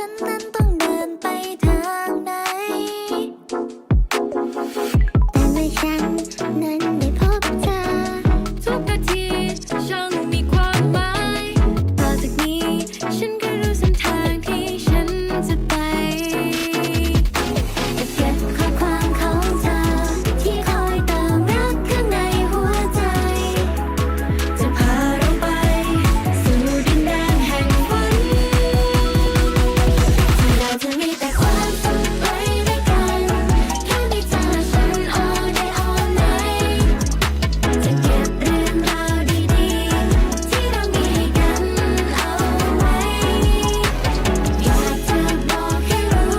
นนั้นต้องเดินไปทางไหนแต่เมื่อฉันนั้นได้พบเธอทุกนาทีช่างมีความหมายต่อจากนี้ฉันก็รู้เส้นทางที่ฉันจะไปจะเก็บข้อความของเธอที่คอยเติมรักข้างในหัวใจจะพาเราไปสู่ดินแดนแห่งฝันที่เราจะมีแต่ความสุขไปด้วยกันแค่มีเธอและฉัน all day all night จะเก็บเรื่องราวดีๆที่เรามีกันเอาไว้อยากจะบอกให้รู้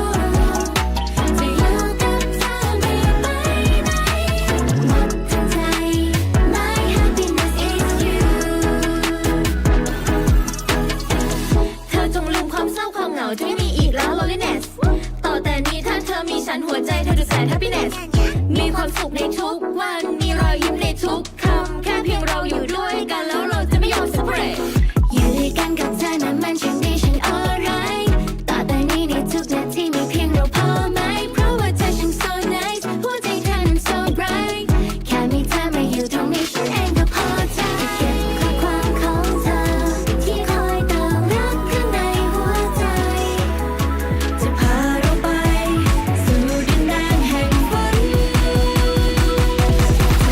จะอยู่กับเธอไม่ไปไหนหมดทั้งใจ My happiness is you เธอจงลืมความเศร้าความเหงาจะไม่มีอีกแล้ว loneliness ต่อแต่นี้ถ้าเธอมีฉันหัวใจเธอดูแสน happiness มีความสุขในทุกวันมีรอยยิ้มในทุกคำแค่เพียงเราอยู่ด้วยกันแล้วเราจะไม่ยอม separate อยู่ด้วยกันกับเธอนั้นมันช่างดีฉัน alright ต่อแต่นี้ในทุกนาทีมีเพียงเราพอไหมเพราะว่าเธอช่าง so nice หัวใจเธอนั้น so bright แค่มีเธอมาอยู่ตรงนี้ฉันเองก็พอใจเก็บข้อความของเธอที่คอยเติมรักข้างในหัวใจจะพาเราไปสู่ดินแดนแห่งฝัน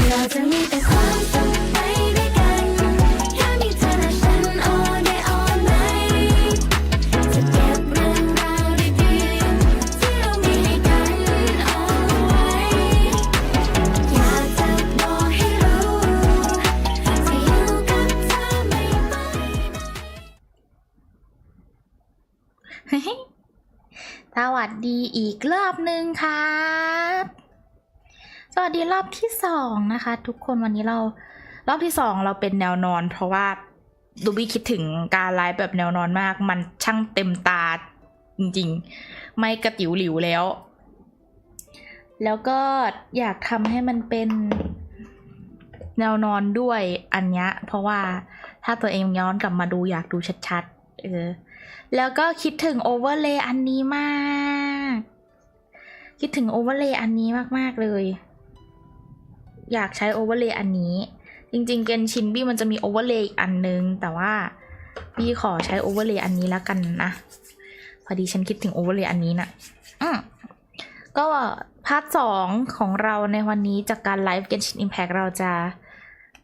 เราจะมีแต่ความสุขไปด้วยกันแค่มีเธอและฉัน all day all night จะเก็บเรื่องราวดีๆที่เรามีกันเอาไว้อยากจะบอกให้รู้จะอยู่กับเธอไม่ไปไหน สวัสดีอีกรอบนึงครับสวัสดีรอบที่สองนะคะทุกคนวันนี้รอบที่สองเราเป็นแนวนอนเพราะว่าดูบี้คิดถึงการไลฟ์แบบแนวนอนมากมันช่างเต็มตาจริงๆไม่กระติ๋วหลิวแล้วก็อยากทำให้มันเป็นแนวนอนด้วยอันเนี้ยเพราะว่าถ้าตัวเองย้อนกลับมาดูอยากดูชัดๆแล้วก็คิดถึงโอเวอร์เลย์อันนี้มากคิดถึงโอเวอร์เลย์อันนี้มากๆเลยอยากใช้โอเวอร์เลย์อันนี้จริงๆเกนชินบี้มันจะมีโอเวอร์เลย์อีกอันนึงแต่ว่าบี้ขอใช้โอเวอร์เลย์อันนี้แล้วกันนะพอดีฉันคิดถึงโอเวอร์เลย์อันนี้นะก็พาร์ท2ของเราในวันนี้จากการไลฟ์ Genshin Impact เราจะ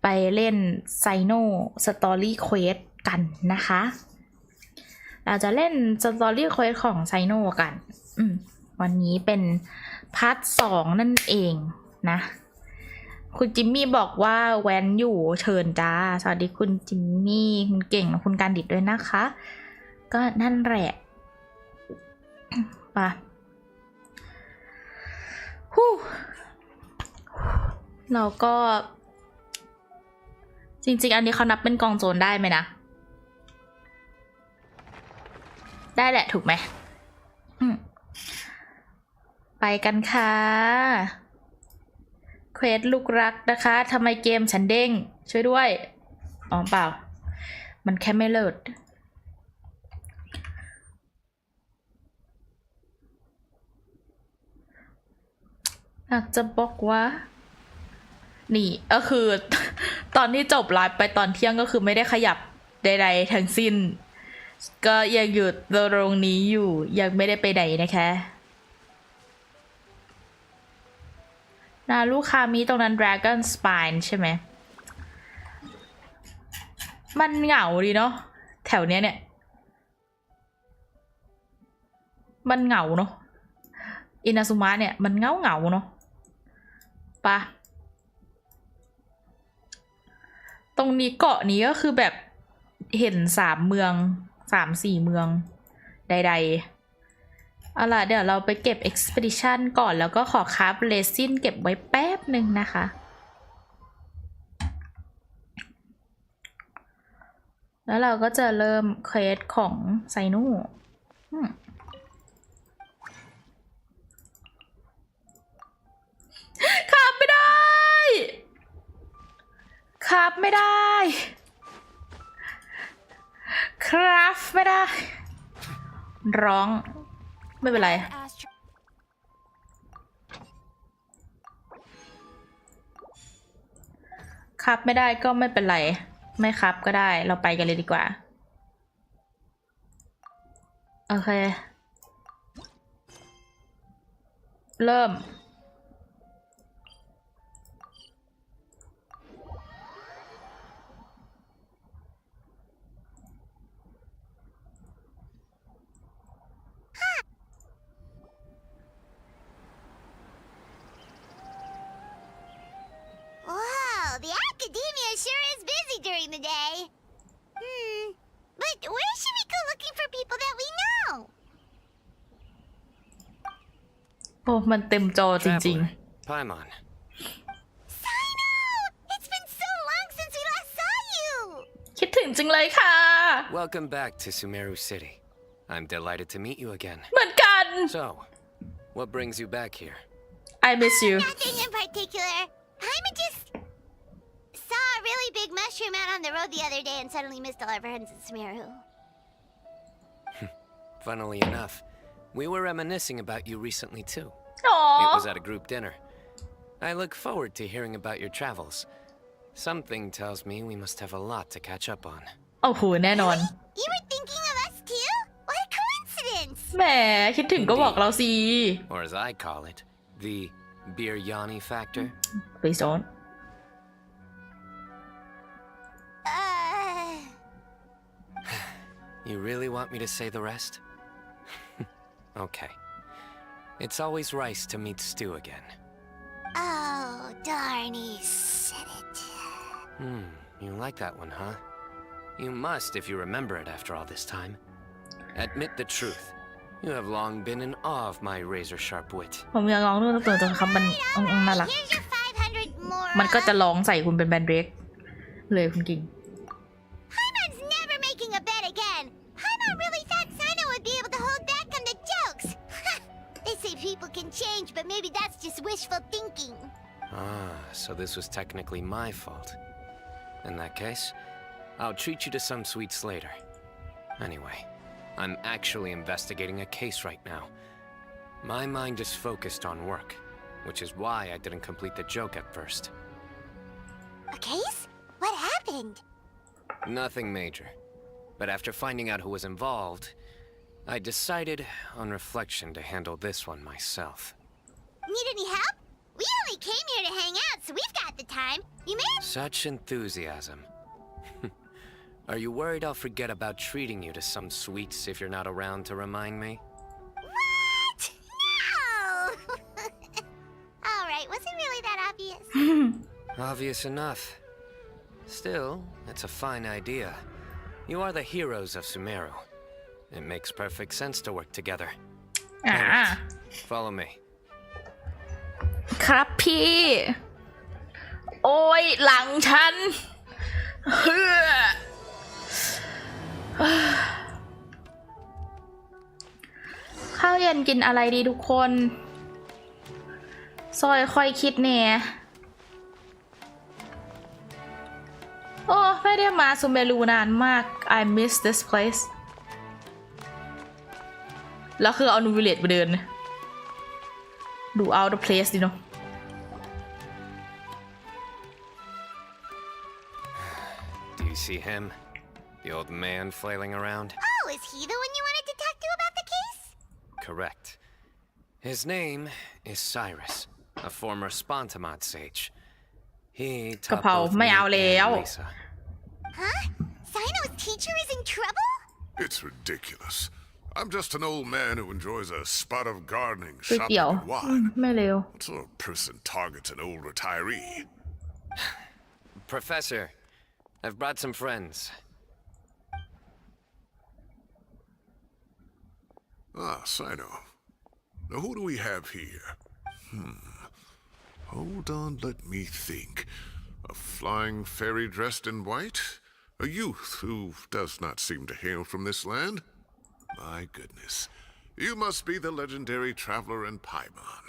ไปเล่น Cyno Story Quest กันนะคะเราจะเล่น Story Quest ของ Cyno กันวันนี้เป็นพาร์ท2นั่นเองนะคุณจิมมี่บอกว่าแวนอยู่เชิญจ้าสวัสดีคุณจิมมี่คุณเก่งคุณการดิดด้วยนะคะก็นั่นแหละป่ะเราก็จริงๆอันนี้เขานับเป็นกองโจรได้ไหมนะได้แหละถูกไหมไปกันค่ะเควสลูกรักนะคะทำไมเกมฉันเด้งช่วยด้วยอ๋อเปล่ามันแค่ไม่โหลดอยากจะบอกว่านี่ก็คือตอนที่จบไลฟ์ไปตอนเที่ยงก็คือไม่ได้ขยับใดๆทั้งสิ้นก็ยังอยู่ตรงนี้อยู่ยังไม่ได้ไปไหนนะคะลูกค้ามีตรงนั้น Dragon Spine ใช่ไหมมันเหงาดีเนาะแถวเนี้ยเนี่ยมันเหงาเนาะอินาซุมะเนี่ยมันเหงาเนาะปะตรงนี้เกาะนี้ก็คือแบบเห็น3 เมือง3-4 เมืองใดๆเอาล่ะเดี๋ยวเราไปเก็บ Expedition ก่อนแล้วก็ขอคราฟเรซินเก็บไว้แป๊บหนึ่งนะคะแล้วเราก็จะเริ่มเควสของไซนูคราฟไม่ได้คราฟไม่ได้ ร้องไม่เป็นไรครับไม่ได้ก็ไม่เป็นไรไม่ครับก็ได้เราไปกันเลยดีกว่าโอเคเริ่มThe academia sure is busy during the day. But where should we go looking for people that we know? โอ้มันเต็มจอจริง Paimon. Cyno! It's been so long since we last saw you! ๆคิดถึงจังเลยค่ะ Welcome back to Sumeru City. I'm delighted to meet you again. เหมือนกัน So, what brings you back here? I miss you Nothing in particular. Paimon just saw a really big mushroom out on the road the other day and suddenly missed all our friends in Sumeru. Funnily enough, we were reminiscing about you recently too. อ๋อ It was at a group dinner. I look forward to hearing about your travels. Something tells me we must have a lot to catch up on. โอ้โหแน่นอน You were thinking of us too? What a coincidence! แหมคิดถึงก็บอกเราสิ Or as I call it, the Biryani factor. Please don't You really want me to say the rest? Okay. It's always nice to meet Stu again. Oh, darn, he said it. You like that one, huh? You must if you remember it after all this time. Admit the truth. You have long been in awe of my razor-sharp wit. ผมยังร้องด้วยตัวคำมันน่ารัก Here's your 500 more. มันก็จะร้องใส่คุณเป็นแบนเร็กเลยคุณกิ่ง Paimon's never making a bet again. Paimon really thought Cyno would be able to hold back on the jokes. They say people can change, but maybe that's just wishful thinking. So this was technically my fault. In that case, I'll treat you to some sweets later. Anyway, I'm actually investigating a case right now. My mind is focused on work, which is why I didn't complete the joke at first. A case? What happened? Nothing major. But after finding out who was involved, I decided, on reflection, to handle this one myself. Need any help? We only came here to hang out, so we've got the time. You may have... Such enthusiasm. Are you worried I'll forget about treating you to some sweets if you're not around to remind me? What? No! Alright, was it really that obvious? Obvious enough. Still, it's a fine idea. You are the heroes of Sumeru. It makes perfect sense to work together. อ่า Alright, follow me. ครับพี่ โอ้ยหลังฉันเฮ้อข้าวเย็นกินอะไรดีทุกคนซอยค่อยคิดเนี่ยโอ้ไม่ได้มาซูเมรูนานมาก I miss this place แล้วคือเอานูวิเลตไปเดินดู out the place ดิเนาะ Do you see him? The old man flailing around? Oh, is he the one you wanted to talk to about the case? Correct. His name is Cyrus, a former Spontamod sage. He taught both me and Lisa. Huh? Cyno's teacher is in trouble? It's ridiculous. I'm just an old man who enjoys a spot of gardening, ก๋วย shopping, เตี๋ยว and wine. ไม่เร็ว What sort of person targets an old retiree? Professor, I've brought some friends. Ah, Cyno. Now who do we have here? Hold on, let me think. A flying fairy dressed in white? A youth who does not seem to hail from this land? My goodness. You must be the legendary traveler in Paimon.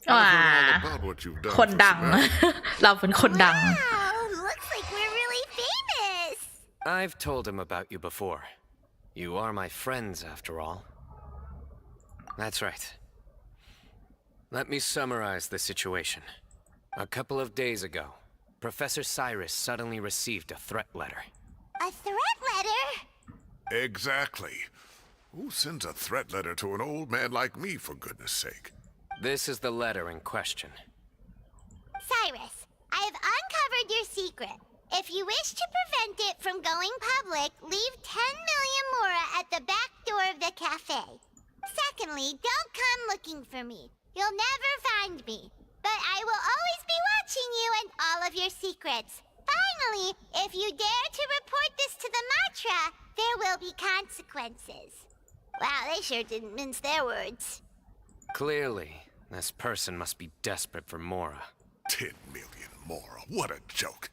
I've heard all about what you've done คน for ดัง Sumeru. เราเป็นคนดัง Wow, looks like we're really famous. I've told him about you before. You are my friends, after all. That's right. Let me summarize the situation. A couple of days ago, Professor Cyrus suddenly received a threat letter. A threat letter? Exactly. Who sends a threat letter to an old man like me, for goodness sake? This is the letter in question. Cyrus, I have uncovered your secret. If you wish to prevent it from going public, leave 10 million mora at the back door of the cafe. Secondly, don't come looking for me. You'll never find me. But I will always be watching you and all of your secrets. Finally, if you dare to report this to the Matra, there will be consequences. Wow, they sure didn't mince their words. Clearly, this person must be desperate for Mora. 10 million mora, what a joke.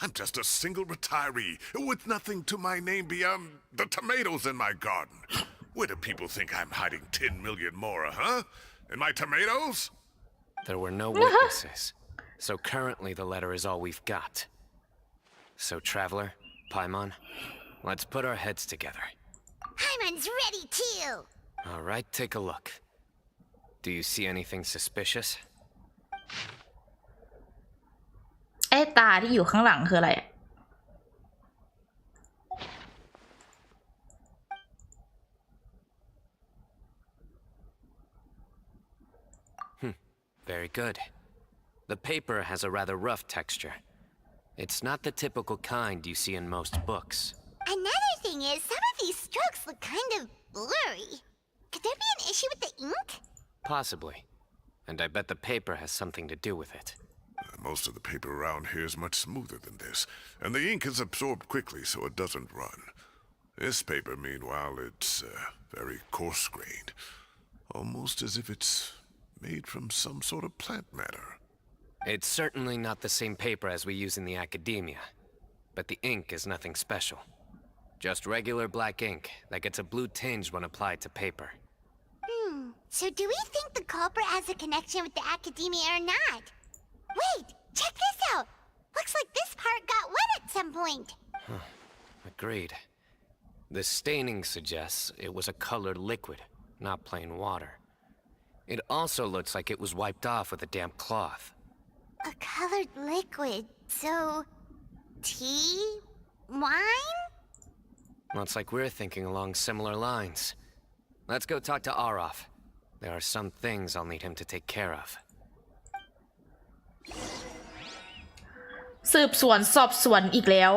I'm just a single retiree with nothing to my name beyond the tomatoes in my garden. Where do people think I'm hiding 10 million mora, huh? In my tomatoes? There were no witnesses, so currently the letter is all we've got. So, Traveler, Paimon, let's put our heads together. Paimon's ready too. All right, take a look. Do you see anything suspicious? ไอ้ตาที่อยู่ข้างหลังคืออะไรอะ Very good. The paper has a rather rough texture. It's not the typical kind you see in most books. Another thing is, some of these strokes look kind of blurry. Could there be an issue with the ink? Possibly. And I bet the paper has something to do with it. Most of the paper around here is much smoother than this, and the ink is absorbed quickly so it doesn't run. This paper, meanwhile, it's very coarse-grained, almost as if it's made from some sort of plant matter. It's certainly not the same paper as we use in the academia, but the ink is nothing special. Just regular black ink that gets a blue tinge when applied to paper. So do we think the culprit has a connection with the academia or not? Wait, check this out! Looks like this part got wet at some point. Agreed. The staining suggests it was a colored liquid, not plain water. It also looks like it was wiped off with a damp cloth. A colored liquid, so... tea? Wine? Looks like we're thinking along similar lines. Let's go talk to Arof. There are some things I'll need him to take care of. สืบสวนสอบสวนอีกแล้ว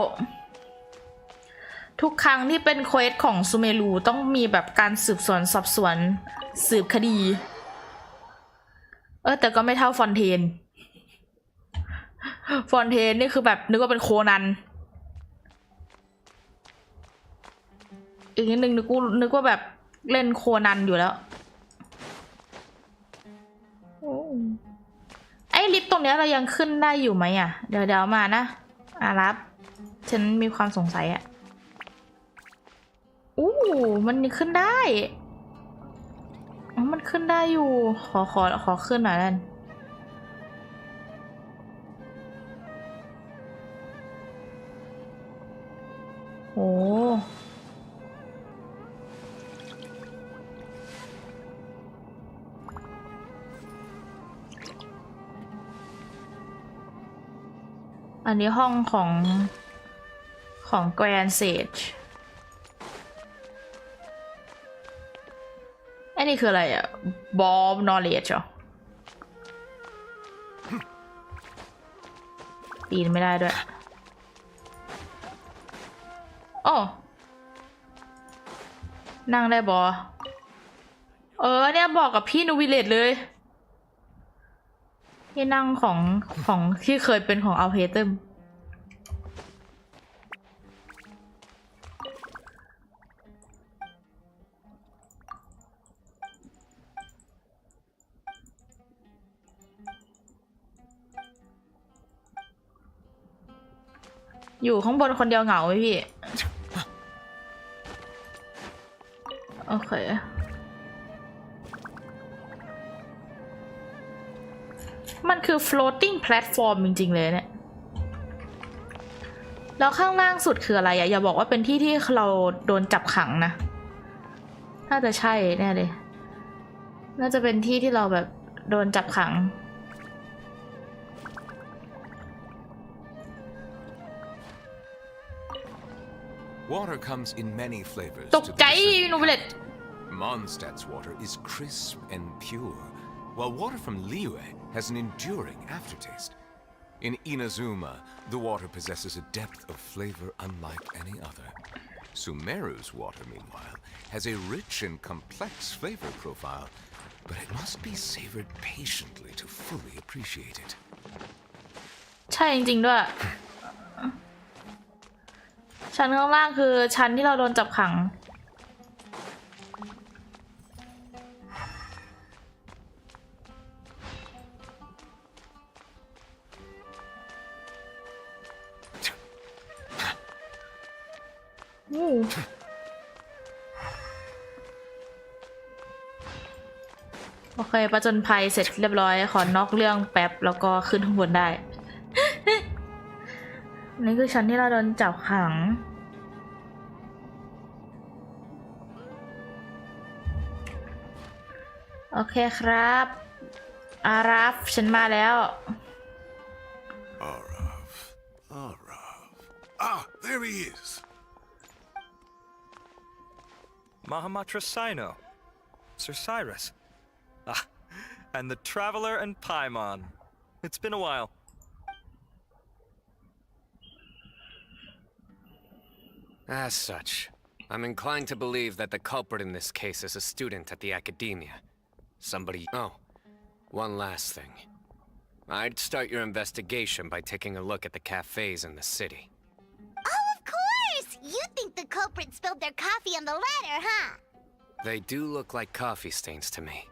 ทุกครั้งที่เป็นเควสของซูเมรูต้องมีแบบการสืบสวนสอบสวนสืบคดีแต่ก็ไม่เท่าฟอนเทนนี่คือแบบนึกว่าเป็นโคนันอีกนิดนึงนึกว่าแบบเล่นโคนันอยู่แล้วไอ้ลิฟต์ตรงเนี้ยเรายังขึ้นได้อยู่ไหมอ่ะเดี๋ยวมานะรับฉันมีความสงสัยอ่ะมันขึ้นได้มันขึ้นได้อยู่ขอขึ้นหน่อยนั่นโอ้อันนี้ห้องของแกรนเซจอันนี้คืออะไรอ่ะบอมนอเลจเหรอปีนไม่ได้ด้วยโอ้นั่งได้บอเนี่ยบอกกับพี่นูวิเลตเลยที่นั่งของที่เคยเป็นของอัลเพเติมอยู่ข้างบนคนเดียวเหงาไหมพี่โอเคมันคือ floating platform จริงๆเลยเนี่ยแล้วข้างล่างสุดคืออะไรอะอย่าบอกว่าเป็นที่เราโดนจับขังนะน่าจะใช่แน่เลย น่าจะเป็นที่ที่เราแบบโดนจับขัง Water comes in many flavors ตก to the ใจ discerning โนเบเลต Mondstadt's water is crisp and pure, while water from Liyue has an enduring aftertaste. In Inazuma, the water possesses a depth of flavor unlike any other. Sumeru's water, meanwhile, has a rich and complex flavor profile, but it must be savored patiently to fully appreciate it. ใช่จริงๆด้วย ชั้นข้างล่างคือชั้นที่เราโดนจับขัง โอเคประจนภัยเสร็จเรียบร้อย ขอนอกเรื่องแป๊บแล้วก็ขึ้นข้างบนได้ นี่คือชั้นที่เราโดนจับขัง โอเคครับ อาราฟฉันมาแล้ว Arav. Ah, there he is. Mahamatra Cyno, Sir Cyrus. Ah, and the Traveler and Paimon. It's been a while. As such, I'm inclined to believe that the culprit in this case is a student at the academia. Somebody... Oh, one last thing. I'd start your investigation by taking a look at the cafes in the city. Oh, of course! You think the culprit spilled their coffee on the ladder, huh? They do look like coffee stains to me.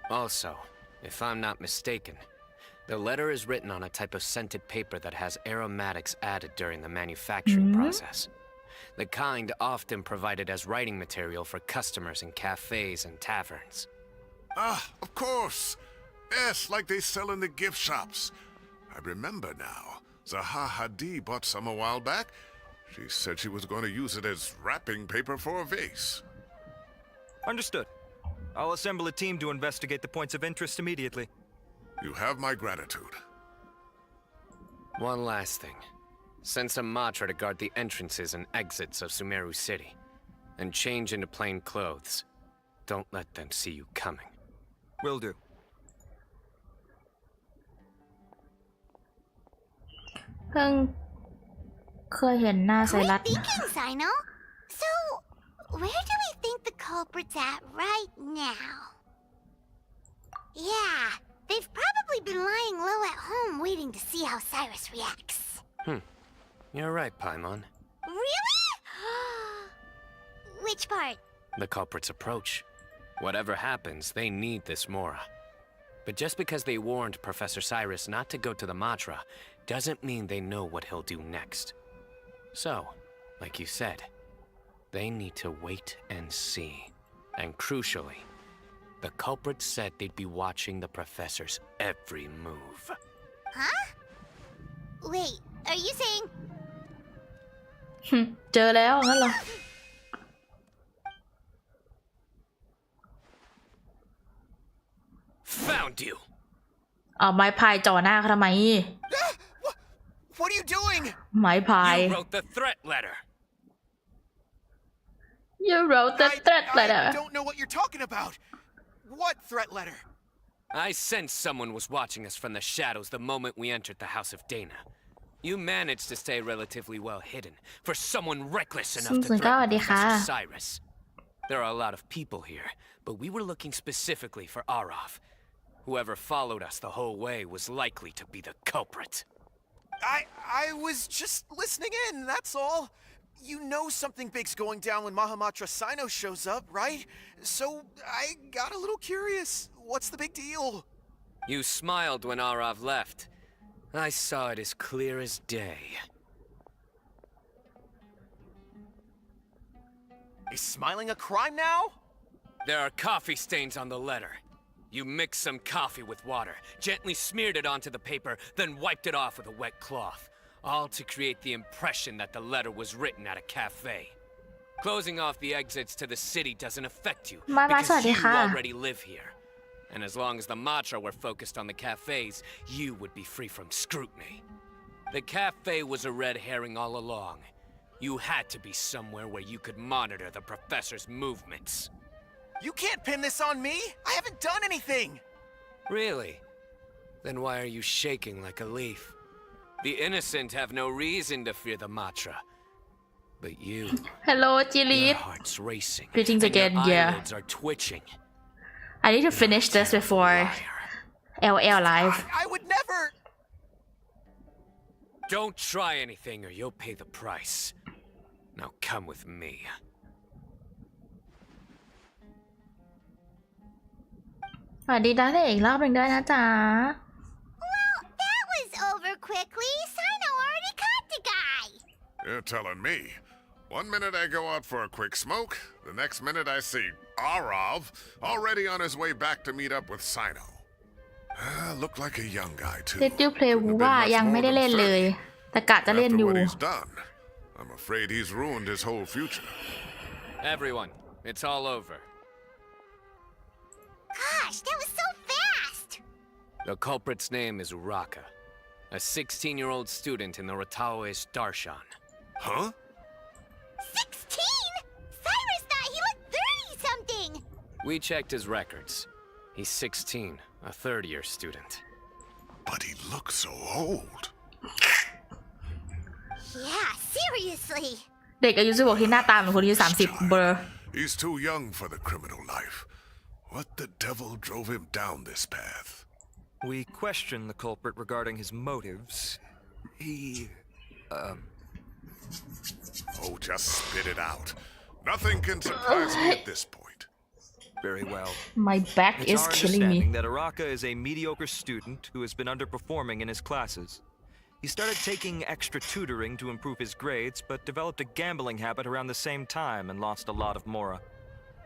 Also, if I'm not mistaken, the letter is written on a type of scented paper that has aromatics added during the manufacturing process. The kind often provided as writing material for customers in cafes and taverns. Ah, of course. Yes, like they sell in the gift shops. I remember now. Zaha Hadi bought some a while back. She said she was going to use it as wrapping paper for a vase. Understood. I'll assemble a team to investigate the points of interest immediately. You have my gratitude. One last thing. Send some Matra to guard the entrances and exits of Sumeru City. And change into plain clothes. Don't let them see you coming. Will do. เพิ่งเคยเห็นหน้าไซรัส Great thinking, Cyno. So, where do we think the culprit's at right now? Yeah, they've probably been lying low at home waiting to see how Cyrus reacts. You're right, Paimon. Really? Which part? The culprit's approach. Whatever happens, they need this Mora. But just because they warned Professor Cyrus not to go to the Matra doesn't mean they know what he'll do next. So, like you said, they need to wait and see. And crucially, the culprit said they'd be watching the professor's every move. Huh? Wait, are you saying... เจอแล้วงั้นเหรอ Found you! เอาไม้พายจ่อหน้าเขาทำไม What are you doing? ไม้พาย You wrote the threat letter. You wrote the threat letter I don't know what you're talking about. What threat letter? I sensed someone was watching us from the shadows the moment we entered the House of Dana. You managed to stay relatively well hidden for someone reckless enough to threaten Professor Cyrus. There are a lot of people here, but we were looking specifically for Arav. Whoever followed us the whole way was likely to be the culprit. I was just listening in, that's all. You know something big's going down when Mahamatra Cyno shows up, right? So I got a little curious. What's the big deal? You smiled when Arav left. I saw it as clear as day. Is smiling a crime now? There are coffee stains on the letter. You mixed some coffee with water, gently smeared it onto the paper, then wiped it off with a wet cloth, all to create the impression that the letter was written at a cafe. Closing off the exits to the city doesn't affect you because you already live here. And as long as the Matra were focused on the cafes, you would be free from scrutiny. The cafe was a red herring all along. You had to be somewhere where you could monitor the professor's movements. You can't pin this on me! I haven't done anything! Really? Then why are you shaking like a leaf? The innocent have no reason to fear the Matra. But you, Hello จิลิ your ส heart's racing, Greetings and your again, yeah. eyelids are twitching. I need to finish this before LL live I would never! Don't try anything or you'll pay the price. Now come with me. สวัสดีดาเธออีกรอบหนึ่งด้วยนะจ๊ะ Well, that was over quickly. Cyno already caught the guy. You're telling me. One minute I go out for a quick smoke, the next minute I see Arav already on his way back to meet up with Cyno. Looked like a young guy too. Did you play Couldn't have been ว่า much ยัง more ไม่ได้ than เล่นเลย 30. แต่กะจะเล่น After อยู่ what he's done, I'm afraid he's ruined his whole future. Everyone, it's all over. Gosh, that was so fast. The culprit's name is Uraka, a 16-year-old student in the Rataoist Darshan. Huh? 16? Cyrus thought he looked 30-something. We checked his records. He's 16, a third-year student. But he looks so old. Yeah, seriously. เด็กอายุ16ที่หน้าตาเหมือนคนอายุ30เบอร์ He's too young for the criminal life. What the devil drove him down this path? We questioned the culprit regarding his motives. He, Oh, just spit it out. Nothing can surprise me at this point. very well. My back It's is our killing me understanding that Uraka is a mediocre student who has been underperforming in his classes. He started taking extra tutoring to improve his grades, but developed a gambling habit around the same time and lost a lot of mora.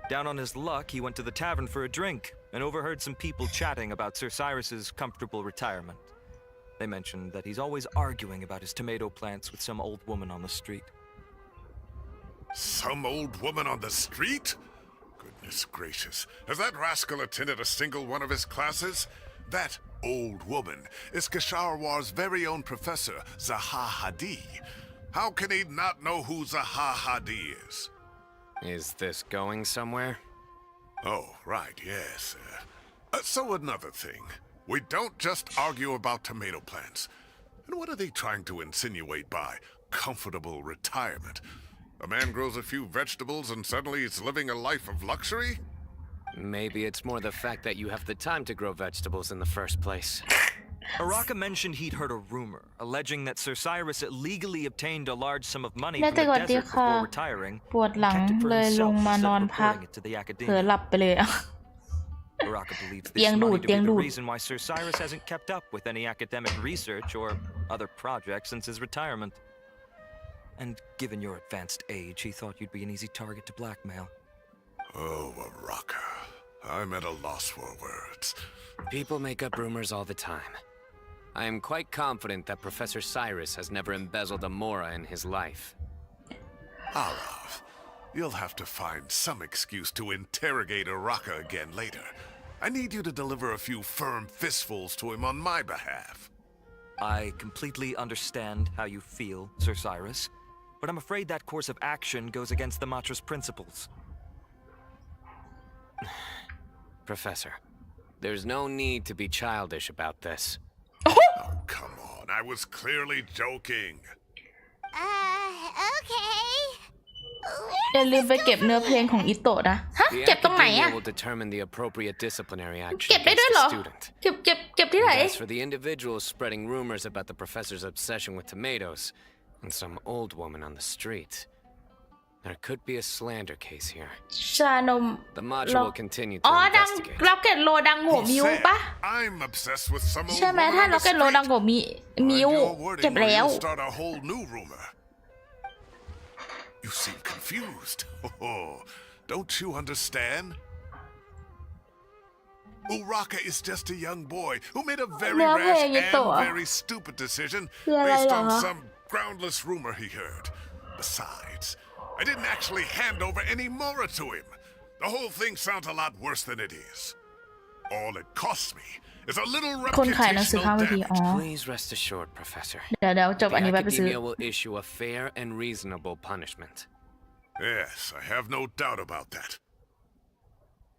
Down on his luck, he went to the tavern for a drink and overheard some people chatting about Sir Cyrus's comfortable retirement. They mentioned that he's always arguing about his tomato plants with some old woman on the street. Some old woman on the street? Goodness gracious. Has that rascal attended a single one of his classes? That old woman is Kasharwar's very own professor, Zaha Hadi. How can he not know who Zaha Hadi is? Is this going somewhere? Oh, right, yes. So another thing. We don't just argue about tomato plants. And what are they trying to insinuate by comfortable retirement? A man grows a few vegetables and suddenly he's living a life of luxury? Maybe it's more the fact that you have the time to grow vegetables in the first place. Uraka mentioned he'd heard a rumor alleging that Sir Cyrus illegally obtained a large sum of money แม่ from แต่ the ก่อนดี desert ค่ะ before retiring, ปวดหลัง kept it for เลยลง himself มา instead น of อนพัก reporting it to the เผลอ academia. หลับไปเลยอะ Uraka believes this เตียงดูด money to เตียง be ดู the ด reason why Sir Cyrus hasn't kept up with any academic research or other projects since his retirement. And given your advanced age, he thought you'd be an easy target to blackmail. Oh, Uraka. I'm at a loss for words. People make up rumors all the time. I am quite confident that Professor Cyrus has never embezzled a mora in his life. Arav, you'll have to find some excuse to interrogate Uraka again later. I need you to deliver a few firm fistfuls to him on my behalf. I completely understand how you feel, Sir Cyrus, but I'm afraid that course of action goes against the Matra's principles. Professor, there's no need to be childish about this. Oh, come on. I was clearly joking. Okay. อย่าลืมไปเก็บเนื้อเพลงของอิโตะนะ ฮะ The เก็บตรงไหนอะ academia will determine the appropriate disciplinary action เก็บได้ด้วย against เหรอ the student. เก็บที่ไหน As for the individuals spreading rumors about the professor's obsession with tomatoes and some old woman on the street, there could be a slander case here. ชานม The module will continue อ๋ to อดัง investigate. ล็อกเก็ตโลดังโห Who มิว said ปะ I'm obsessed with some old ใช่ไหม woman ถ้า on ล็ the อกเก็ตโลดัง street. โหมิว Mind your wording เก็บ or แล้ว you'll start a whole new rumor. You seem confused. Oh, don't you understand? Uraka is just a young boy who made a very Nó rash về như tổ à? and very stupid decision Là based đây on hả? some groundless rumor he heard. Besides, I didn't actually hand over any mora to him. The whole thing sounds a lot worse than it is. All it costs me is a little คนขายหนังสือ reputational ข้างเวที อ๋อ damage. Please rest assured, Professor. เดี๋ยวจบ The อันนี้ไปซื้อ Academia will issue a fair and reasonable punishment. Yes, I have no doubt about that.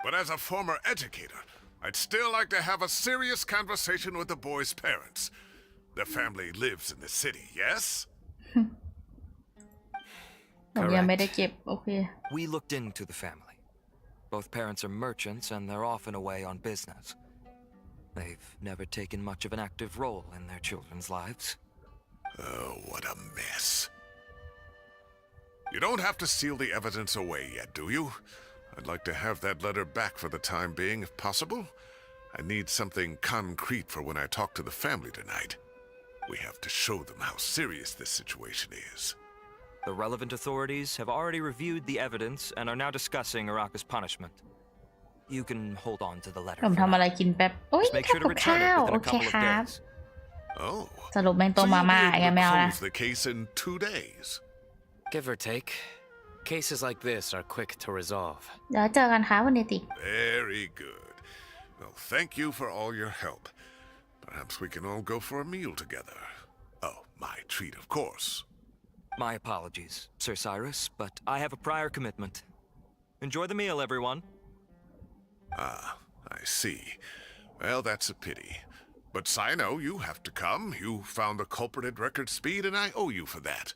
But as a former educator, I'd still like to have a serious conversation with the boy's parents. Their family lives in the city, yes? ผมยังไม่ได้เก็บ โอเค We looked into the family. Both parents are merchants and they're often away on business. They've never taken much of an active role in their children's lives. Oh, what a mess. You don't have to seal the evidence away yet, do you? I'd like to have that letter back for the time being, if possible. I need something concrete for when I talk to the family tonight. We have to show them how serious this situation is. The relevant authorities have already reviewed the evidence and are now discussing Araka's punishment. You can hold on to the letter ผม for ทำอะไร now. กินแป๊บ โอ้ย Just make sure to ทำกับ return ข้าว it โอ within a เค couple ค of รับ days. Oh. สรุปแม่งต้ม So มา you'll ม่า be able ยัง to ไม่เอาละ close the case in 2 days. Give or take. Cases like this are quick to resolve. เดี๋ยวเจอกันครับวันนี้ติ Very good. Well, thank you for all your help. Perhaps we can all go for a meal together. Oh, my treat, of course. My apologies, Sir Cyrus, but I have a prior commitment. Enjoy the meal, everyone. Ah, I see. Well, that's a pity. But Cyno, you have to come. You found the culprit at record speed, and I owe you for that.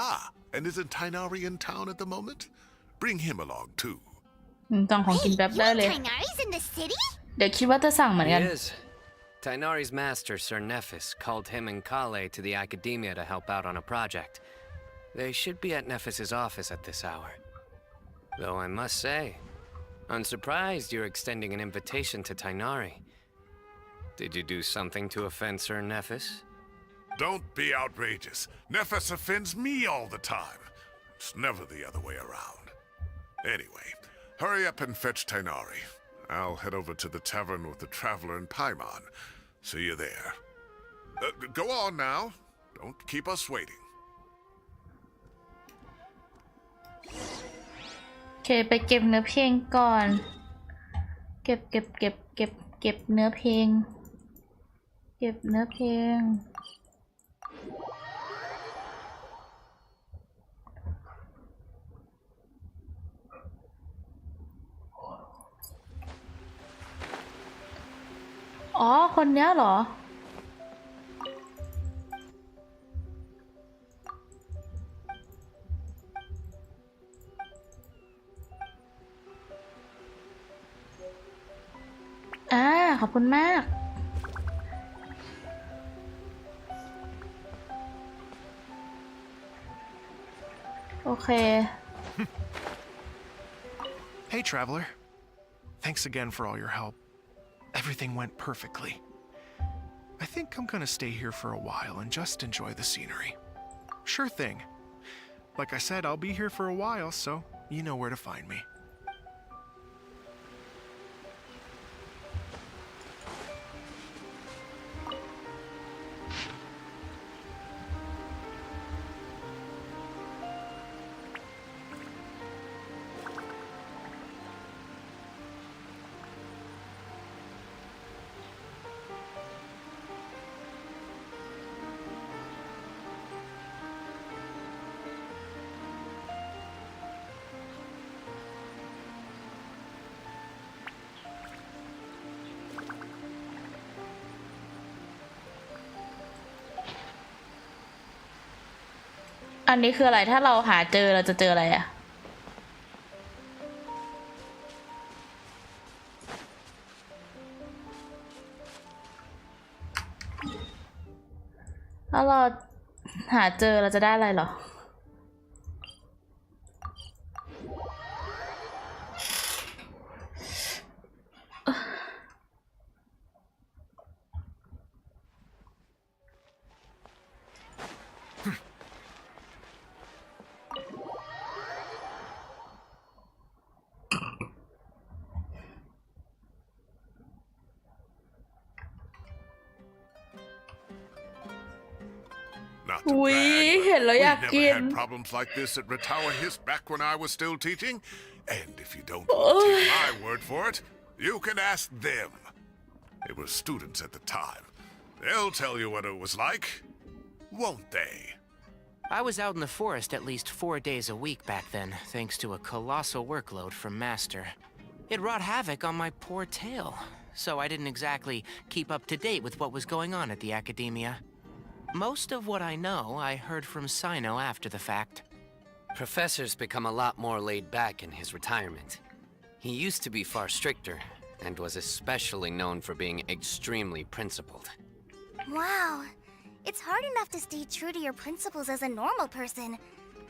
Ah, and isn't Tainari in town at the moment? Bring him along, too. ต้องของกิน Wait, แป๊บได้เลย Tainari's in the city? เดี๋ยวคิดว่าจะสั่งเหมือน He กัน is. Tainari's master, Sir Nephis, called him and Kale to the Academia to help out on a project. They should be at Nephis's office at this hour. Though I must say, I'm surprised you're extending an invitation to Tainari. Did you do something to offend Sir Nephis? Don't be outrageous. Nephis offends me all the time. It's never the other way around. Anyway, hurry up and fetch Tainari. I'll head over to the tavern with the traveler and Paimon. See you there. Go on now. Don't keep us waiting. โอเคไปเก็บเนื้อเพลงก่อน เก็บเนื้อเพลง เก็บเนื้อเพลง อ๋อ คนเนี้ยเหรอ ขอบคุณมาก โอเค Hey, traveler. Thanks again for all your help. Everything went perfectly. I think I'm gonna stay here for a while and just enjoy the scenery. Sure thing. Like I said, I'll be here for a while, so you know where to find me.อันนี้คืออะไรถ้าเราหาเจอเราจะเจออะไรอะถ้าเราหาเจอเราจะได้อะไรเหรอNot toอุ๊ย brag, เห็น but แล้ว we've อยาก never กิน had problems like this at Ratawa His back when I was still teaching. And if you don't want to take my word for it, You can ask them. They were students at the time. They'll tell you what it was like, won't they? I was out in the forest at least 4 days a week back then, thanks to a colossal workload from Master. It wrought havoc on my poor tail, so I didn't exactly keep up to date with what was going on at the academia. Most of what I know, I heard from Cyno after the fact. Professor's become a lot more laid back in his retirement. He used to be far stricter, and was especially known for being extremely principled. Wow. It's hard enough to stay true to your principles as a normal person.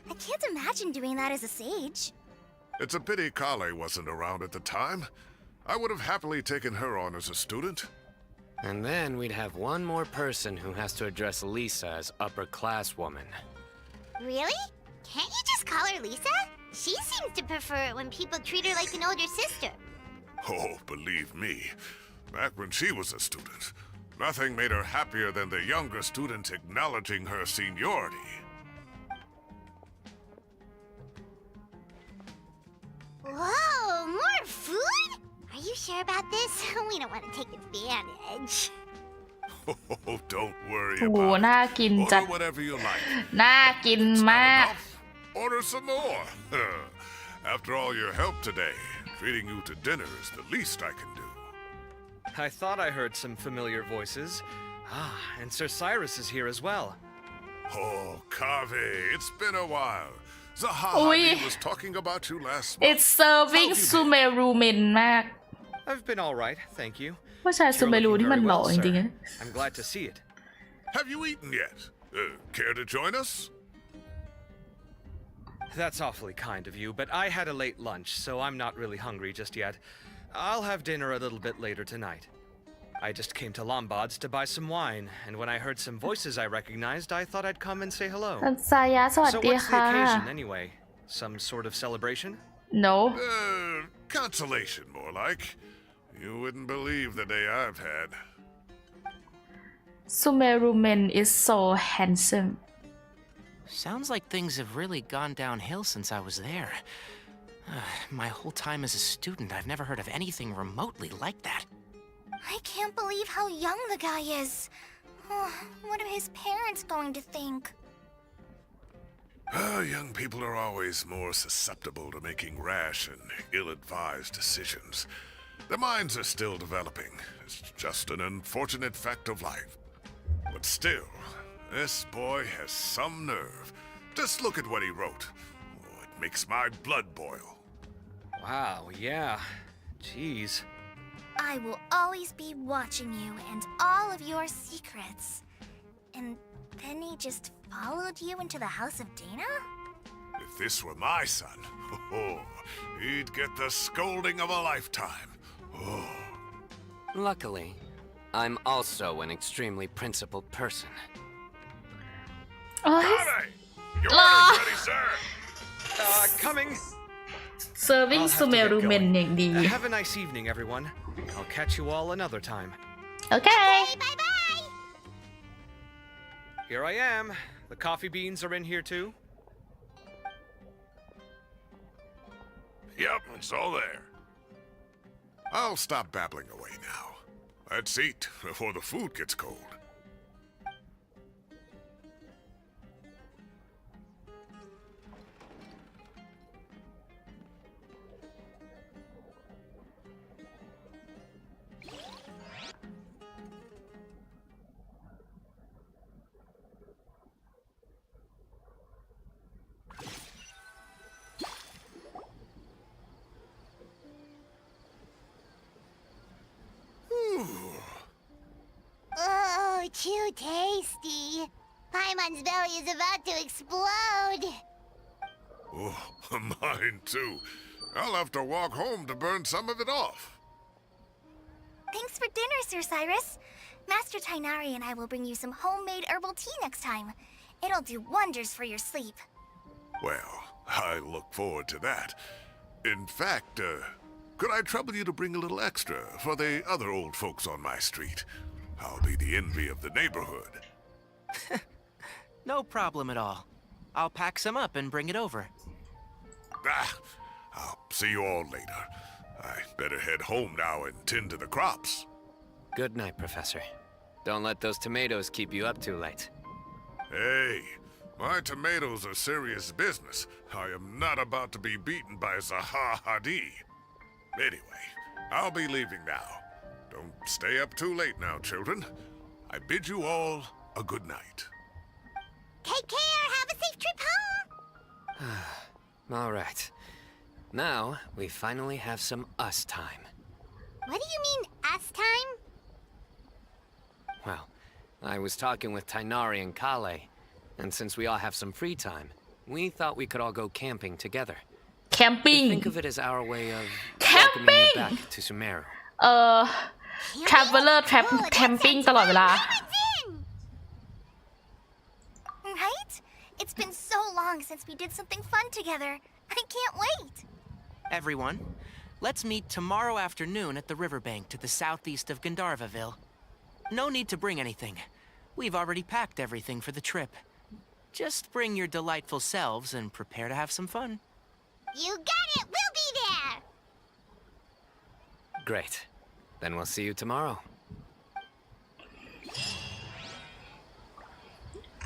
I can't imagine doing that as a sage. It's a pity Kale wasn't around at the time. I would have happily taken her on as a student. And then we'd have one more person who has to address Lisa as upper-class woman. Really? Can't you just call her Lisa? She seems to prefer it when people treat her like an older sister. Oh, believe me, back when she was a student, nothing made her happier than the younger students acknowledging her seniority. Whoa, more food? Are you sure about this? We don't want to take advantage. Oh, don't worry โอ้โห about น่า it. กินจัด Order whatever you like. น่ากินมาก Enough? Order some more. After all your help today, treating you to dinner is the least I can do. I thought I heard some familiar voices. And Sir Cyrus is here as well. Oh, Kave, it's been a while. Ui. Zahadi was talking about you last month. It's serving Sumeru men มาก I've been all right, thank you. ผู้ชายซูเมรูที่มันหล่อจริงๆนะ I'm glad to see it. Have you eaten yet? Care to join us? That's awfully kind of you, but I had a late lunch, so I'm not really hungry just yet. I'll have dinner a little bit later tonight. I just came to Lombard's to buy some wine, and when I heard some voices I recognized, I thought I'd come and say hello. ท่านซายะสวัส So ดี what's the ค่ะ occasion anyway? Some sort of celebration? no Consolation, more like. You wouldn't believe the day I've had. Sumeru men is so handsome Sounds like things have really gone downhill since I was there. My whole time as a student, I've never heard of anything remotely like that. I can't believe how young the guy is. Oh, what are his parents going to think? Young people are always more susceptible to making rash and ill-advised decisions. Their minds are still developing. It's just an unfortunate fact of life. But still, this boy has some nerve. Just look at what he wrote. Oh, it makes my blood boil. Wow, yeah. Jeez. I will always be watching you and all of your secrets. And then he just followed you into the house of Dana? If this were my son, he'd get the scolding of a lifetime. Oh. Luckily, I'm also an extremely principled person. โอ้ย Kave! Your order's ready, sir! Coming. serving I'll have to get ซูเมรู men going. อย่างดี Have a nice evening, everyone. I'll catch you all another time. โอเค Bye-bye! Here I am. The coffee beans are in here too. Yep, it's all there. I'll stop babbling away now. Let's eat before the food gets cold. Oh, too tasty. Paimon's belly is about to explode. Oh, mine too. I'll have to walk home to burn some of it off. Thanks for dinner, Sir Cyrus. Master Tainari and I will bring you some homemade herbal tea next time. It'll do wonders for your sleep. Well, I look forward to that. In fact, could I trouble you to bring a little extra for the other old folks on my street? I'll be the envy of the neighborhood. No problem at all. I'll pack some up and bring it over. I'll see you all later. I better head home now and tend to the crops. Good night, Professor. Don't let those tomatoes keep you up too late. Hey, my tomatoes are serious business. I am not about to be beaten by Zaha Hadid. Anyway, I'll be leaving now. Don't stay up too late now, children. I bid you all a good night. Take care. Have a safe trip home. All right. Now, we finally have some us time. What do you mean, us time? Well, I was talking with Tainari and Kale, and since we all have some free time, we thought we could all go camping together. camping Think of it as our way of welcoming you back to Sumeru. traveler camping ตลอดเวลา Right? It's been so long since we did something fun together. I can't wait. Everyone, let's meet tomorrow afternoon at the riverbank to the southeast of Gandharvaville. No need to bring anything. We've already packed everything for the trip. Just bring your delightful selves and prepare to have some fun. You got it. We'll be there. Great. Then we'll see you tomorrow.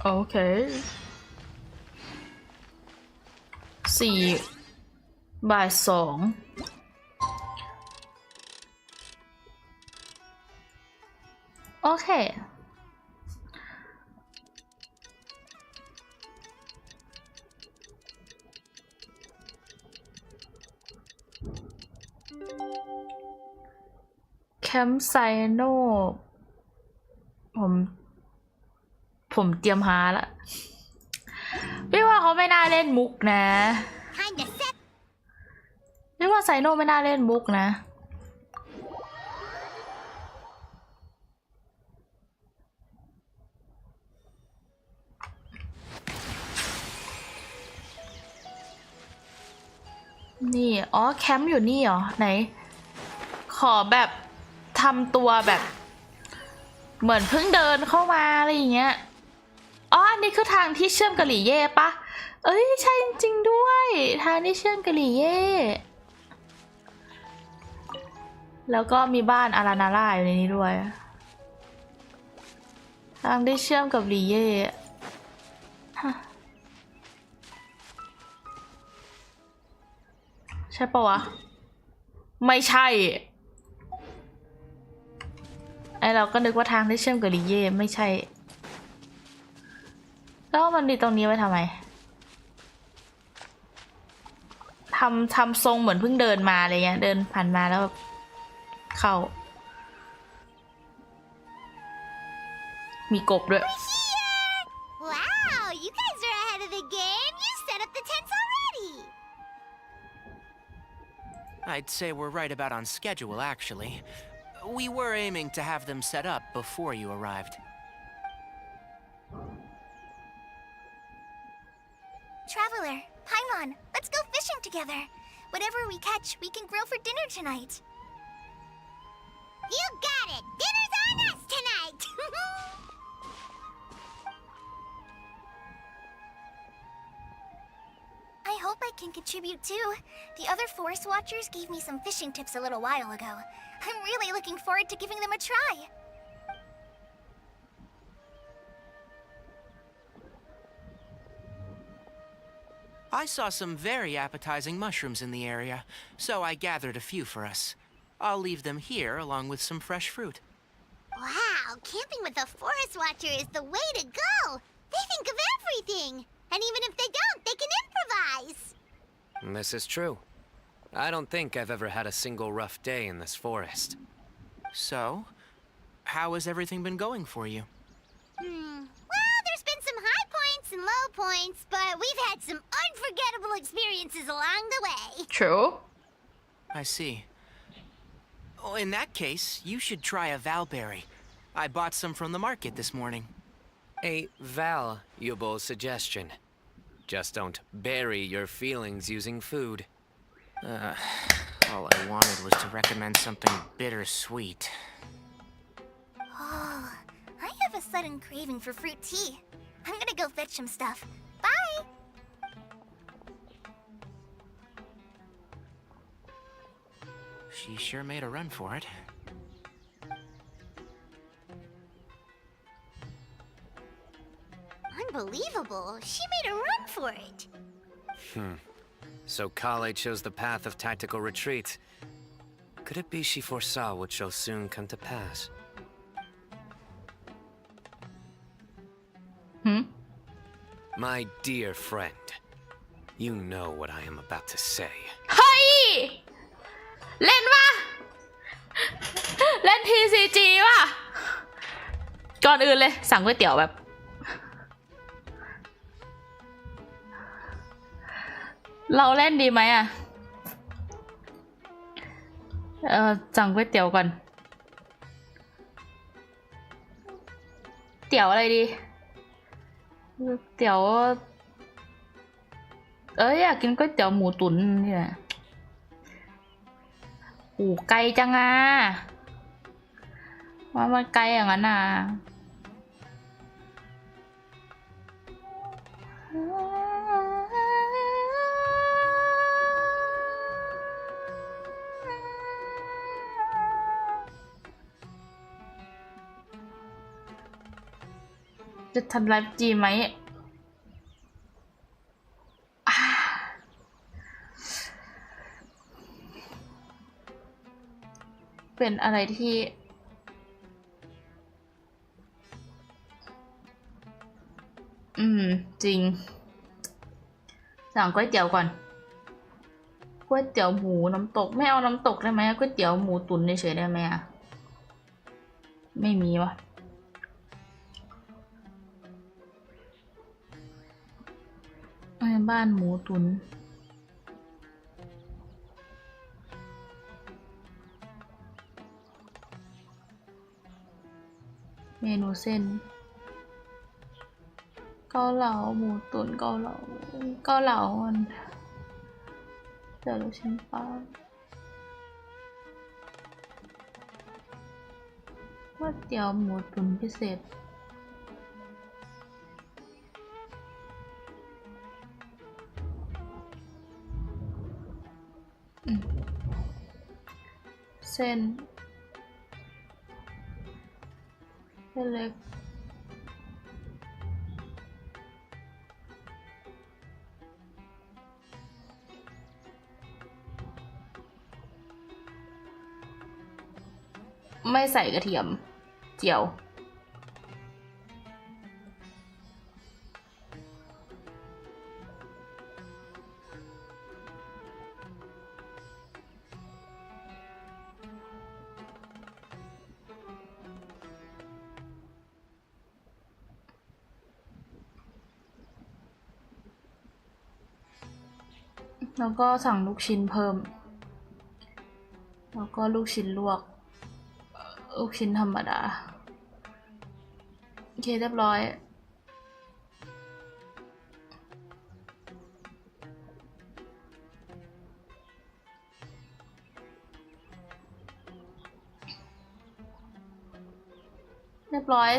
โอเคบ่าย2โอเคแคมป์ไซโนผมเตรียมหาละพี่ว่าเขาไม่น่าเล่นมุกนะ Kinda set. พี่ว่าไซโนไม่น่าเล่นมุกนะนี่อ๋อแคมป์อยู่นี่เหรอไหนขอแบบทำตัวแบบเหมือนเพิ่งเดินเข้ามาอะไรอย่างเงี้ยอ๋ออันนี้คือทางที่เชื่อมกับหลี่เย่ปะเอ้ยใช่จริงๆด้วยทางที่เชื่อมกับหลี่เย่แล้วก็มีบ้านอารานาร่าอยู่ในนี้ด้วยทางที่เชื่อมกับหลี่เย่ใช่ปะวะไม่ใช่ไอเราก็นึกว่าทางที่เชื่อมกับหลี่เย่ไม่ใช่แล้วมันมีตรงนี้ไว้ทำไมทำทรงเหมือนเพิ่งเดินมาอะไรเงี้ยเดินผ่านมาแล้วแบบเข้ามีกบด้วย Wow, you guys are ahead of the game. You set up the tents already. I'd say we're right about on schedule, actually. We were aiming to have them set up before you arrived. Traveler, Paimon, let's go fishing together. Whatever we catch, we can grill for dinner tonight. You got it! Dinner's on us tonight! I hope I can contribute too. The other forest watchers gave me some fishing tips a little while ago. I'm really looking forward to giving them a try. I saw some very appetizing mushrooms in the area, so I gathered a few for us. I'll leave them here along with some fresh fruit. Wow, camping with a forest watcher is the way to go. They think of everything. And even if they don't, they can improvise. This is true. I don't think I've ever had a single rough day in this forest. So, how has everything been going for you? Well, there's been some high points and low points, but we've had some unforgettable experiences along the way. True. I see. Oh, in that case, you should try a valberry. I bought some from the market this morning. A valuable suggestion. Just don't bury your feelings using food. All I wanted was to recommend something bittersweet. Oh, I have a sudden craving for fruit tea. I'm gonna go fetch some stuff. Bye! she sure made a run for it. Unbelievable. She made a run for it. So Kale chose the path of tactical retreat. Could it be she foresaw what shall soon come to pass? My dear friend, you know what I am about to say. เฮ้ย เล่นวะเล่น TCG วะก่อนอื่นเลยสั่งก๋วยเตี๋ยวแบบเราเล่นดีไหมอ่ะสั่งก๋วยเตี๋ยวก่อนเตี๋ยวอะไรดีเตี๋ยวอยากกินก๋วยเตี๋ยวหมูตุ๋นเนี่ยโอ้ไกลจังอ่ะว่ามันไกลอย่างนั้นอ่ะจะทันไลฟ์จีไหมเป็นอะไรที่จริงสั่งก๋วยเตี๋ยวก่อนก๋วยเตี๋ยวหมูน้ำตกไม่เอาน้ำตกได้ไหมก๋วยเตี๋ยวหมูตุ๋นเฉยๆได้ไหมอ่ะไม่มีวะบ้านหมูตุ๋นเมนูเส้นเกาเหลาหมูตุ๋นเกาเหลามันเดี๋ยวลูกชิ้นปลาก๋วยเตี๋ยวหมูตุ๋นพิเศษเส้นเล็กไม่ใส่กระเทียมเจียวแล้วก็สั่งลูกชิ้นเพิ่มแล้วก็ลูกชิ้นลวกลูกชิ้นธรรมดาโอเคเรียบร้อย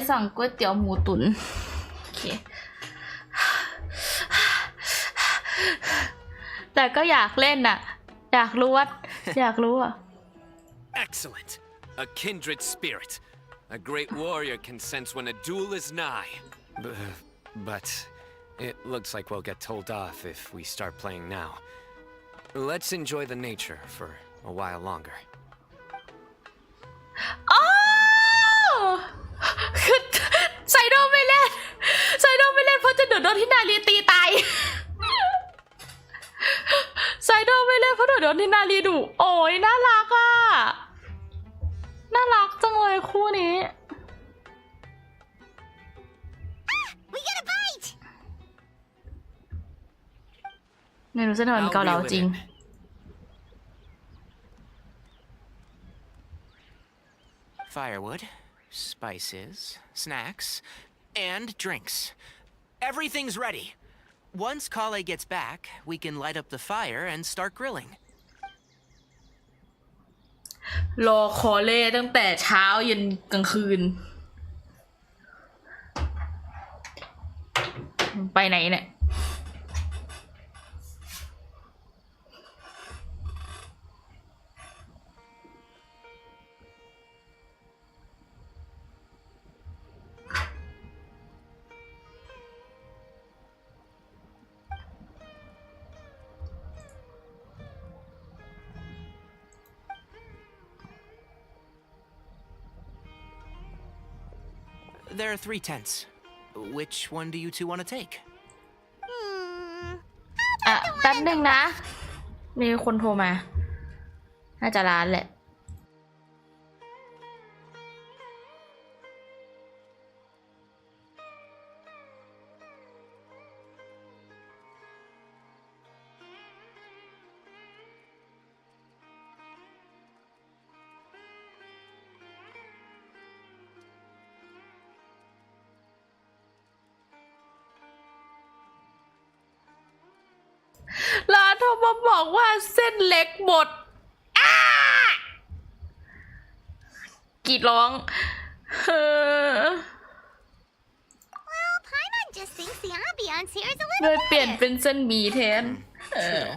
สั่งก๋วยเตี๋ยวหมูตุ๋นโอเคแต่ก็อยากเล่นน่ะอยากรู้อ่ะ Excellent. A kindred spirit. A great warrior can sense when a duel is nigh. But it looks like we'll get told off if we start playing now. Let's enjoy the nature for a while longer. อ๋อคือไซโดไม่เล่นเพราะจะโดนที่นารีตีตายไซโดไม่เล่นเพราะโดนที่นารีดุโอ้ยน่ารักอ่ะน่ารักจังเลยคู่นี้ We got a bite! เมนูเส้นทอดเกาเหลาจริง Firewood, spices, snacks, and drinks. Everything's ready. Once Kale gets back, we can light up the fire and start grilling. รอคอเล่ตั้งแต่เช้าเย็นกลางคืนไปไหนเนี่ย There are 3 tents. Which one do you two want to take? อ่ะแป๊บนึงนะ มีคนโทรมา น่าจะร้านแหละ ร้านโทรมาบอกว่าเส้นเล็กหมดกรีดร้อง Well, Paimon just thinks the ambiance here is a เล little ยเปลี่ยนเป็นเส้นหมี่แทน True.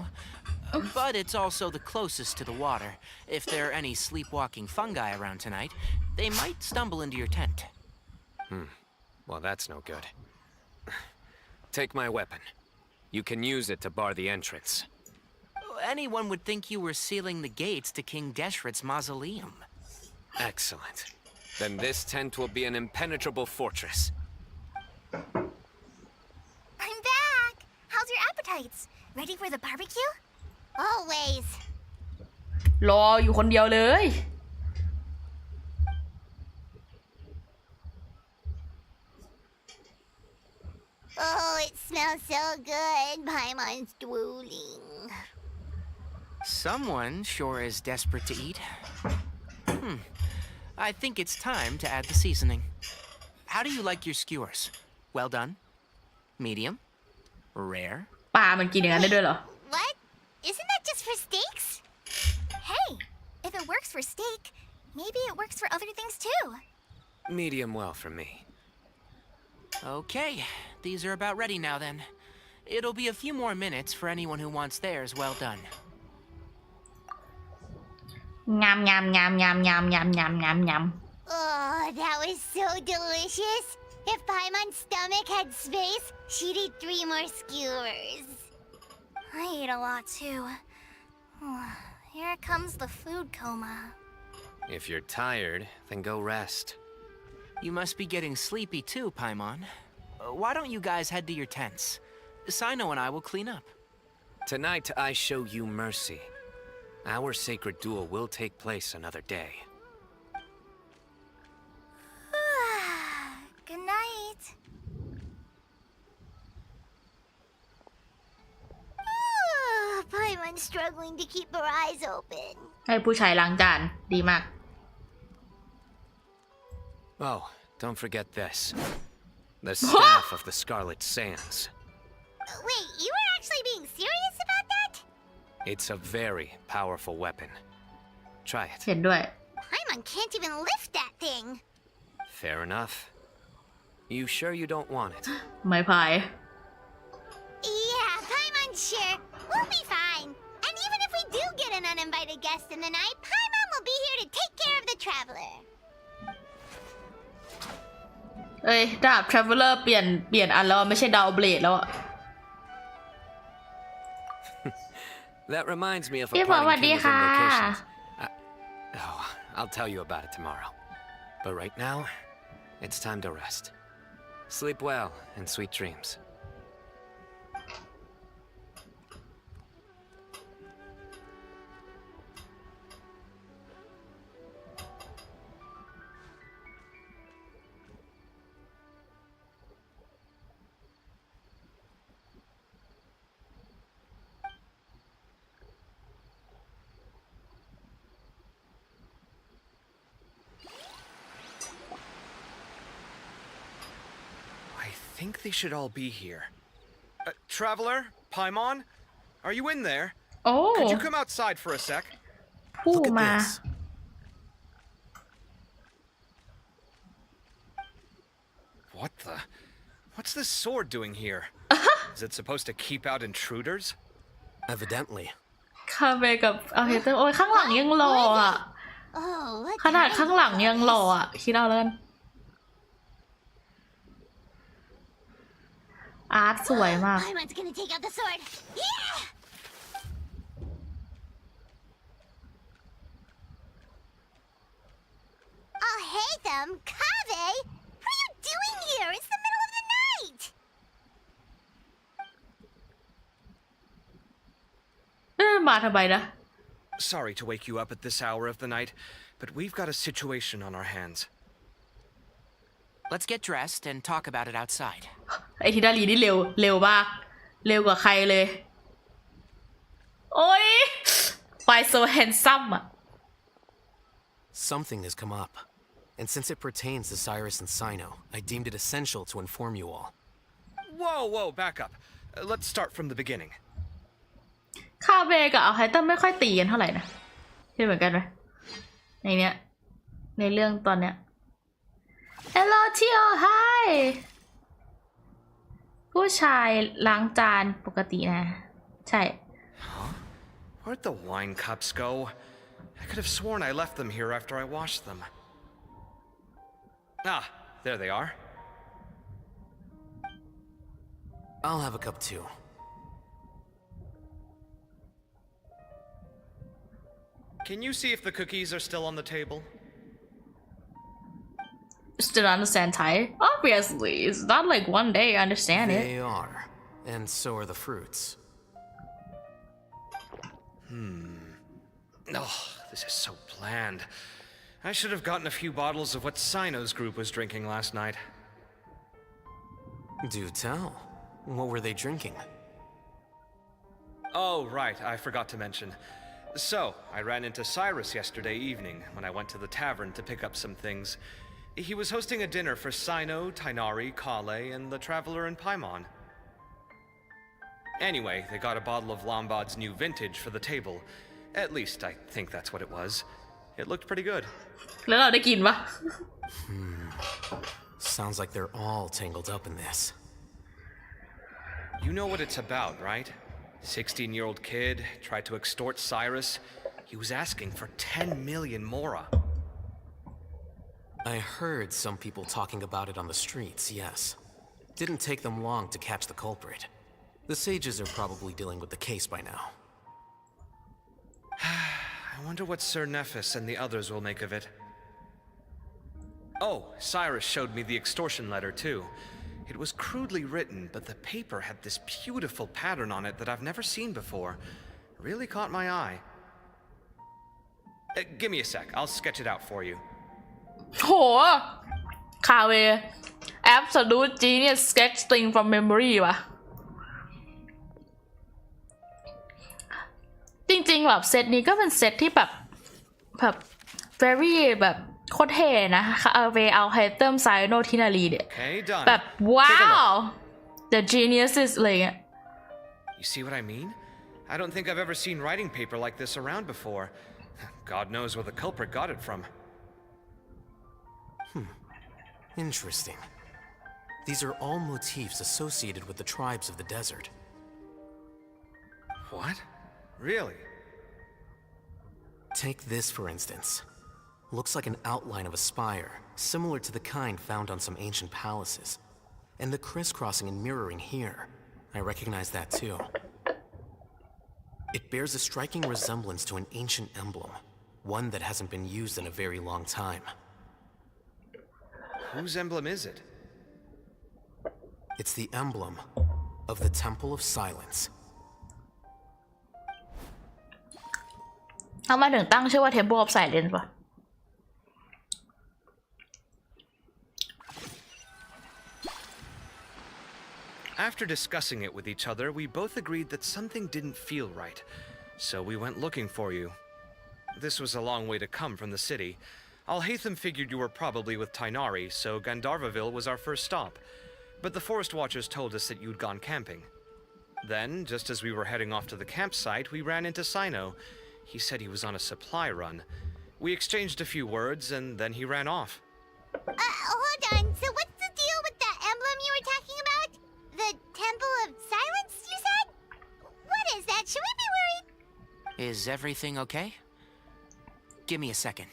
But it's also the closest to the water. If there are any sleepwalking fungi around tonight, they might stumble into your tent. Well, that's no good. Take my weapon. You can use it to bar the entrance. Anyone would think you were sealing the gates to King Deshret's mausoleum. Excellent. Then this tent will be an impenetrable fortress. I'm back! How's your appetites? Ready for the barbecue? Always. รออยู่คนเดียวเลย Oh, it smells so good. Paimon's drooling. Someone sure is desperate to eat. I think it's time to add the seasoning. How do you like your skewers? Well done? Medium? Rare? ปลามันกินอย่างนั้นได้ด้วยเหรอ What? Isn't that just for steaks? Hey, if it works for steak, maybe it works for other things too. Medium well for me. Okay, these are about ready now then. It'll be a few more minutes for anyone who wants theirs well done. งามงามงามงามงามงามงามงามงาม Oh, that was so delicious. If Paimon's stomach had space, she'd eat 3 more skewers. I ate a lot too. Here comes the food coma. If you're tired, then go rest. You must be getting sleepy too, Paimon. Why don't you guys head to your tents? Cyno and I will clean up. Tonight, I show you mercy. Our sacred duel will take place another day. Good night. Paimon's struggling to keep her eyes open. ให้ผู้ชายล้างจานดีมาก Oh, don't forget this. The staff of the Scarlet Sands. Wait, you were actually being serious about that? It's a very powerful weapon. Try it. เห็นด้วย Paimon can't even lift that thing. Fair enough. You sure you don't want it? ไม้พาย Yeah, Paimon's sure. We'll be fine. And even if we do get an uninvited guest in the night, Paimon will be here to take care of the traveler. เอ้ยดาบ Traveler เปลี่ยนอันแล้วไม่ใช่ดาวเบลดแล้วอะ That reminds me of a พี่ฝนสวัส parting ดี king is ค่ะ on vacations. I'll tell you about it tomorrow. But right now, it's time to rest. Sleep well and sweet dreams. I think they should all be here. Traveler? Paimon? Are you in there? โอ้ Could you come outside for a sec? ผู้ Look at มา this. What the? What's this sword doing here? Is it supposed to keep out intruders? Evidently. เข้าไปกับเอาเฮเตอร์โอ้ยข้างหลังยังหล่ออ่ะ Oh, what ขนาดข้างหลังยังหล่ออ่ะ คิดเอาแล้วกันอาร์ตสวยมาก Paimon's gonna take out the sword. Yeah! Oh, hey them, Kave! What are you มาทำไมนะ Sorry to wake you up at this hour of the night, but we've got a situation on our hands. Let's get dressed and talk about it outside. ไอทิดาลีนี่เร็วมากเร็วกว่าใครเลยโอ้ย Why so handsome อะ Something has come up, and since it pertains to Cyrus and Cyno, I deemed it essential to inform you all. Whoa, back up. Let's start from the beginning. คาเบกับเอาไฮเตอร์ไม่ค่อยตีกันเท่าไหร่นะใช่เหมือนกันไหมในเนี้ยในเรื่องตอนเนี้ย Hello Tio Hi ผู้ชายล้างจานปกตินะใช่ Where'd the wine cups go? I could have sworn I left them here after I washed them. Ah, there they are. I'll have a cup too. Can you see if the cookies are still on the table? Still understand Thai? Obviously, it's not like one day I understand it. They are, and so are the fruits. Oh, this is so bland. I should have gotten a few bottles of what Cyno's group was drinking last night. Do tell. What were they drinking? Oh, right, I forgot to mention. So, I ran into Cyrus yesterday evening when I went to the tavern to pick up some things. He was hosting a dinner for Cyno, Tighnari, Kale, and the Traveler and Paimon. Anyway, they got a bottle of Lombard's new vintage for the table. At least, I think that's what it was. It looked pretty good. แล้วเราได้กินปะ Sounds like they're all tangled up in this. You know what it's about, right? 16-year-old kid tried to extort Cyrus. He was asking for 10 million mora. I heard some people talking about it on the streets, yes. Didn't take them long to catch the culprit. The sages are probably dealing with the case by now. I wonder what Sir Nephis and the others will make of it. Oh, Cyrus showed me the extortion letter too. It was crudely written, but the paper had this beautiful pattern on it that I've never seen before. Really caught my eye. Give me a sec, I'll sketch it out for you. โหคาเว Absolute Genius Sketch Thing from Memory ว่ะจริงๆแบบเซตนี้ก็เป็นเซตที่แบบ very แบบโคตรเท่นะคาเวเอาไฮเติมไซโนทินารีเนี่ย Okay, done. แบบว้า Take a ว look. The Geniuses อะไรเงี้ย You see what I mean? I don't think I've ever seen writing paper like this around before. God knows where the culprit got it from. Interesting. These are all motifs associated with the tribes of the desert. What? Really? Take this, for instance. Looks like an outline of a spire, similar to the kind found on some ancient palaces. And the crisscrossing and mirroring here. I recognize that too. It bears a striking resemblance to an ancient emblem, one that hasn't been used in a very long time. Whose emblem is it? It's the emblem of the Temple of Silence. ทำไมถึงตั้งชื่อว่า Temple of Silence วะ After discussing it with each other, we both agreed that something didn't feel right. So we went looking for you. This was a long way to come from the city. Alhaitham figured you were probably with Tighnari, so Gandharvaville was our first stop. But the Forest Watchers told us that you'd gone camping. Then, just as we were heading off to the campsite, we ran into Cyno. He said he was on a supply run. We exchanged a few words, and then he ran off. Hold on. So what's the deal with that emblem you were talking about? The Temple of Silence, you said? What is that? Should we be worried? Is everything okay? Give me a second.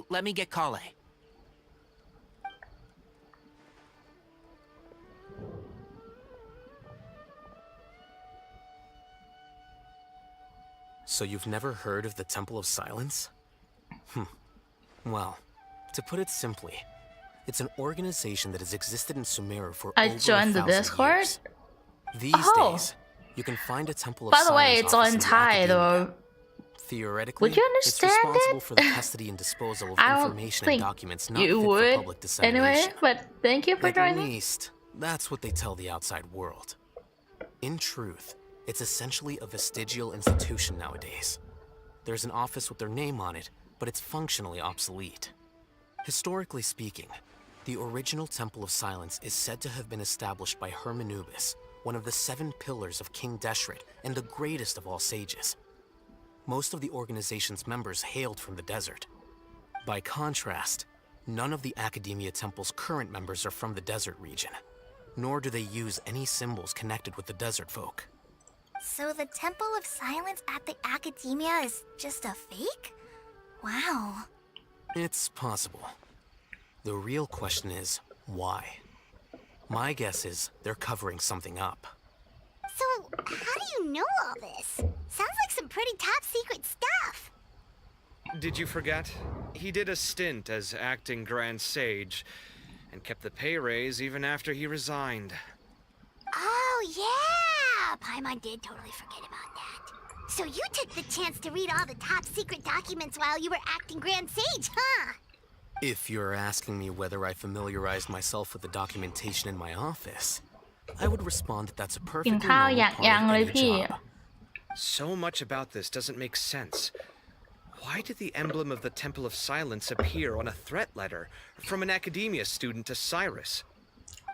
Let me get Kale. So you've never heard of the Temple of Silence? Well, to put it simply, it's an organization that has existed in Sumeru for I over joined the 1,000 Discord? years. These Oh. days, You can find a temple of By the way, silence it's all office in the Thai academia. though. Theoretically, Would you it's understand responsible it? for the custody and disposal of I don't information and think documents not you fit would. for public dissemination. Anyway, but thank you for At joining. least, that's what they tell the outside world. In truth, it's essentially a vestigial institution nowadays. There's an office with their name on it, but it's functionally obsolete. Historically speaking, the original Temple of Silence is said to have been established by Hermanubis, one of the 7 pillars of King Deshret and the greatest of all sages. Most of the organization's members hailed from the desert. By contrast, none of the Academia Temple's current members are from the desert region, nor do they use any symbols connected with the desert folk. So the Temple of Silence at the Academia is just a fake? Wow. It's possible. The real question is, why? My guess is they're covering something up. So, how do you know all this? Sounds like some pretty top secret stuff. Did you forget? He did a stint as acting Grand Sage and kept the pay raise even after he resigned. Oh, yeah! Paimon did totally forget about that. So you took the chance to read all the top secret documents while you were acting Grand Sage, huh? If you're asking me whether I familiarized myself with the documentation in my office, I would respond that that's a กิน perfectly ข้าว normal อยาก part ยัง of เลย any พี่ job. So much about this doesn't make sense. Why did the emblem of the Temple of Silence appear on a threat letter from an academia student to Cyrus?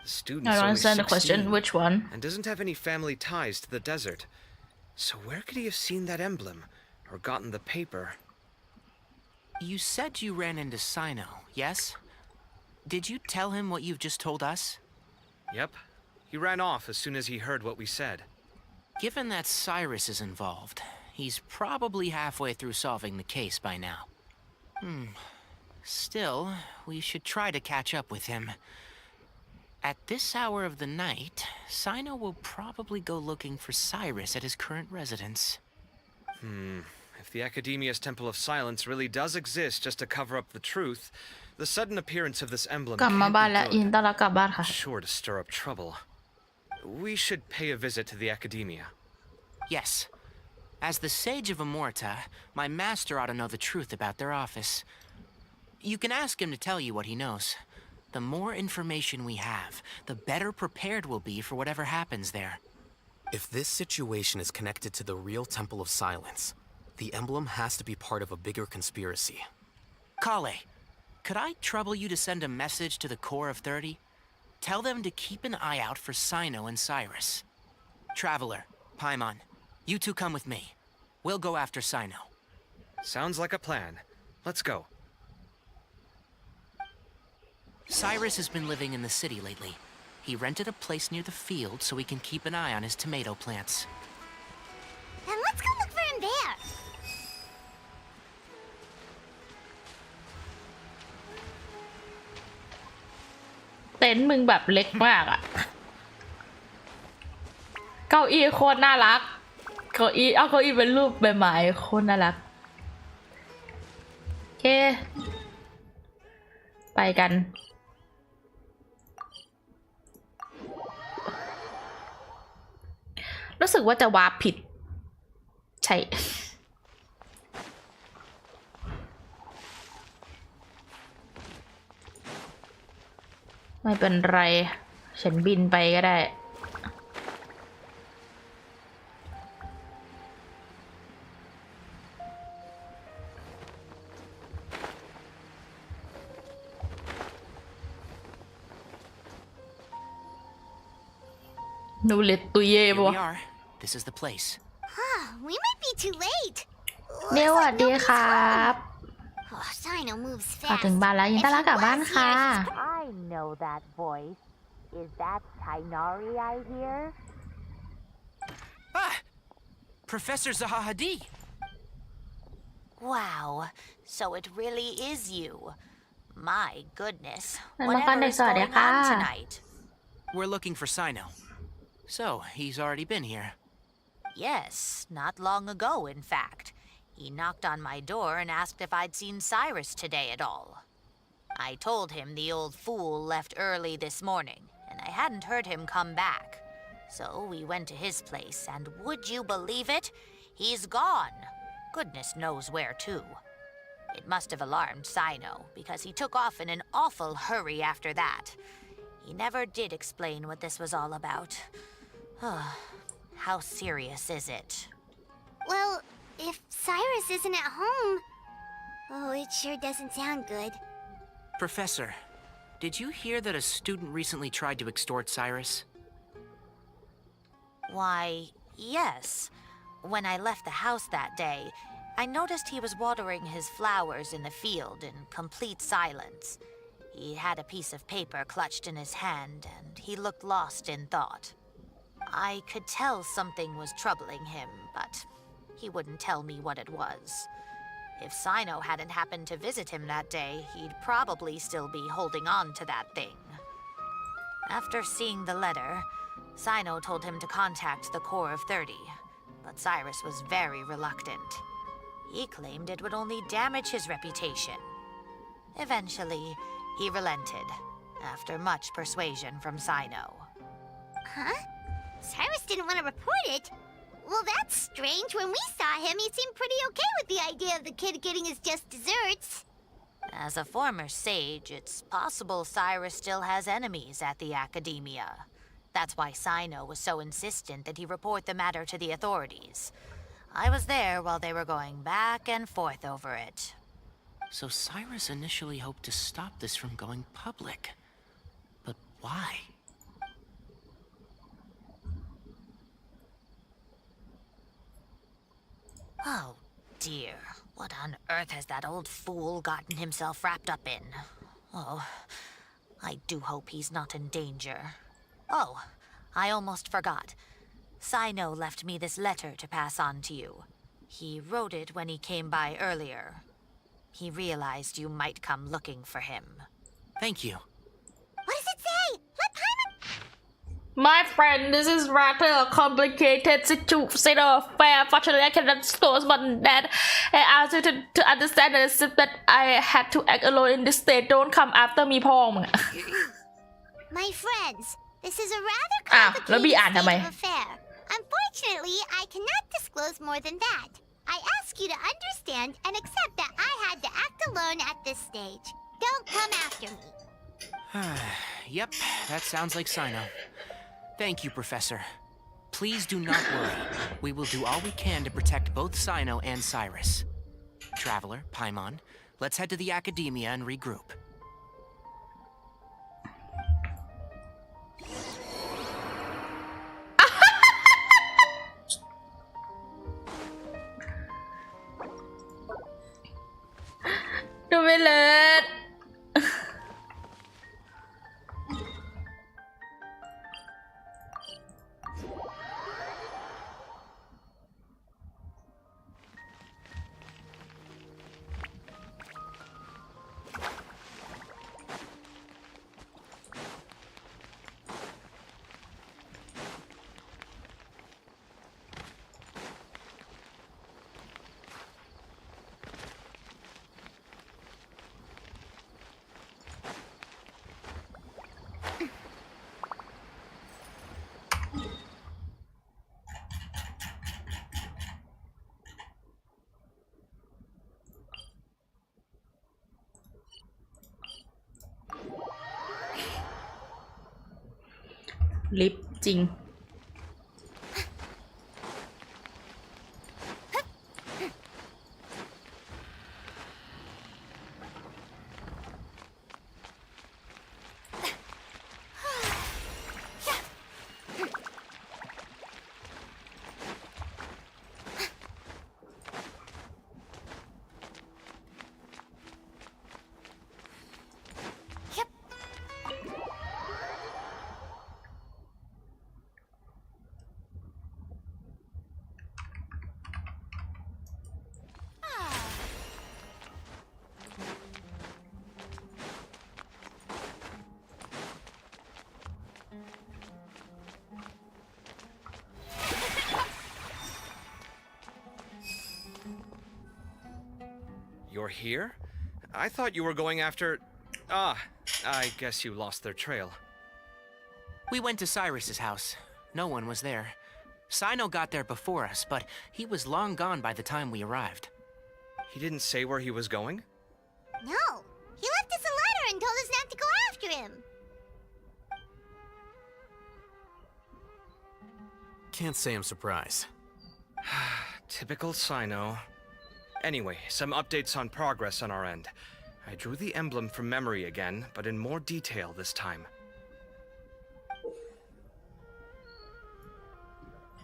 The I student's don't only understand the question. 16 Which one? and doesn't have any family ties to the desert. So where could he have seen that emblem or gotten the paper? You said you ran into Cyno, yes? Did you tell him what you've just told us? Yep. He ran off as soon as he heard what we said. Given that Cyrus is involved, he's probably halfway through solving the case by now. Still, we should try to catch up with him. At this hour of the night, Cyno will probably go looking for Cyrus at his current residence. If the Academia's Temple of Silence really does exist just to cover up the truth, the sudden appearance of this emblem กลับมา can't บ้านแล้ว be อิน good. ต้อนรับกลับบ้านค่ะ Sure to stir up trouble. We should pay a visit to the Academia. Yes. As the Sage of Amorta, my master ought to know the truth about their office. You can ask him to tell you what he knows. The more information we have, the better prepared we'll be for whatever happens there. If this situation is connected to the real Temple of Silence, the emblem has to be part of a bigger conspiracy. Kale, could I trouble you to send a message to the Core of 30? Tell them to keep an eye out for Cyno and Cyrus. Traveler, Paimon, you two come with me. We'll go after Cyno. Sounds like a plan. Let's go. Cyrus has been living in the city lately. He rented a place near the field so he can keep an eye on his tomato plants. Then let's go look for him there. เต็นท์มึงแบบเล็กมากอะเก้าอี้โคตรน่ารักเก้าอี้เป็นรูปใบไม้โคตรน่ารักโอเคไปกันรู้สึกว่าจะวาร์ปผิดใช่ไม่เป็นไรฉันบินไปก็ได้นูเล็ดตุเย่ Here ปะ we are. This is the place. Huh, we might be too late. เดี๋ยวสวัสดีครับ Oh, Cyno moves พอ fast. ถึงบ้านแล้วยินดีต้อนรับกลับบ้านค่ะ I know that voice. Is that Tainari I hear? Ah! Professor Zaha Hadid! Wow, so it really is you. My goodness. Ano Whatever ka, is sorry going ka. on tonight? We're looking for Cyno. So, he's already been here. Yes, not long ago, in fact. He knocked on my door and asked if I'd seen Cyrus today at all. I told him the old fool left early this morning, and I hadn't heard him come back. So we went to his place, and would you believe it? He's gone. Goodness knows where to. It must have alarmed Cyno, because he took off in an awful hurry after that. He never did explain what this was all about. How serious is it? Well, if Cyrus isn't at home... Oh, it sure doesn't sound good. Professor, did you hear that a student recently tried to extort Cyrus? Why, yes. When I left the house that day, I noticed he was watering his flowers in the field in complete silence. He had a piece of paper clutched in his hand, and he looked lost in thought. I could tell something was troubling him, but he wouldn't tell me what it was. If Cyno hadn't happened to visit him that day, he'd probably still be holding on to that thing. After seeing the letter, Cyno told him to contact the Corps of 30, but Cyrus was very reluctant. He claimed it would only damage his reputation. Eventually, he relented, after much persuasion from Cyno. Huh? Cyrus didn't want to report it? Well, that's strange. When we saw him, he seemed pretty okay with the idea of the kid getting his just desserts. As a former sage, it's possible Cyrus still has enemies at the Academia. That's why Cyno was so insistent that he report the matter to the authorities. I was there while they were going back and forth over it. So Cyrus initially hoped to stop this from going public. But why? Oh, dear. What on earth has that old fool gotten himself wrapped up in? Oh, I do hope he's not in danger. Oh, I almost forgot. Cyno left me this letter to pass on to you. He wrote it when he came by earlier. He realized you might come looking for him. Thank you. What does it say? Let Paimon... My friend, this is rather a complicated situation affair. Fortunately, I cannot disclose more than that. I ask you to understand and accept that I had to act alone in this state. Don't come after me, พ่อมึง My friends, this is a rather แล้วบี complicated อ่านทำไม state of affair. Unfortunately, I cannot disclose more than that. I ask you to understand and accept that I had to act alone at this stage. Don't come after me. Yep, that sounds like Cyno. Thank you, Professor. Please do not worry. We will do all we can to protect both Cyno and Cyrus. Traveler, Paimon, let's head to the Academia and regroup. Do we letลิฟต์จริงYou're here? I thought you were going after... Ah, I guess you lost their trail. We went to Cyrus's house. No one was there. Cyno got there before us, but he was long gone by the time we arrived. He didn't say where he was going? No, he left us a letter and told us not to go after him. Can't say I'm surprised. Typical Cyno. Anyway, some updates on progress on our end. I drew the emblem from memory again, but in more detail this time.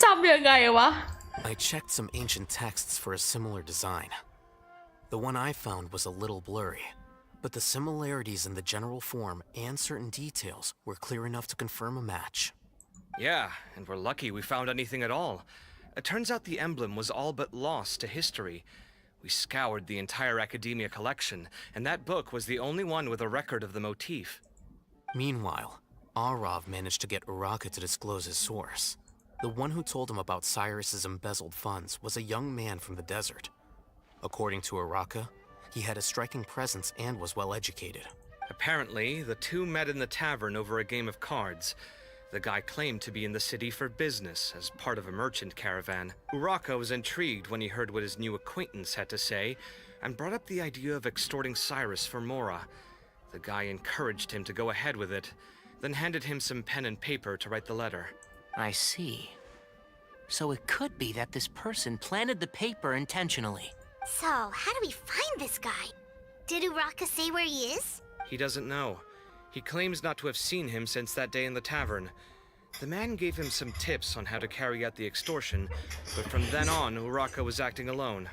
จำยังไงวะ I checked some ancient texts for a similar design. The one I found was a little blurry, but the similarities in the general form and certain details were clear enough to confirm a match. Yeah, and we're lucky we found anything at all. It turns out the emblem was all but lost to history. We scoured the entire Academia collection, and that book was the only one with a record of the motif. Meanwhile, Arav managed to get Uraka to disclose his source. The one who told him about Cyrus's embezzled funds was a young man from the desert. According to Uraka, he had a striking presence and was well educated. Apparently, the two met in the tavern over a game of cards. The guy claimed to be in the city for business, as part of a merchant caravan. Uraka was intrigued when he heard what his new acquaintance had to say, and brought up the idea of extorting Cyrus for Mora. The guy encouraged him to go ahead with it, then handed him some pen and paper to write the letter. I see. So it could be that this person planted the paper intentionally. So, how do we find this guy? Did Uraka say where he is? He doesn't know. He claims not to have seen him since that day in the tavern. The man gave him some tips on how to carry out the extortion, but from then on, Uraka was acting alone.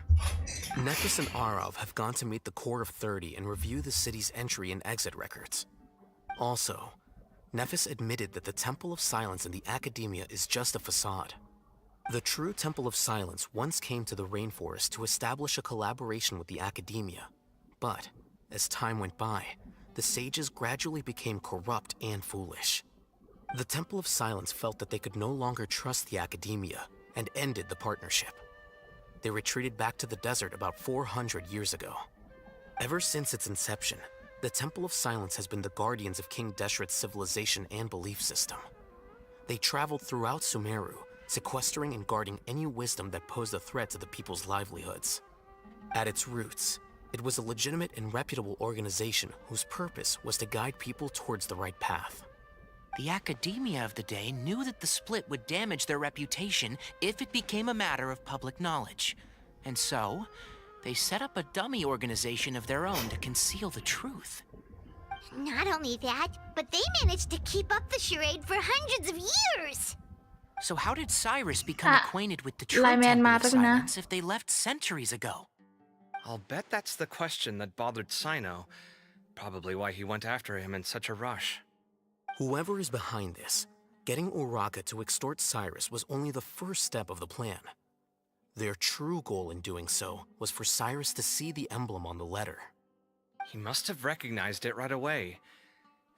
Nephis and Arav have gone to meet the Core of 30 and review the city's entry and exit records. Also, Nephis admitted that the Temple of Silence in the Academia is just a facade. The true Temple of Silence once came to the rainforest to establish a collaboration with the Academia. But, as time went by, the sages gradually became corrupt and foolish. The Temple of Silence felt that they could no longer trust the Academia and ended the partnership. They retreated back to the desert about 400 years ago. Ever since its inception, the Temple of Silence has been the guardians of King Deshret's civilization and belief system. They traveled throughout Sumeru, sequestering and guarding any wisdom that posed a threat to the people's livelihoods. At its roots, it was a legitimate and reputable organization whose purpose was to guide people towards the right path. The Academia of the day knew that the split would damage their reputation if it became a matter of public knowledge. And so, they set up a dummy organization of their own to conceal the truth. Not only that, but they managed to keep up the charade for hundreds of years! So how did Cyrus become acquainted with the true Lineman Temple of Martin na. Silence if they left centuries ago? I'll bet that's the question that bothered Cyno. Probably why he went after him in such a rush. Whoever is behind this, getting Uraka to extort Cyrus was only the first step of the plan. Their true goal in doing so was for Cyrus to see the emblem on the letter. He must have recognized it right away.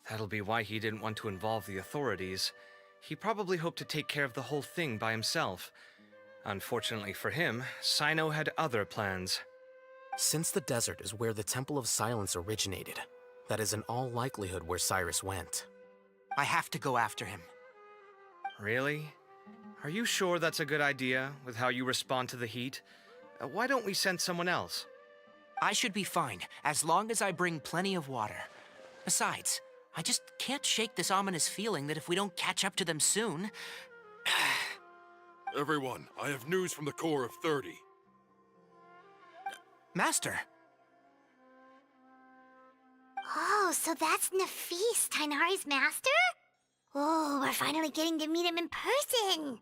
That'll be why he didn't want to involve the authorities. He probably hoped to take care of the whole thing by himself. Unfortunately for him, Cyno had other plans. Since the desert is where the Temple of Silence originated, that is in all likelihood where Cyrus went. I have to go after him. Really? Are you sure that's a good idea, with how you respond to the heat? Why don't we send someone else? I should be fine, as long as I bring plenty of water. Besides, I just can't shake this ominous feeling that if we don't catch up to them soon... Everyone, I have news from the Core of 30. Master! Oh, so that's Nafis, Tainari's master? Oh, we're finally getting to meet him in person!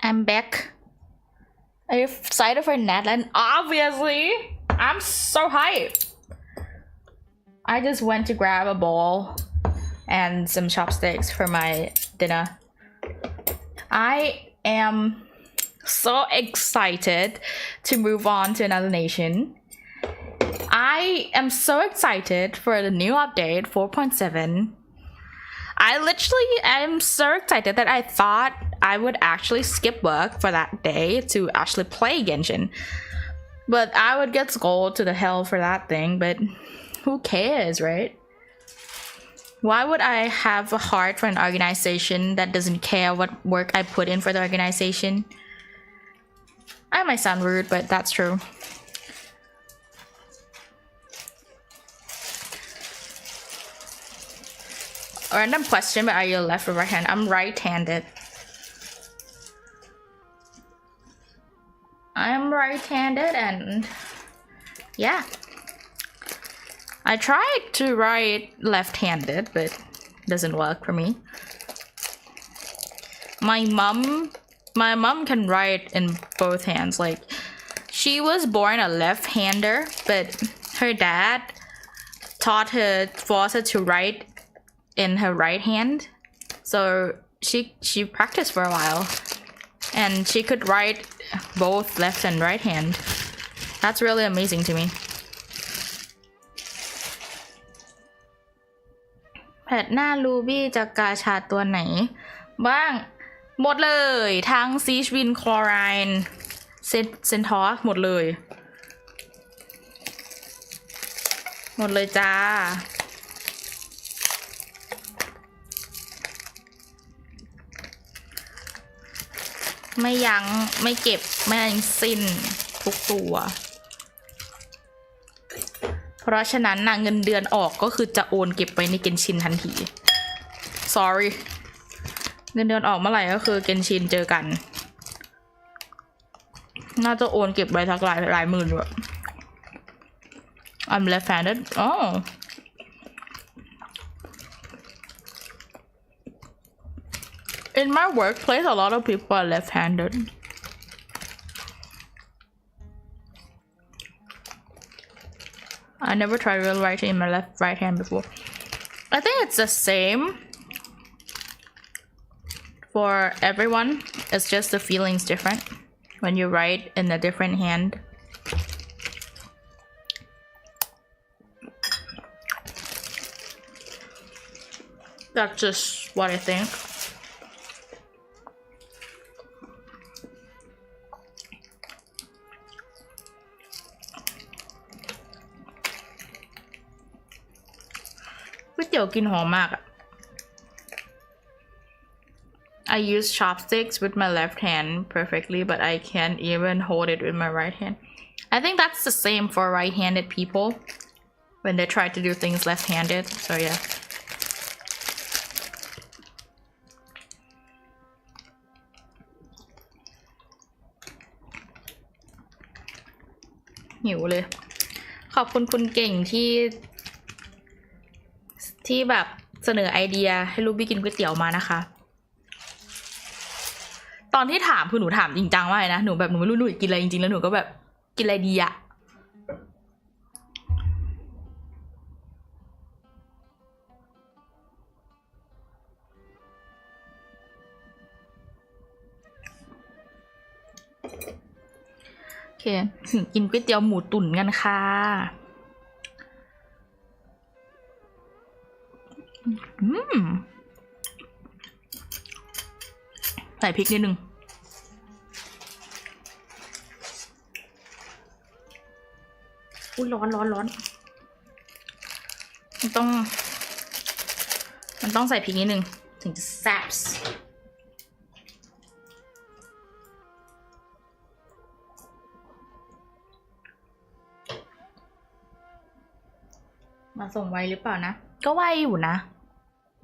I'm back. Are you excited for Natlan? Obviously! I'm so hyped! I just went to grab a bowl and some chopsticks for my dinner. I am so excited to move on to another nation. I am so excited for the new update 4.7. I literally am so excited that I thought I would actually skip work for that day to actually play Genshin. But I would get scolded to the hell for that thing, but who cares, right? Why would I have a heart for an organization that doesn't care what work I put in for the organization? I might sound rude, but that's true. A random question, but are you left or right hand? I'm right-handed. I'm right-handed and yeah. I tried to write left-handed, but it doesn't work for me. My mom can write in both hands. Like, she was born a left-hander, but her dad forced her to write in her right hand. So she practiced for a while, and she could write both left and right hand. That's really amazing to me. แพทหน้ารูบี้จากกาชาตัวไหนบ้างหมดเลยทั้งซีชวินคลอไรน์เซนทอสหมดเลยจ้าไม่ยั้งไม่เก็บไม่สิ้นทุกตัวเพราะฉะนั้นเงินเดือนออกก็คือจะโอนเก็บไว้ในเกนชินทันที sorry เงินเดือนออกเมื่อไหร่ก็คือเกนชินเจอกันน่าจะโอนเก็บไว้สักหลายหมื่นด้วย I'm left-handed oh in my workplace a lot of people are left-handed I never tried real writing in my right hand before. I think it's the same for everyone. It's just the feeling's different when you write in a different hand. That's just what I think. I use chopsticks with my left hand perfectly, but I can't even hold it with my right hand. I think that's the same for right-handed people when they try to do things left-handed, so yeah.หิวเลยขอบคุณคุณเก่งที่แบบเสนอไอเดียให้ลูบี้กินก๋วยเตี๋ยวมานะคะตอนที่ถามคือหนูถามจริงจังมากเลยนะหนูแบบหนูไม่รู้หนูกินอะไรจริงๆแล้วหนูก็แบบกินอะไรดีอะโอเคกินก๋วยเตี๋ยวหมูตุ๋นกันค่ะใส่พริกนิดนึงอุ้ยร้อนมันต้องใส่พริกนิดนึงถึงจะแซ่บมาส่งไวหรือเปล่านะก็ไวอยู่นะ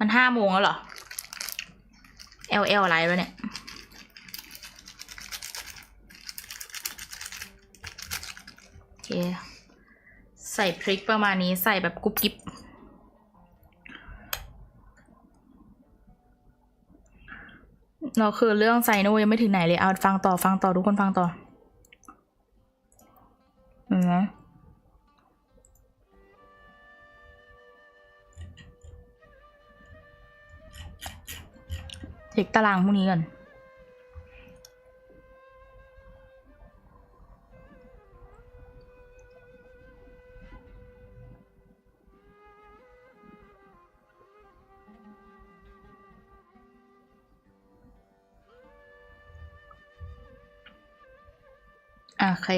มัน5 โมงแล้วเหรอ LL อะไรวะเนี่ยโอเคใส่พริกประมาณนี้ใส่แบบกรุบกริบ เราคือเรื่องไซโนยังไม่ถึงไหนเลยเอาฟังต่อทุกคนฟังต่อเช็คตารางพวกนี้ก่อนโอเค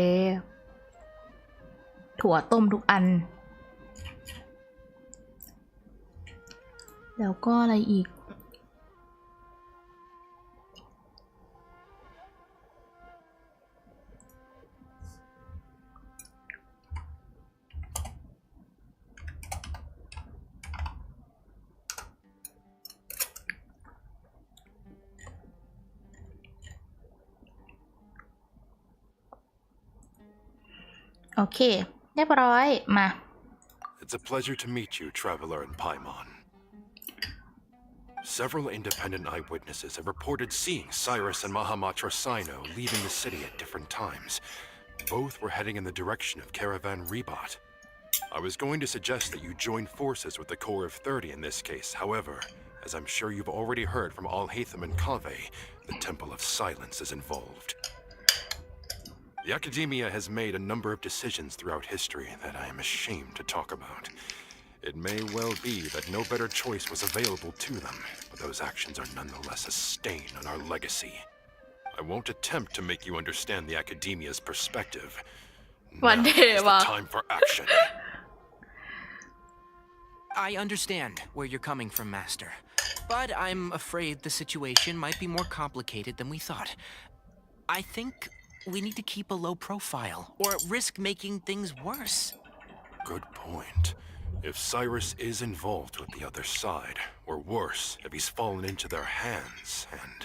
ถั่วต้มทุกอันแล้วก็อะไรอีกโอเคเรียบร้อยมา It's a pleasure to meet you, Traveler in Paimon. Several independent eyewitnesses have reported seeing Cyrus and Mahamatra Cyno leaving the city at different times. Both were heading in the direction of Caravan Ribir. I was going to suggest that you join forces with the Corps of 30 in this case. However, as I'm sure you've already heard from Alhaitham and Kaveh, the Temple of Silence is involved. The Academia has made a number of decisions throughout history that I am ashamed to talk about. It may well be that no better choice was available to them, but those actions are nonetheless a stain on our legacy. I won't attempt to make you understand the Academia's perspective. Now is the time for action. I understand where you're coming from, Master. But I'm afraid the situation might be more complicated than we thought. I think we need to keep a low profile, or risk making things worse. Good point. If Cyrus is involved with the other side, or worse, if he's fallen into their hands, and...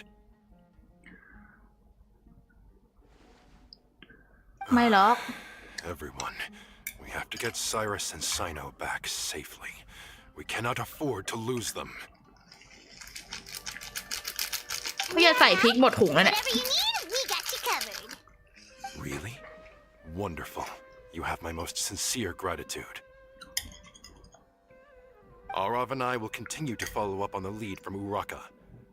ไม่หรอก Everyone, we have to get Cyrus and Cyno back safely. We cannot afford to lose them. ไม่จะใส่พริกหมดถุงแล้วเนี่ย Whatever you need, we got you covered. Really? Wonderful. You have my most sincere gratitude. Arav and I will continue to follow up on the lead from Uraka.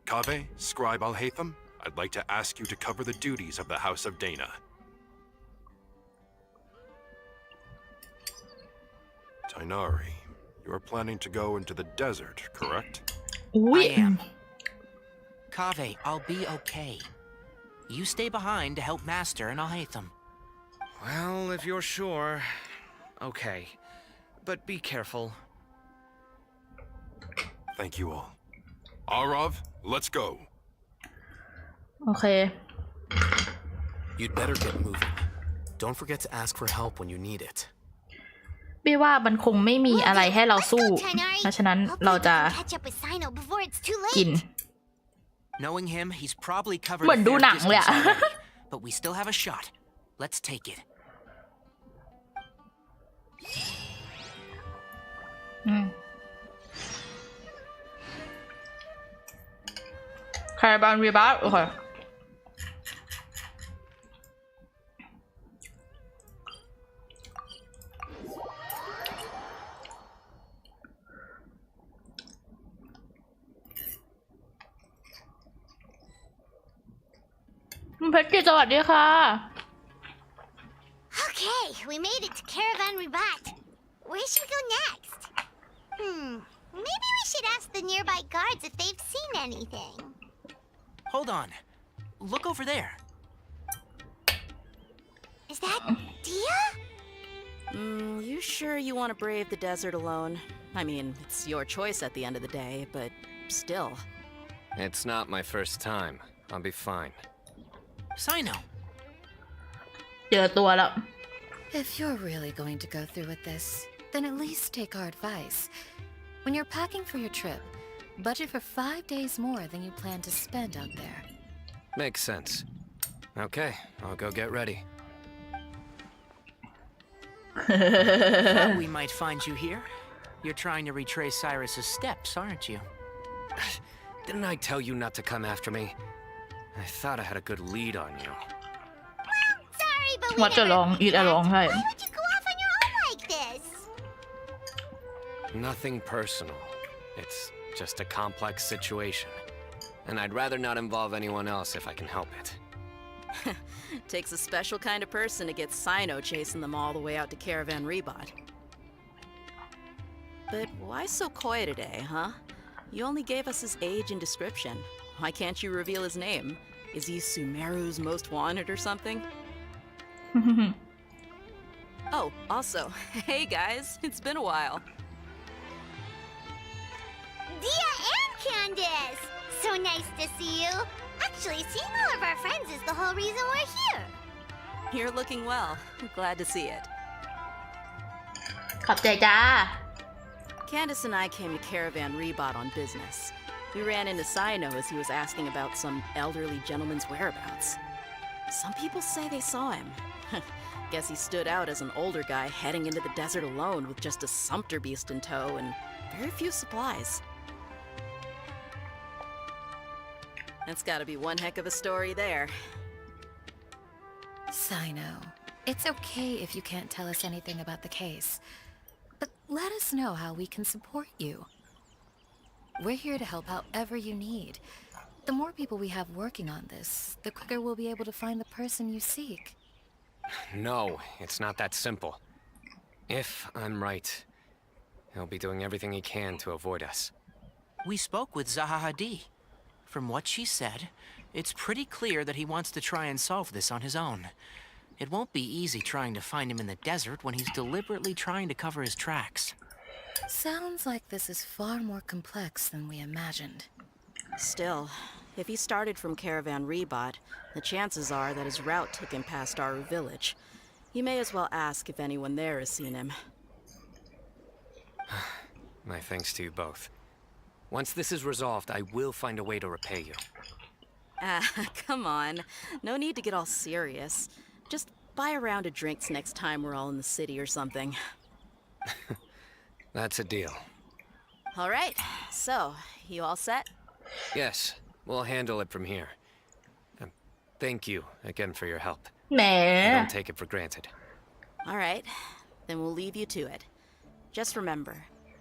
Kaveh, Scribe Alhaitham, I'd like to ask you to cover the duties of the House of Dana. Tainari, you are planning to go into the desert, correct? I am. Kaveh, I'll be okay. You stay behind to help Master and Alhaitham. Well, if you're sure. Okay. But be careful. Thank you all. Arav, let's go. โอเค You'd better get moving. Don't forget to ask for help when you need it. พี่ว่ามันคงไม่มีอะไรให้เราสู้ เพราะฉะนั้นเราจะ Catch up with Cyno before it's too กิน late. Knowing him, he's probably covered เหมือน a ดู fair หนังเลย distance อะ already. But we still have a shot. Let's take it. คาราบานรีบัสโอเคเพชรจิตสวัสดีค่ะ Okay, we made it to Caravan Ribat. Where should we go next? Maybe we should ask the nearby guards if they've seen anything. Hold on. Look over there. Is that Dia? You sure you want to brave the desert alone? I mean, it's your choice at the end of the day, but still. It's not my first time. I'll be fine. Cyno. เจอตัวแล้ว If you're really going to go through with this, then at least take our advice. When you're packing for your trip, budget for 5 days more than you plan to spend out there. Makes sense. Okay, I'll go get ready. Thought we might find you here. You're trying to retrace Cyrus's steps, aren't you? Didn't I tell you not to come after me? I thought I had a good lead on you. Sorry, but we ว่าจะ never ลอง agreed อีทอะล that. องให้ Why would you go off on your own like this? Nothing personal. It's just a complex situation. And I'd rather not involve anyone else if I can help it. Takes a special kind of person to get Cyno chasing them all the way out to Caravan Ribot. But why so coy today, huh? You only gave us his age and description. Why can't you reveal his name? Is he Sumeru's most wanted or something? Oh, also, hey guys, it's been a while. Dia and Candace! So nice to see you. Actually, seeing all of our friends is the whole reason we're here. You're looking well. Glad to see it. ขอบใจจ้า Candace and I came to Caravan Ribot on business. We ran into Cyno as he was asking about some elderly gentleman's whereabouts. Some people say they saw him. Guess he stood out as an older guy heading into the desert alone with just a sumpter beast in tow and very few supplies. That's gotta be one heck of a story there. Cyno, it's okay if you can't tell us anything about the case. But let us know how we can support you. We're here to help however you need. The more people we have working on this, the quicker we'll be able to find the person you seek. No, it's not that simple. If I'm right, he'll be doing everything he can to avoid us. We spoke with Zaha Hadid. From what she said, it's pretty clear that he wants to try and solve this on his own. It won't be easy trying to find him in the desert when he's deliberately trying to cover his tracks. Sounds like this is far more complex than we imagined. Still, if he started from Caravan Ribot, the chances are that his route took him past our village. You may as well ask if anyone there has seen him. My thanks to you both. Once this is resolved, I will find a way to repay you. Ah, come on. No need to get all serious. Just buy a round of drinks next time we're all in the city or something. That's a deal. All right, so, you all set? Yes, we'll handle it from here. Thank you again for your help. แหม I don't take it for granted. All right, then we'll leave you to it. Just remember,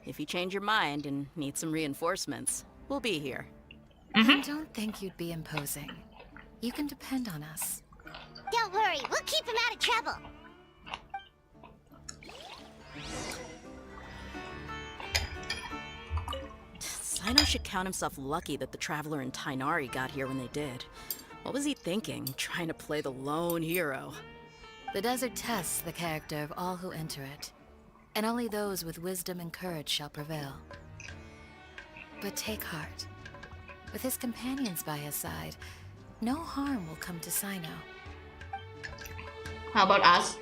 if you change your mind and need some reinforcements, we'll be here. I don't think you'd be imposing. You can depend on us. Don't worry, we'll keep him out of trouble. Cyno should count himself lucky that the Traveler and Tainari got here when they did. What was he thinking, trying to play the lone hero? The desert tests the character of all who enter it, and only those with wisdom and courage shall prevail. But take heart. With his companions by his side, no harm will come to Cyno. How about us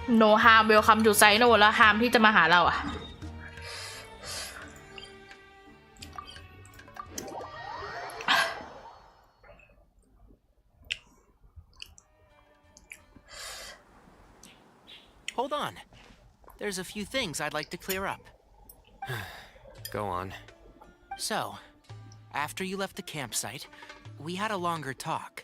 No harm welcome to Cyno แล้ว harm ที่จะมาหาเราอะ Hold on. There's a few things I'd like to clear up. Go on. So, after you left the campsite, we had a longer talk.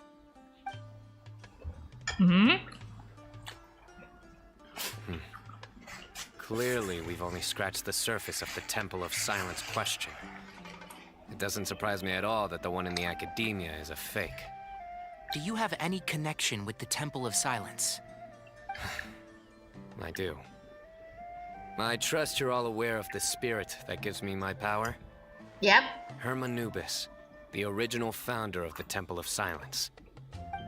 Clearly, we've only scratched the surface of the Temple of Silence question. It doesn't surprise me at all that the one in the academia is a fake. Do you have any connection with the Temple of Silence? I do. I trust you're all aware of the spirit that gives me my power? Yep. Hermanubis, the original founder of the Temple of Silence.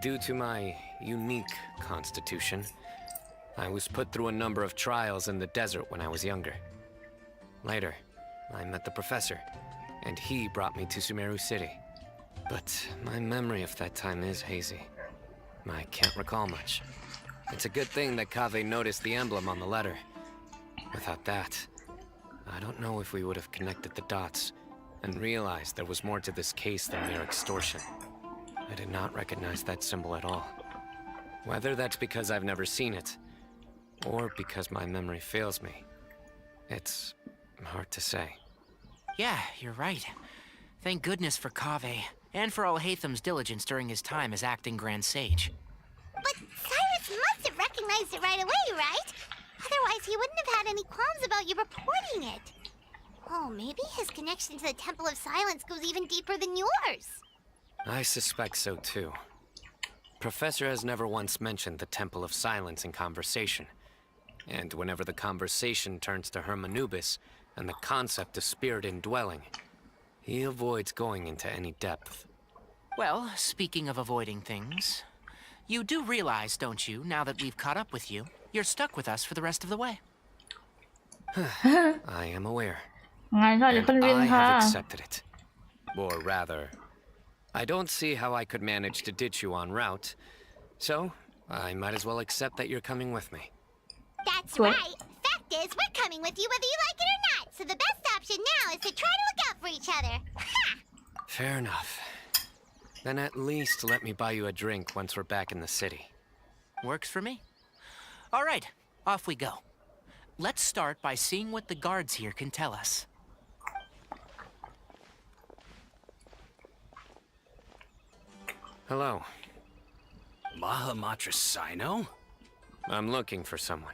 Due to my unique constitution, I was put through a number of trials in the desert when I was younger. Later, I met the professor, and he brought me to Sumeru City. But my memory of that time is hazy. I can't recall much. It's a good thing that Kaveh noticed the emblem on the letter. Without that, I don't know if we would have connected the dots and realized there was more to this case than mere extortion. I did not recognize that symbol at all. Whether that's because I've never seen it, or because my memory fails me, it's hard to say. Yeah, you're right. Thank goodness for Kaveh, and for Alhatham's diligence during his time as acting Grand Sage. But Cyrus must have recognized it right away, right? Otherwise, he wouldn't have had any qualms about you reporting it. Oh, maybe his connection to the Temple of Silence goes even deeper than yours. I suspect so too. Professor has never once mentioned the Temple of Silence in conversation. And whenever the conversation turns to Hermanubis and the concept of spirit indwelling, he avoids going into any depth. Well, speaking of avoiding things, you do realize, don't you, now that we've caught up with you, you're stuck with us for the rest of the way. I am aware. งั้นก็จะขึ้น And วิน I ค่ะ have accepted it. Or rather, I don't see how I could manage to ditch you en route. So, I might as well accept that you're coming with me. That's What? right. Fact is, we're coming with you whether you like it or not. So the best option now is to try to look out for each other. Ha! Fair enough. Then at least let me buy you a drink once we're back in the city. Works for me. All right, off we go. Let's start by seeing what the guards here can tell us. Hello. Mahamatra Cyno? I'm looking for someone.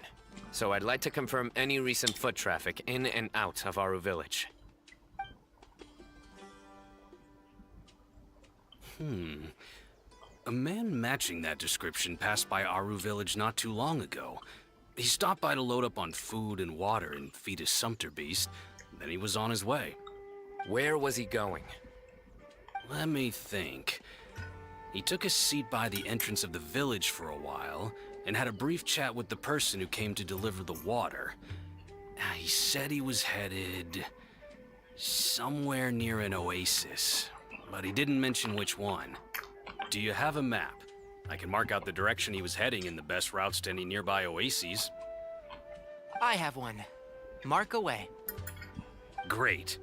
So I'd like to confirm any recent foot traffic in and out of Aru Village. A man matching that description passed by Aru Village not too long ago. He stopped by to load up on food and water and feed his sumpter beast. Then he was on his way. Where was he going? Let me think. He took a seat by the entrance of the village for a while and had a brief chat with the person who came to deliver the water. He said he was headed somewhere near an oasis, but he didn't mention which one. Do you have a map? I can mark out the direction he was heading and the best routes to any nearby oases. I have one. Mark away. Great.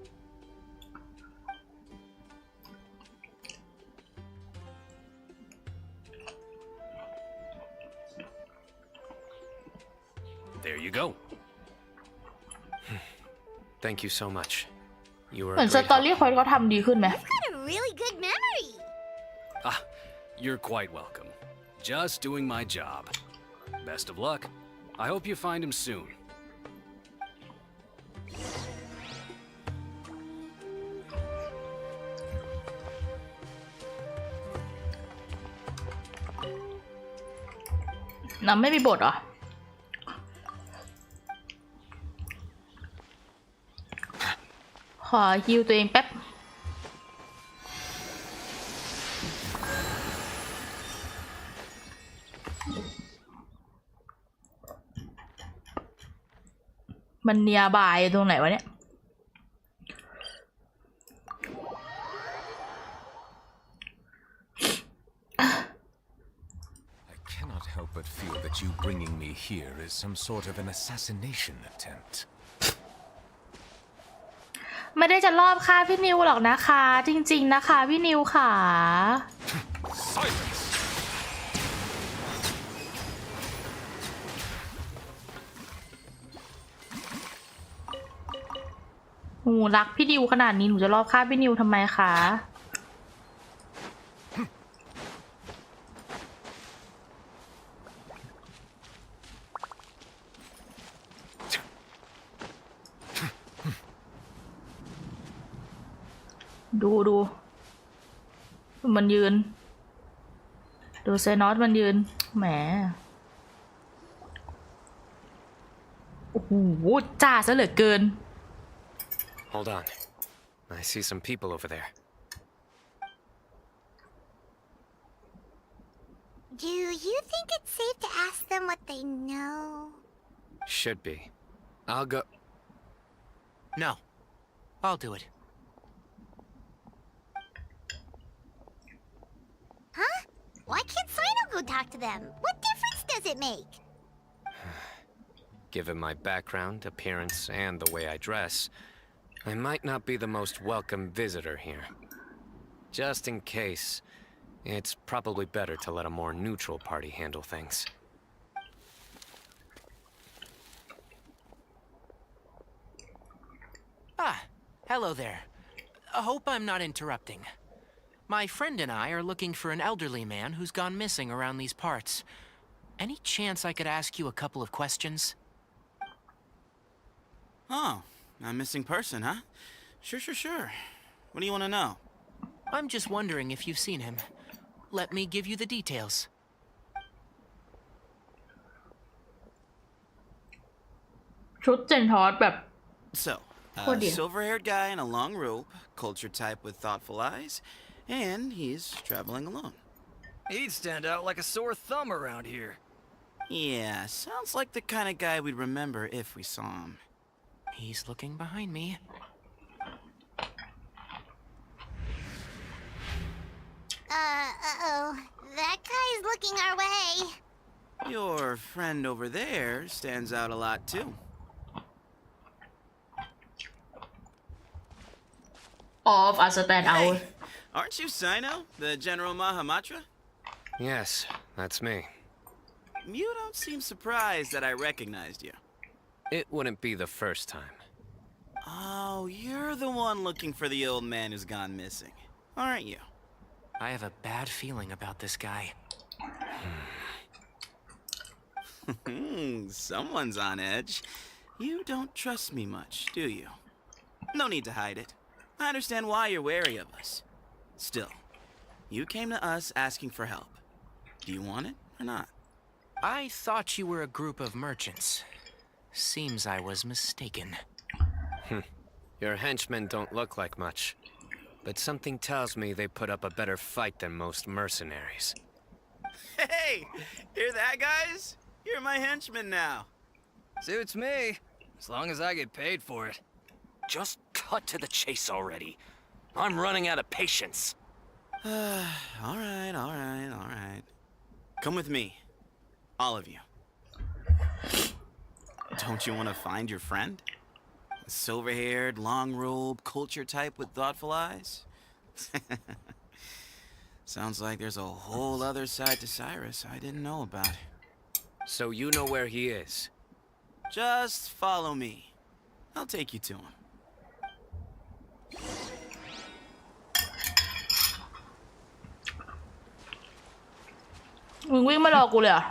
There you go. Thank you so much. You were เหมื a อนส great ตอ help. รี่ควเขาทำดีขึ้นไหม Got a really good memory. You're quite welcome. Just doing my job. Best of luck. I hope you find him soon. น้ำไม่มีบทเหรอ ขอฮิวตัวเองแป๊บ มันเนียบายตรงไหนวะเนี่ย I cannot help but feel that you bringing me here is some sort of an assassination attempt. ไม่ได้จะรอบฆ่าพี่นิวหรอกนะคะ จริงๆนะคะพี่นิวค่ะ Silence! หนูรักพี่นิวขนาดนี้หนูจะรอบฆ่าพี่นิวทำไมคะ ดูมันยืน ดูไซนอสมันยืน แหม โอ้โหจ้าซะเหลือเกิน Hold on. I see some people over there. Do you think it's safe to ask them what they know? Should be. I'll go. No. I'll do it. Huh? Why can't Cyno go talk to them? What difference does it make? Given my background, appearance, and the way I dress, I might not be the most welcome visitor here. Just in case, it's probably better to let a more neutral party handle things. Ah, hello there. hope I'm not interrupting. My friend and I are looking for an elderly man who's gone missing around these parts. Any chance I could ask you a couple of questions? Oh, a missing person, huh? Sure. What do you want to know? I'm just wondering if you've seen him. Let me give you the details. So, Oh a dear. silver-haired guy in a long robe, culture type with thoughtful eyes, and he's traveling alone. He'd stand out like a sore thumb around here. Yeah, sounds like the kind of guy we'd remember if we saw him. He's looking behind me. Uh-oh. That guy's looking our way. Your friend over there stands out a lot, too. All of us stand out. Hey, aren't you Cyno, the General Mahamatra? Yes, that's me. You don't seem surprised that I recognized you. It wouldn't be the first time. Oh, you're the one looking for the old man who's gone missing, aren't you? I have a bad feeling about this guy. Someone's on edge. You don't trust me much, do you? No need to hide it. I understand why you're wary of us. Still, you came to us asking for help. Do you want it or not? I thought you were a group of merchants. Seems I was mistaken. Your henchmen don't look like much, but something tells me they put up a better fight than most mercenaries. Hey, hear that, guys? You're my henchman now. Suits me, as long as I get paid for it. Just cut to the chase already. I'm running out of patience. All right. Come with me. All of you. Don't you want to find your friend? A silver-haired, long-robe, culture type with thoughtful eyes? Sounds like there's a whole other side to Cyrus I didn't know about. So you know where he is? Just follow me. I'll take you to him. มึงวิ่งมารอกูเลยเหรอ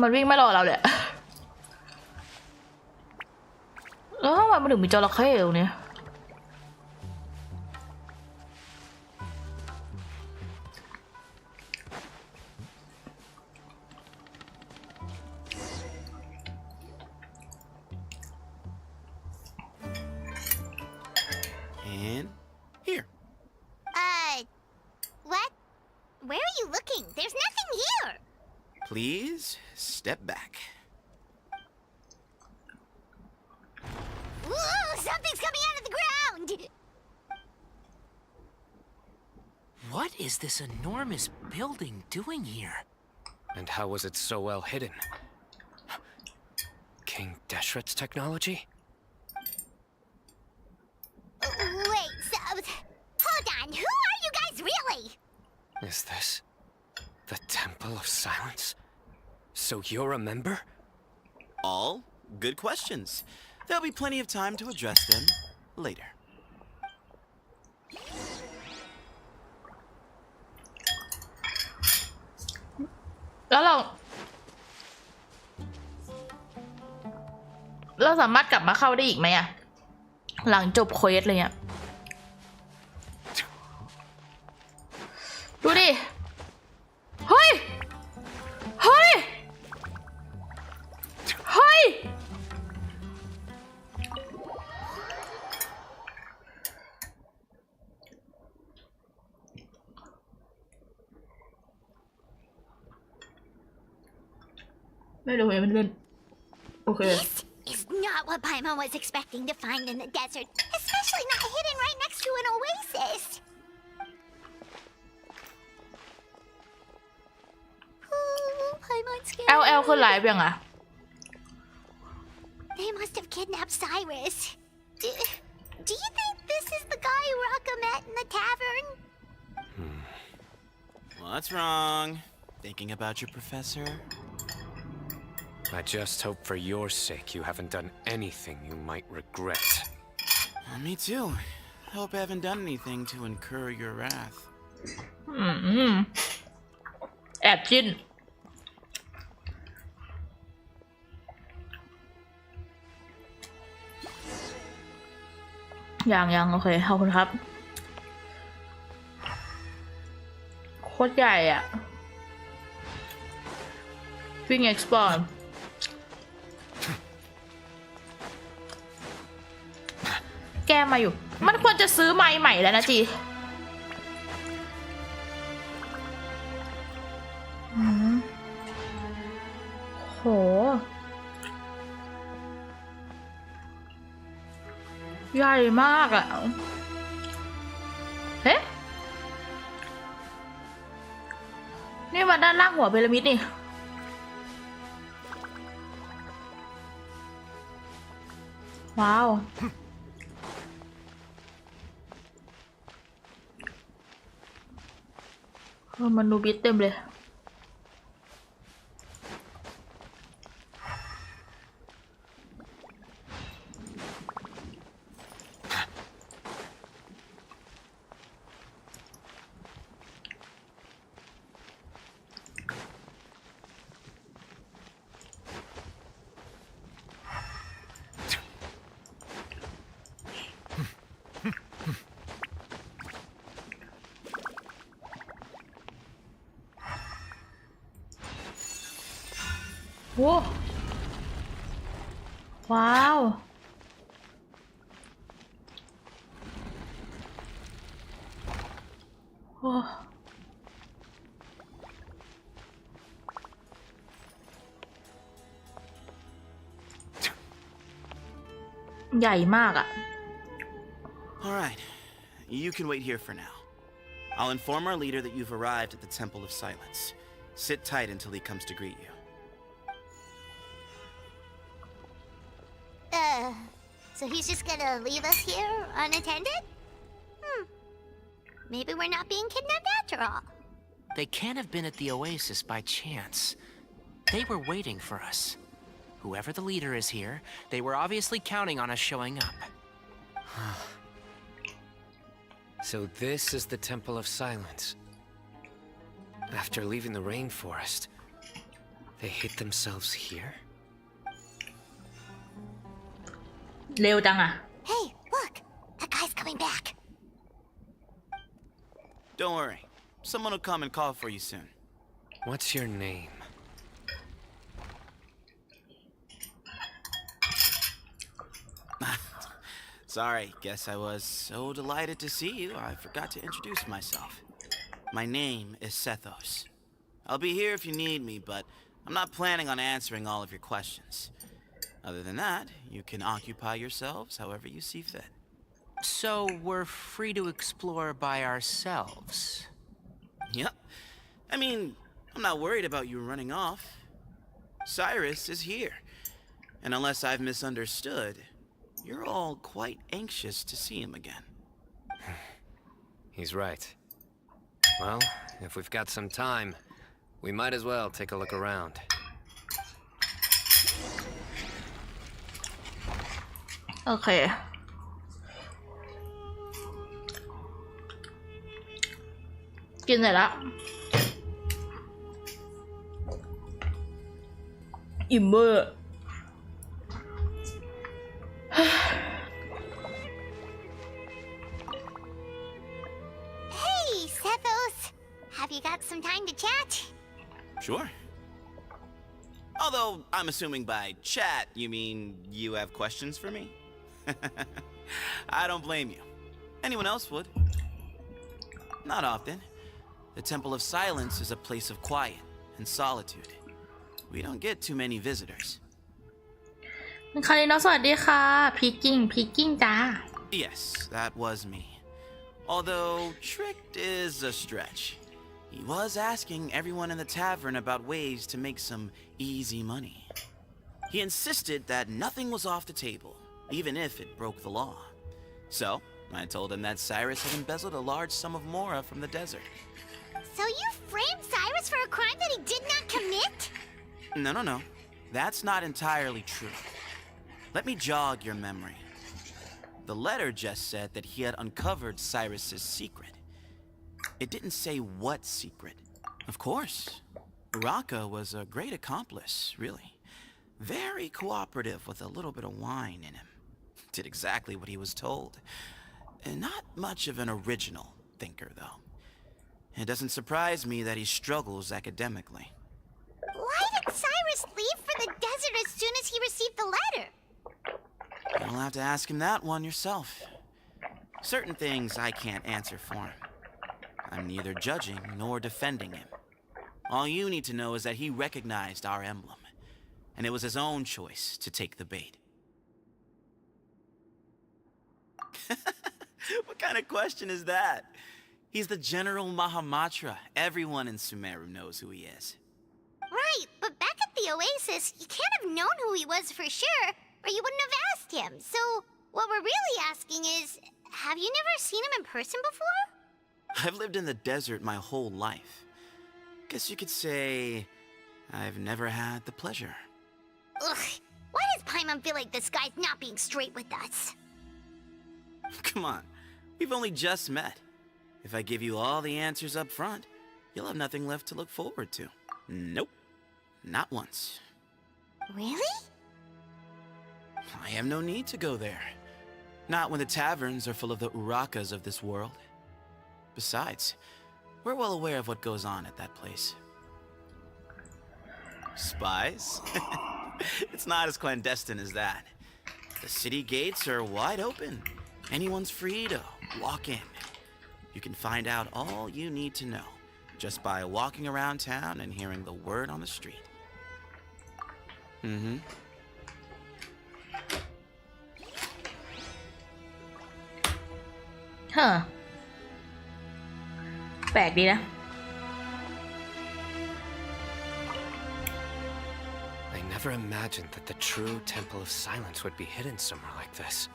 มันวิ่งไม่รอเราเลยแล้วทำไมมันถึงมีจระเข้ตรงนี้ And here. What? Where are you looking? There's nothing here. Please step back. Ooh, something's coming out of the ground. What is this enormous building doing here? And how was it so well hidden? King Deshret's technology? Wait, so... Hold on, who are you guys really? Is this the Temple of Silence? So you're a member? All good questions. There'll be plenty of time to address them later. แล้วเราสามารถกลับมาเข้าได้อีกไหมอะหลังจบเควสเลยอะดูดิเฮ้ยเฮ้ยเฮ้ยไม่รู้มันเล่นโอเค This is not what Paimon was expecting to find in the desert, especially not hidden right next to an oasis. Ooh, Paimon's scared. LL คือไลฟ์ยังอะ They must have kidnapped Cyrus. Do you think this is the guy Raka met in the tavern? What's wrong? Thinking about your professor? I just hope for your sake you haven't done anything you might regret. Me too. I hope I haven't done anything to incur your wrath. แอบจิ้นยังโอเคขอบคุณครับโคตรใหญ่อ่ะวิ่ง explore แกมาอยู่มันควรจะซื้อไม้ใหม่แล้วนะจีโหใหญ่มากอ่ะเฮ้นี่มาด้านล่างหัวพีระมิดนี่ว้าวมันดูบิดเต็มเลยโว้ว้าวโอ้ใหญ่มากอ่ะ Alright, you can wait here for now. I'll inform our leader that you've arrived at the Temple of Silence. Sit tight until he comes to greet you. So he's just gonna leave us here unattended? Maybe we're not being kidnapped after all. They can't have been at the oasis by chance. They were waiting for us. Whoever the leader is here, they were obviously counting on us showing up. So this is the Temple of Silence. After leaving the rainforest, they hid themselves here? เร็วจังอ่ะ Hey, look! That guy's coming back. Don't worry. Someone will come and call for you soon. What's your name? Sorry, guess I was so delighted to see you, I forgot to introduce myself. My name is Sethos. I'll be here if you need me, but I'm not planning on answering all of your questions. Other than that, you can occupy yourselves however you see fit. So we're free to explore by ourselves? Yep. I mean, I'm not worried about you running off. Cyrus is here. And unless I've misunderstood, you're all quite anxious to see him again. He's right. Well, if we've got some time, we might as well take a look around. โอเคกินเสร็จแล้วอิ่มเบอร์ Hey, Sethos! Have you got some time to chat? Sure. Although, I'm assuming by chat, you mean you have questions for me? I don't blame you. Anyone else would. Not often. The Temple of Silence is a place of quiet and solitude. We don't get too many visitors. คาริโนสวัสดีค่ะพีกิ้งจ้า Yes, that was me. Although, tricked is a stretch. He was asking everyone in the tavern about ways to make some easy money. He insisted that nothing was off the table, even if it broke the law. So, I told him that Cyrus had embezzled a large sum of mora from the desert. So you framed Cyrus for a crime that he No. That's not entirely true. Let me jog your memory. The letter just said that he had uncovered Cyrus's secret. It didn't say what secret. Of course, Uraka was a great accomplice, really. Very cooperative with a little bit of wine in him. Did exactly what he was told. And not much of an original thinker, though. It doesn't surprise me that he struggles academically. Why did Cyrus leave for the desert as soon as he received the letter? You'll have to ask him that one yourself. Certain things I can't answer for him. I'm neither judging nor defending him. All you need to know is that he recognized our emblem, and it was his own choice to take the bait. What kind of question is that? He's the General Mahamatra. Everyone in Sumeru knows who he is. Right, but back at the Oasis, you can't have known who he was for sure, or you wouldn't have asked him. So, what we're really asking is, have you never seen him in person before? I've lived in the desert my whole life. Guess you could say I've never had the pleasure. Ugh, why does Paimon feel like this guy's not being straight with us? Come on, we've only just met. If I give you all the answers up front, you'll have nothing left to look forward to. Nope, not once. Really? I have no need to go there. Not when the taverns are full of the Urakas of this world. Besides, we're well aware of what goes on at that place. Spies? It's not as clandestine as that. The city gates are wide open. Anyone's free to walk in. You can find out all you need to know just by walking around town and hearing the word on the street. Huh. แปลกดีนะ I never imagined that the true Temple of Silence would be hidden somewhere like this.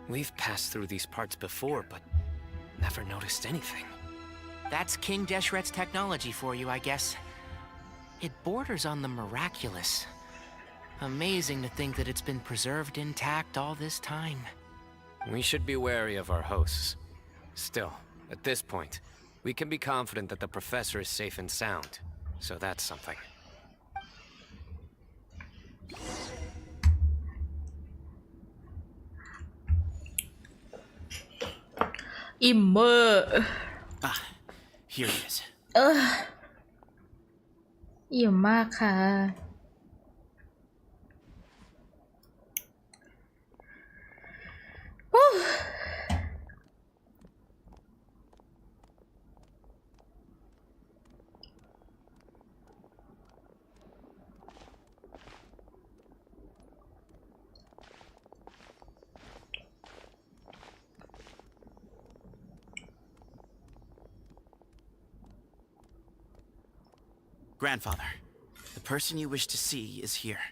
We've passed through these parts before, but never noticed anything. That's King Deshret's technology for you, I guess. It borders on the miraculous. Amazing to think that it's been preserved intact all this time. We should be wary of our hosts. Still, at this point, we can be confident that the professor is safe and sound, so that's something. อิ่มเมอร์ Here it is. อิ่มมากค่ะฮู้ Grandfather, the person you wish to see is here.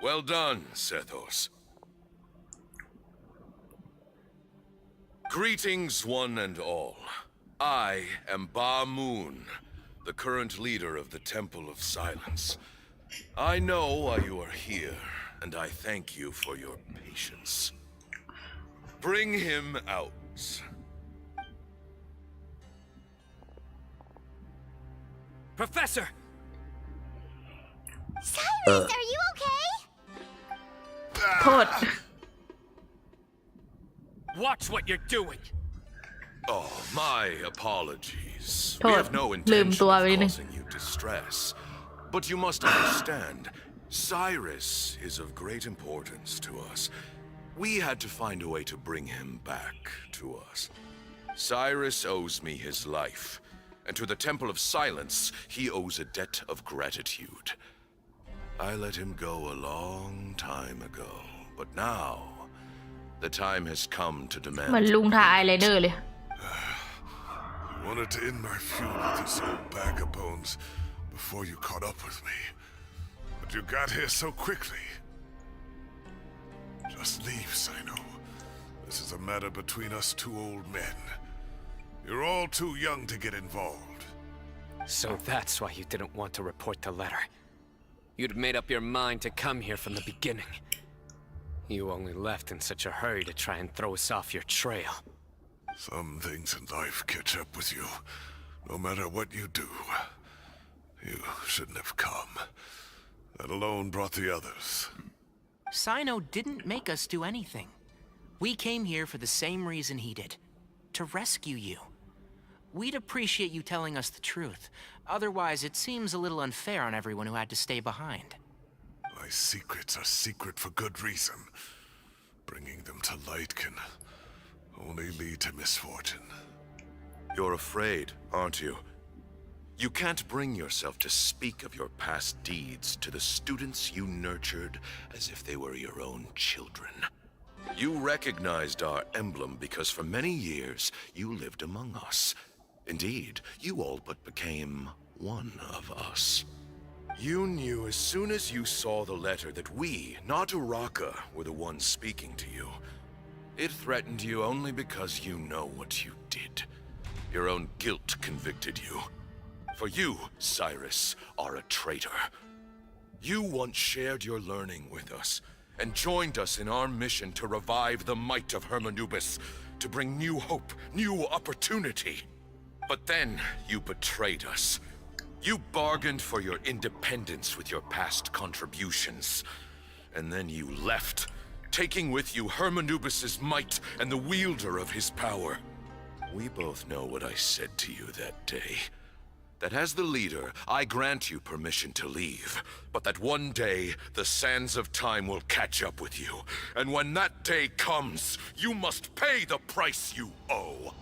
Well done, Sethos. Greetings, one and all. I am Ba Moon, the current leader of the Temple of Silence. I know why you are here, and I thank you for your patience. Bring him out. Professor! Cyrus, are you okay? โทษ Watch what you're doing! Oh, my apologies. Todd, We have noลืม intention ตัว of ไปนิดนึง causing you distress. But you must understand, Cyrus is of great importance to us. We had to find a way to bring him back to us. Cyrus owes me his life, and to the Temple of Silence, he owes a debt of gratitude. I let him go a long time ago, but now the time has come to demand. เหมือนลุงทาอายไลเนอร์เลย I wanted to end my feud with this old bag of bones before you caught up with me. But you got here so quickly. Just leave, Cyno. This is a matter between us two old men. You're all too young to get involved. So that's why you didn't want to report the letter. You'd made up your mind to come here from the beginning. You only left in such a hurry to try and throw us off your trail. Some things in life catch up with you. No matter what you do, you shouldn't have come. That alone brought the others. Cyno didn't make us do anything. We came here for the same reason he did. To rescue you. We'd appreciate you telling us the truth. Otherwise, it seems a little unfair on everyone who had to stay behind. My secrets are secret for good reason. Bringing them to light can only lead to misfortune. You're afraid, aren't you? You can't bring yourself to speak of your past deeds to the students you nurtured as if they were your own children. You recognized our emblem because for many years you lived among us. Indeed, you all but became one of us. You knew as soon as you saw the letter that we, not Uraka, were the ones speaking to you. It threatened you only because you know what you did. Your own guilt convicted you. For you, Cyrus, are a traitor. You once shared your learning with us, and joined us in our mission to revive the might of Hermanubis, to bring new hope, new opportunity. But then you betrayed us. You bargained for your independence with your past contributions. And then you left, taking with you Hermanubis' might and the wielder of his power. We both know what I said to you that day. That as the leader, I grant you permission to leave, but that one day, the sands of time will catch up with you. And when that day comes, you must pay the price you owe.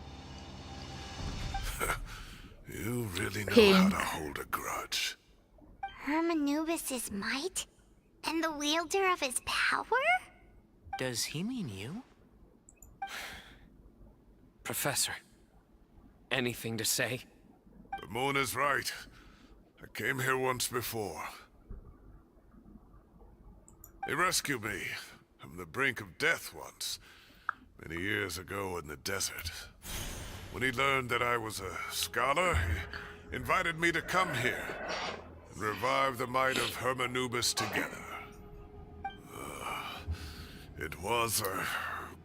You really know Pink. how to hold a grudge. Hermanubis' might? And the wielder of his power? Does he mean you? Professor, anything to say? The moon is right. I came here once before. He rescued me from the brink of death once, many years ago in the desert. When he learned that I was a scholar, he invited me to come here and revive the might of Hermanubis together. It was a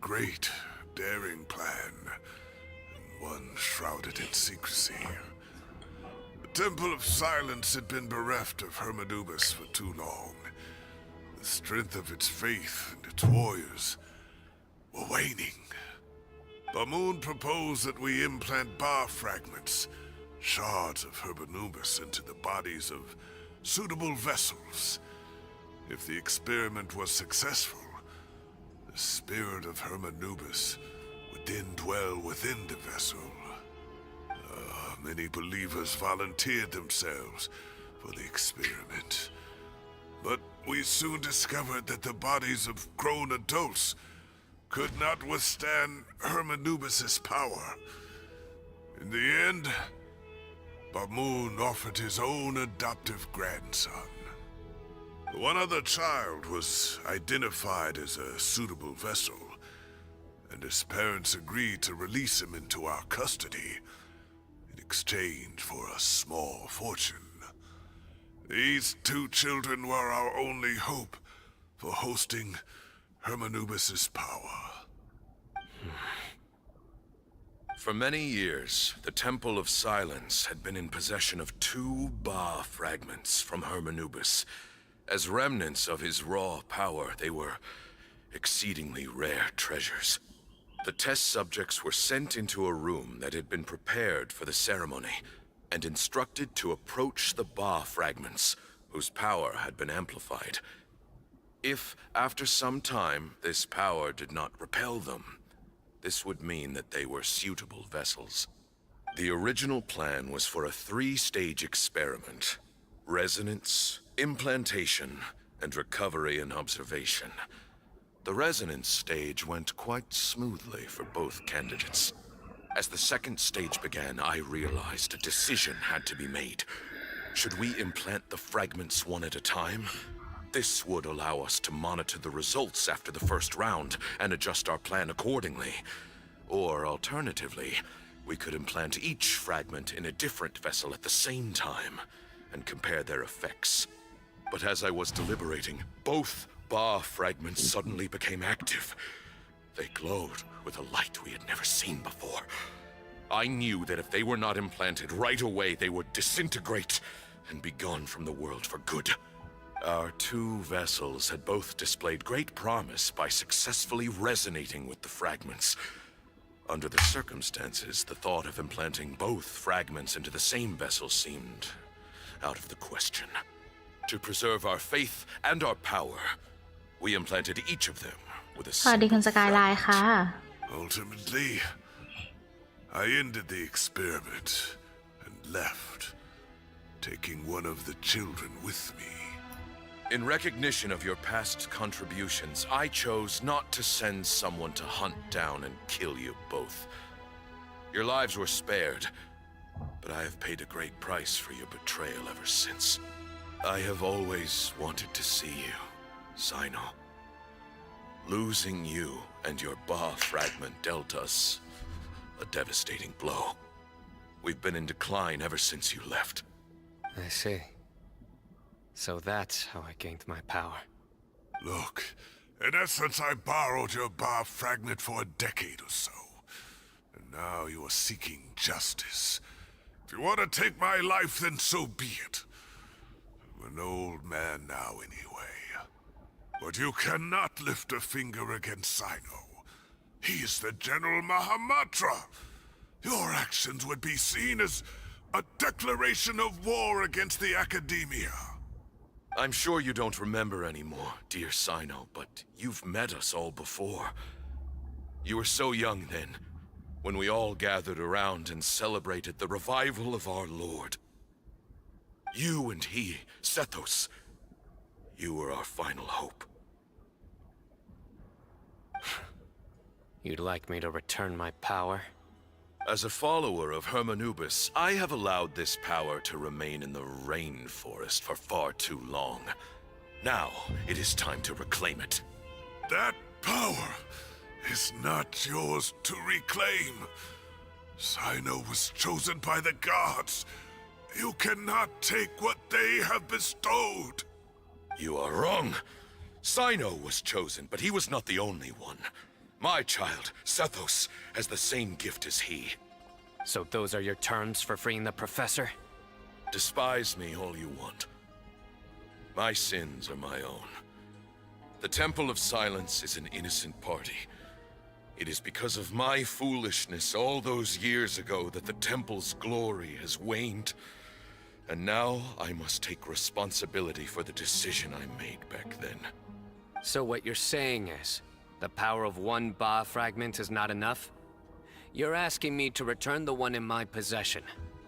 great, daring plan, and one shrouded in secrecy. The Temple of Silence had been bereft of Hermanubis for too long. The strength of its faith and its warriors were waning. Bamoon proposed that we implant bar fragments, shards of Hermanubis, into the bodies of suitable vessels. If the experiment was successful, the spirit of Hermanubis would then dwell within the vessel. Many believers volunteered themselves for the experiment. But we soon discovered that the bodies of grown adults could not withstand Hermanubis' power. In the end, Bamoon offered his own adoptive grandson. One other child was identified as a suitable vessel, and his parents agreed to release him into our custody in exchange for a small fortune. These two children were our only hope for hosting Hermanubis' power. For many years, the Temple of Silence had been in possession of 2 Ba fragments from Hermanubis. As remnants of his raw power, they were exceedingly rare treasures. The test subjects were sent into a room that had been prepared for the ceremony, and instructed to approach the Ba fragments, whose power had been amplified. If, after some time, this power did not repel them, this would mean that they were suitable vessels. The original plan was for a 3-stage experiment: resonance, implantation, and recovery and observation. The resonance stage went quite smoothly for both candidates. As the 2nd stage began, I realized a decision had to be made. Should we implant the fragments one at a time? This would allow us to monitor the results after the first round and adjust our plan accordingly. Or alternatively, we could implant each fragment in a different vessel at the same time and compare their effects. But as I was deliberating, both Ba fragments suddenly became active. They glowed with a light we had never seen before. I knew that if they were not implanted right away, they would disintegrate and be gone from the world for good. Our two vessels had both displayed great promise by successfully resonating with the fragments. Under the circumstances, the thought of implanting both fragments into the same vessel seemed out of the question. To preserve our faith and our power, we implanted each of them with a สวัสดีคุณ single สกายไลน์ ค่ะ Ultimately, I ended the experiment and left, taking one of the children with me. In recognition of your past contributions, I chose not to send someone to hunt down and kill you both. Your lives were spared, but I have paid a great price for your betrayal ever since. I have always wanted to see you, Cyno. Losing you and your Ba fragment dealt us a devastating blow. We've been in decline ever since you left. I see. So that's how I gained my power. Look, in essence, I borrowed your Ba fragment for a decade or so. And now you are seeking justice. If you want to take my life, then so be it. I'm an old man now anyway. But you cannot lift a finger against Cyno. He is the General Mahamatra. Your actions would be seen as a declaration of war against the Academia. I'm sure you don't remember anymore, dear Cyno, but you've met us all before. You were so young then, when we all gathered around and celebrated the revival of our Lord. You and he, Sethos, you were our final hope. You'd like me to return my power? As a follower of Hermanubis, I have allowed this power to remain in the rainforest for far too long. Now, it is time to reclaim it. That power is not yours to reclaim. Cyno was chosen by the gods. You cannot take what they have bestowed. You are wrong. Cyno was chosen, but he was not the only one. My child, Sethos, has the same gift as he. So those are your terms for freeing the professor? Despise me all you want. My sins are my own. The Temple of Silence is an innocent party. It is because of my foolishness all those years ago that the Temple's glory has waned. And now I must take responsibility for the decision I made back then. So what you're saying is, the power of one Ba fragment is not enough? You're asking me to return the one in my possession,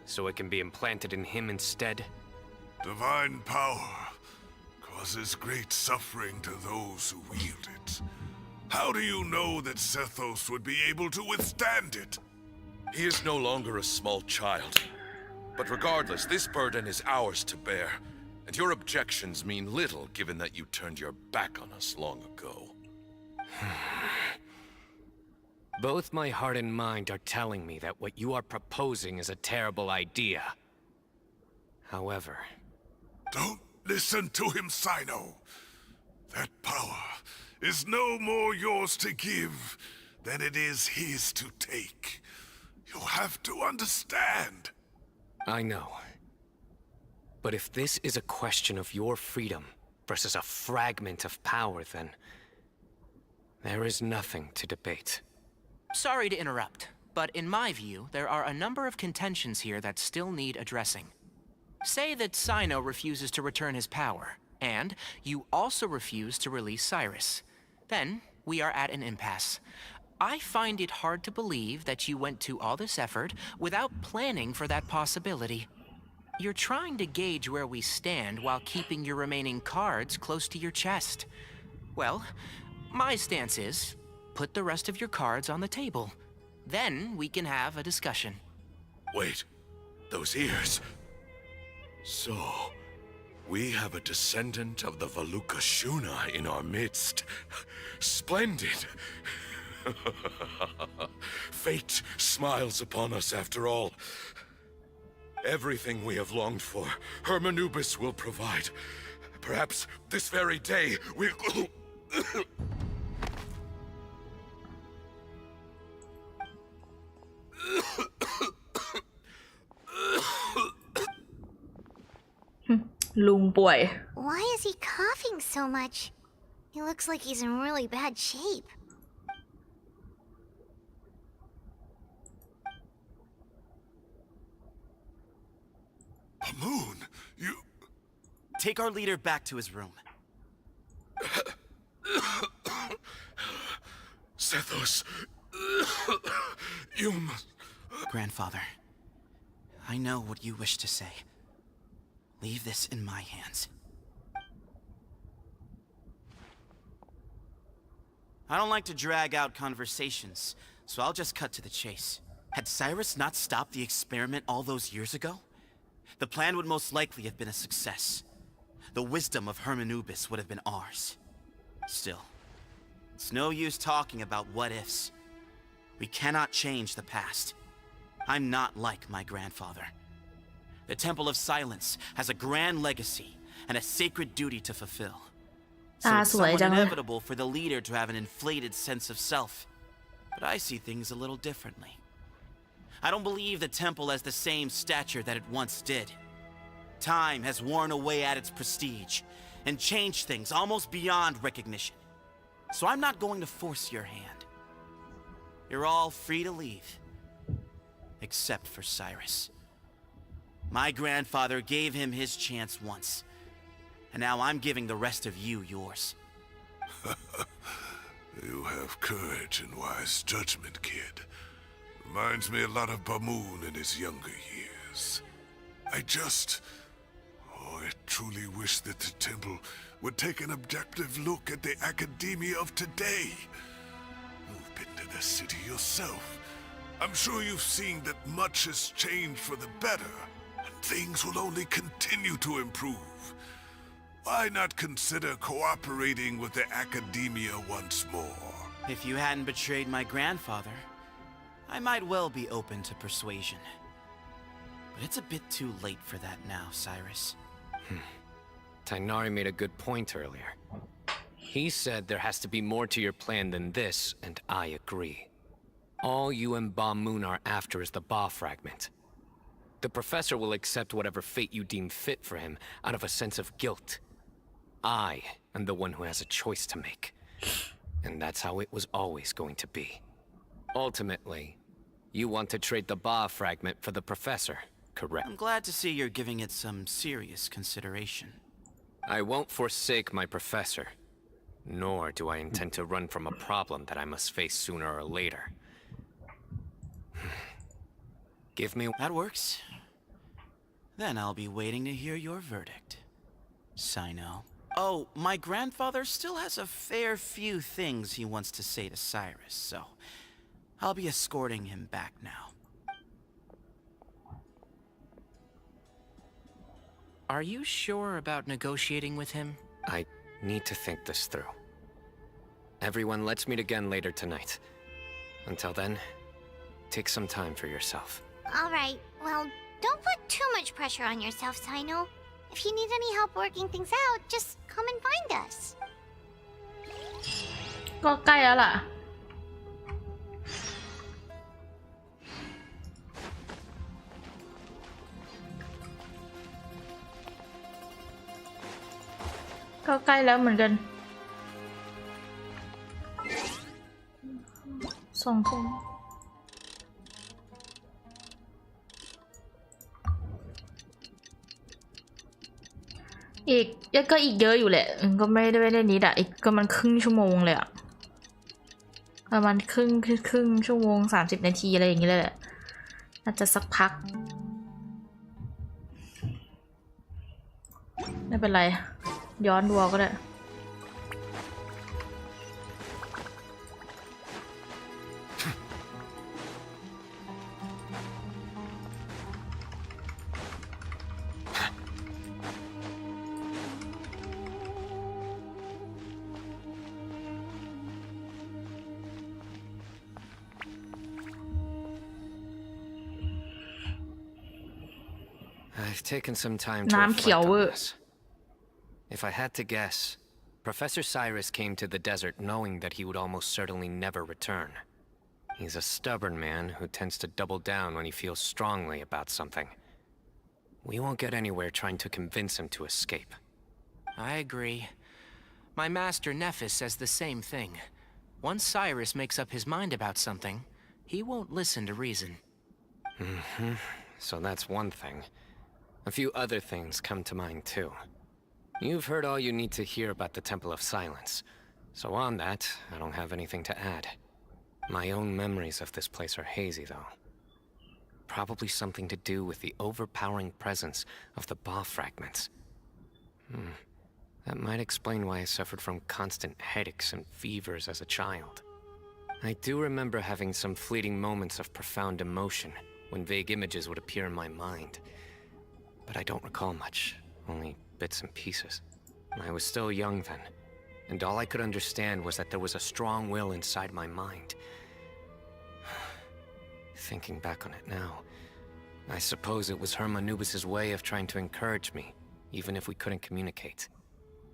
so it can be implanted in him instead? Divine power causes great suffering to those who wield it. How do you know that Sethos would be able to withstand it? He is no longer a small child. But regardless, this burden is ours to bear, and your objections mean little given that you turned your back on us long ago. Both my heart and mind are telling me that what you are proposing is a terrible idea. However... Don't listen to him, Cyno. That power is no more yours to give than it is his to take. You have to understand. I know. But if this is a question of your freedom versus a fragment of power, then... there is nothing to debate. Sorry to interrupt, but in my view, there are a number of contentions here that still need addressing. Say that Cyno refuses to return his power, and you also refuse to release Cyrus. Then, we are at an impasse. I find it hard to believe that you went to all this effort without planning for that possibility. You're trying to gauge where we stand while keeping your remaining cards close to your chest. Well, my stance is, put the rest of your cards on the table. Then we can have a discussion. Wait, those ears. So, we have a descendant of the Valukashuna in our midst. Splendid. Fate smiles upon us after all. Everything we have longed for, Hermanubis will provide. Perhaps this very day we'll...ลุงป่วย Why is he coughing so much? He looks like he's in really bad shape. Moon, you... Take our leader back to his room. Sethos, you must... Grandfather, I know what you wish to say. Leave this in my hands. I don't like to drag out conversations, so I'll just cut to the chase. Had Cyrus not stopped the experiment all those years ago, the plan would most likely have been a success. The wisdom of Hermanubis would have been ours. Still, it's no use talking about what-ifs. We cannot change the past. I'm not like my grandfather. The Temple of Silence has a grand legacy and a sacred duty to fulfill. So it's somewhat inevitable for the leader to have an inflated sense of self. But I see things a little differently. I don't believe the temple has the same stature that it once did. Time has worn away at its prestige and changed things almost beyond recognition. So I'm not going to force your hand. You're all free to leave. Except for Cyrus. My grandfather gave him his chance once. And now I'm giving the rest of you yours. You have courage and wise judgment, kid. Reminds me a lot of Bamoon in his younger years. I truly wish that the temple would take an objective look at the academia of today. You've been to the city yourself. I'm sure you've seen that much has changed for the better, and things will only continue to improve. Why not consider cooperating with the academia once more? If you hadn't betrayed my grandfather, I might well be open to persuasion. But it's a bit too late for that now, Cyrus. Tainari made a good point earlier. He said there has to be more to your plan than this, and I agree. All you and Ba Moon are after is the Ba fragment. The professor will accept whatever fate you deem fit for him out of a sense of guilt. I am the one who has a choice to make. And that's how it was always going to be. Ultimately, you want to trade the Ba fragment for the professor, correct? I'm glad to see you're giving it some serious consideration. I won't forsake my professor. Nor do I intend to run from a problem that I must face sooner or later. Give me... That works. Then I'll be waiting to hear your verdict. Cyno. Oh, my grandfather still has a fair few things he wants to say to Cyrus, so I'll be escorting him back now. Are you sure about negotiating with him? I need to think this through. Everyone, let's meet again later tonight. Until then, take some time for yourself. Alright, well, don't put too much pressure on yourself, Cyno. If you need any help working things out, just come and find us. ก็ใกล้แล้วล่ะ ก็ใกล้แล้วเหมือนกัน2 ทุ่มอีกก็อีกเยอะอยู่แหละก็ไม่ได้นิดอะอีกก็มันครึ่งชั่วโมงเลยอะประมาณครึ่งชั่วโมง30 นาทีอะไรอย่างเงี้ยเลยแหละน่าจะสักพักไม่เป็นไรย้อนดูก็ได้I've taken some time to reflect on this. If I had to guess, Professor Cyrus came to the desert knowing that he would almost certainly never return. He's a stubborn man who tends to double down when he feels strongly about something. We won't get anywhere trying to convince him to escape. I agree. My master Nephis says the same thing. Once Cyrus makes up his mind about something, he won't listen to reason. So that's one thing. A few other things come to mind too. You've heard all you need to hear about the Temple of Silence. So on that, I don't have anything to add. My own memories of this place are hazy though. Probably something to do with the overpowering presence of the Ba fragments. That might explain why I suffered from constant headaches and fevers as a child. I do remember having some fleeting moments of profound emotion when vague images would appear in my mind. But I don't recall much, only bits and pieces. I was still young then, and all I could understand was that there was a strong will inside my mind. Thinking back on it now, I suppose it was Herm Anubis' way of trying to encourage me, even if we couldn't communicate.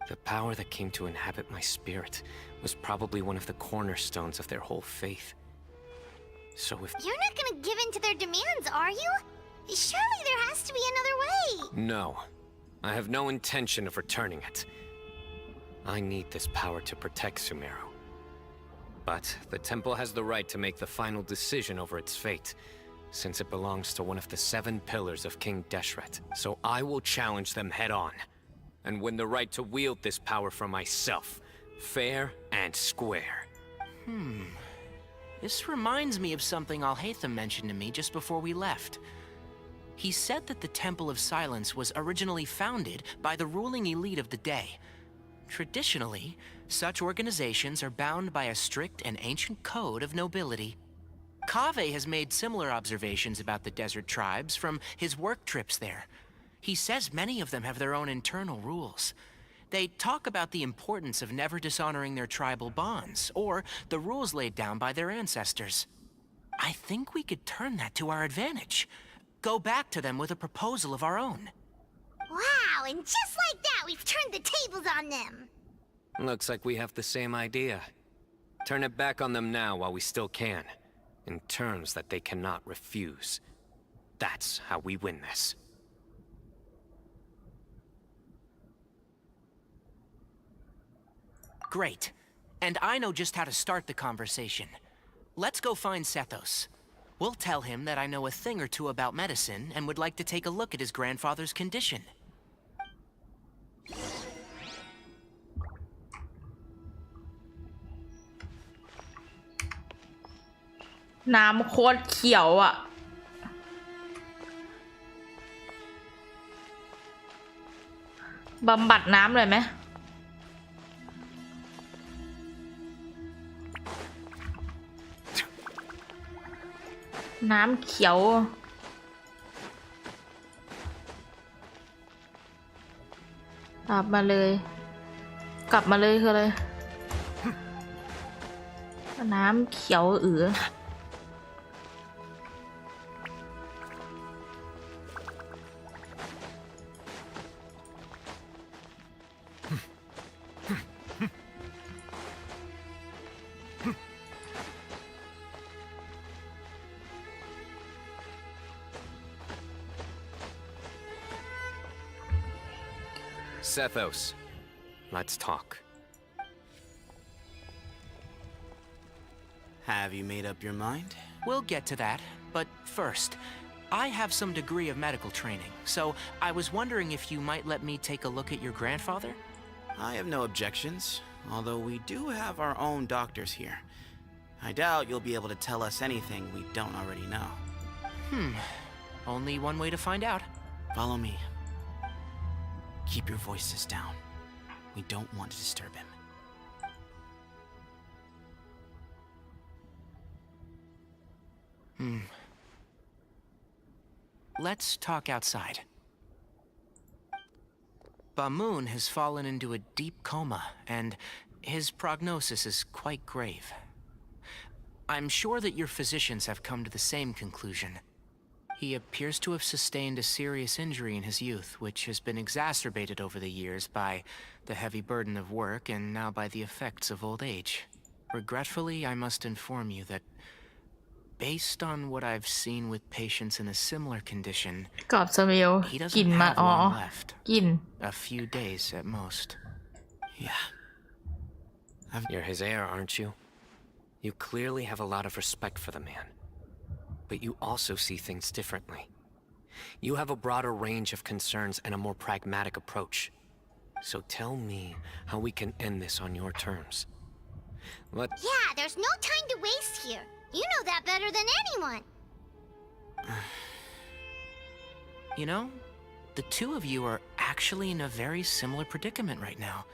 The power that came to inhabit my spirit was probably one of the cornerstones of their whole faith. So if— You're not gonna give in to their demands, are you? Surely there has to be another way! No. I have no intention of returning it. I need this power to protect Sumeru. But the temple has the right to make the final decision over its fate, since it belongs to one of the 7 pillars of King Deshret. So I will challenge them head-on, and win the right to wield this power for myself, fair and square. This reminds me of something Alhaitham mentioned to me just before we left. He said that the Temple of Silence was originally founded by the ruling elite of the day. Traditionally, such organizations are bound by a strict and ancient code of nobility. Kaveh has made similar observations about the desert tribes from his work trips there. He says many of them have their own internal rules. They talk about the importance of never dishonoring their tribal bonds, or the rules laid down by their ancestors. I think we could turn that to our advantage. Go back to them with a proposal of our own. Wow, and just like that, we've turned the tables on them! Looks like we have the same idea. Turn it back on them now while we still can, in terms that they cannot refuse. That's how we win this. Great. And I know just how to start the conversation. Let's go find Sethos. We'll tell him that I know a thing or two about medicine and would like to take a look at his grandfather's condition. น้ำโคตรเขียวอ่ะบำบัดน้ำเลยไหมน้ำเขียวกลับมาเลยคืออะไรน้ำเขียวSethos, let's talk. Have you made up your mind? We'll get to that, but first, I have some degree of medical training, so I was wondering if you might let me take a look at your grandfather? I have no objections, although we do have our own doctors here. I doubt you'll be able to tell us anything we don't already know. Only one way to find out. Follow me. Keep your voices down. We don't want to disturb him. Let's talk outside. Bamoon has fallen into a deep coma, and his prognosis is quite grave. I'm sure that your physicians have come to the same conclusion. He appears to have sustained a serious injury in his youth, which has been exacerbated over the years by the heavy burden of work and now by the effects of old age. Regretfully, I must inform you that based on what I've seen with patients in a similar condition, กรอบสมิล he กลิ่น doesn't มา have อ๋อ long left. กลิ่น A few days at most. Yeah. You're his heir, aren't you? You clearly have a lot of respect for the man. But you also see things differently. You have a broader range of concerns and a more pragmatic approach. So tell me how we can end this on your terms. Yeah, there's no time to waste here. You know that better than anyone. You know, the two of you are actually in a very similar predicament right now.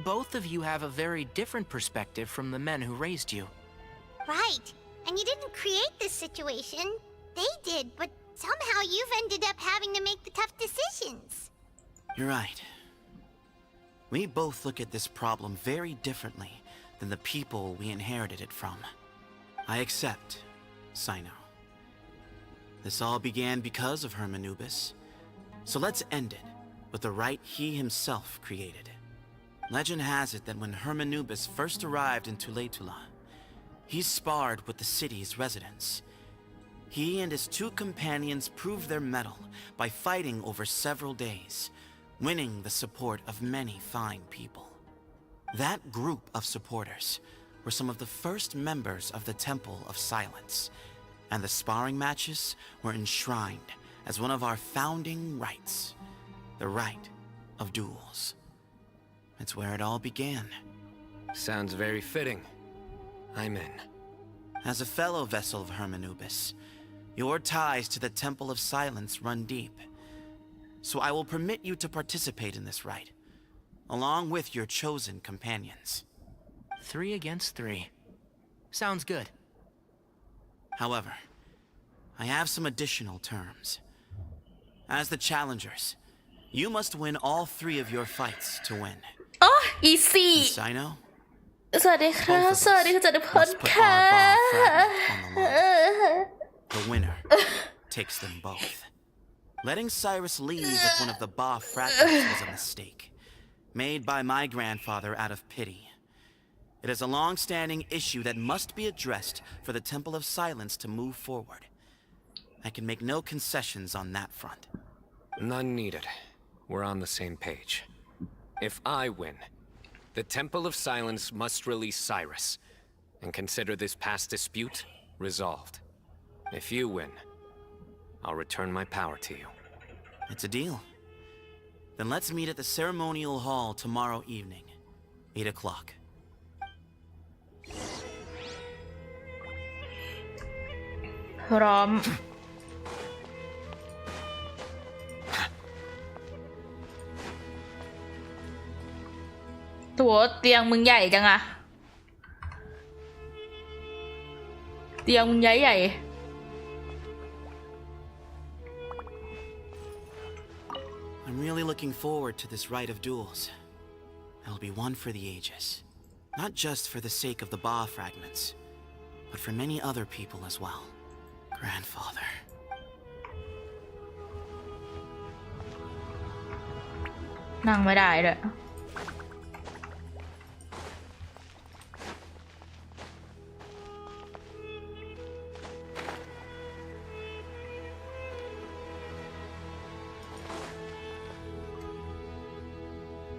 Both of you have a very different perspective from the men who raised you. Right. And you didn't create this situation. They did, but somehow you've ended up having to make the tough decisions. You're right. We both look at this problem very differently than the people we inherited it from. I accept, Cyno. This all began because of Hermanubis. So let's end it with the rite he himself created. Legend has it that when Hermanubis first arrived in Tuletula, he sparred with the city's residents. He and his two companions proved their mettle by fighting over several days, winning the support of many fine people. That group of supporters were some of the first members of the Temple of Silence, and the sparring matches were enshrined as one of our founding rites, the rite of duels. It's where it all began. Sounds very fitting. I'm in. As a fellow vessel of Hermanubis, your ties to the Temple of Silence run deep. So I will permit you to participate in this rite, along with your chosen companions. 3 against 3. Sounds good. However, I have some additional terms. As the challengers, you must win all 3 of your fights to win. อ๋อ easy And Cyno, สวัสดีค่ะ both of สวัสดี us ค่ะจันทพล must put ค่ะ our ball fragment on the line. The winner takes them both. Letting Cyrus leave with one of the Ba fragments was a mistake, made by my grandfather out of pity. It is a long-standing issue that must be addressed for the Temple of Silence to move forward. I can make no concessions on that front. None needed. We're on the same page. If I win, the Temple of Silence must release Cyrus, and consider this past dispute resolved. If you win, I'll return my power to you. It's a deal. Then let's meet at the ceremonial hall tomorrow evening, 8 o'clock. พร้อม ตัวเตียงมึงใหญ่จังอะเตียงมึงใหญ่ใหญ่ I'm really looking forward to this rite of duels. It'll be one for the ages. Not just for the sake of the Ba fragments, but for many other people as well. Grandfather. นั่งไม่ได้ด้วย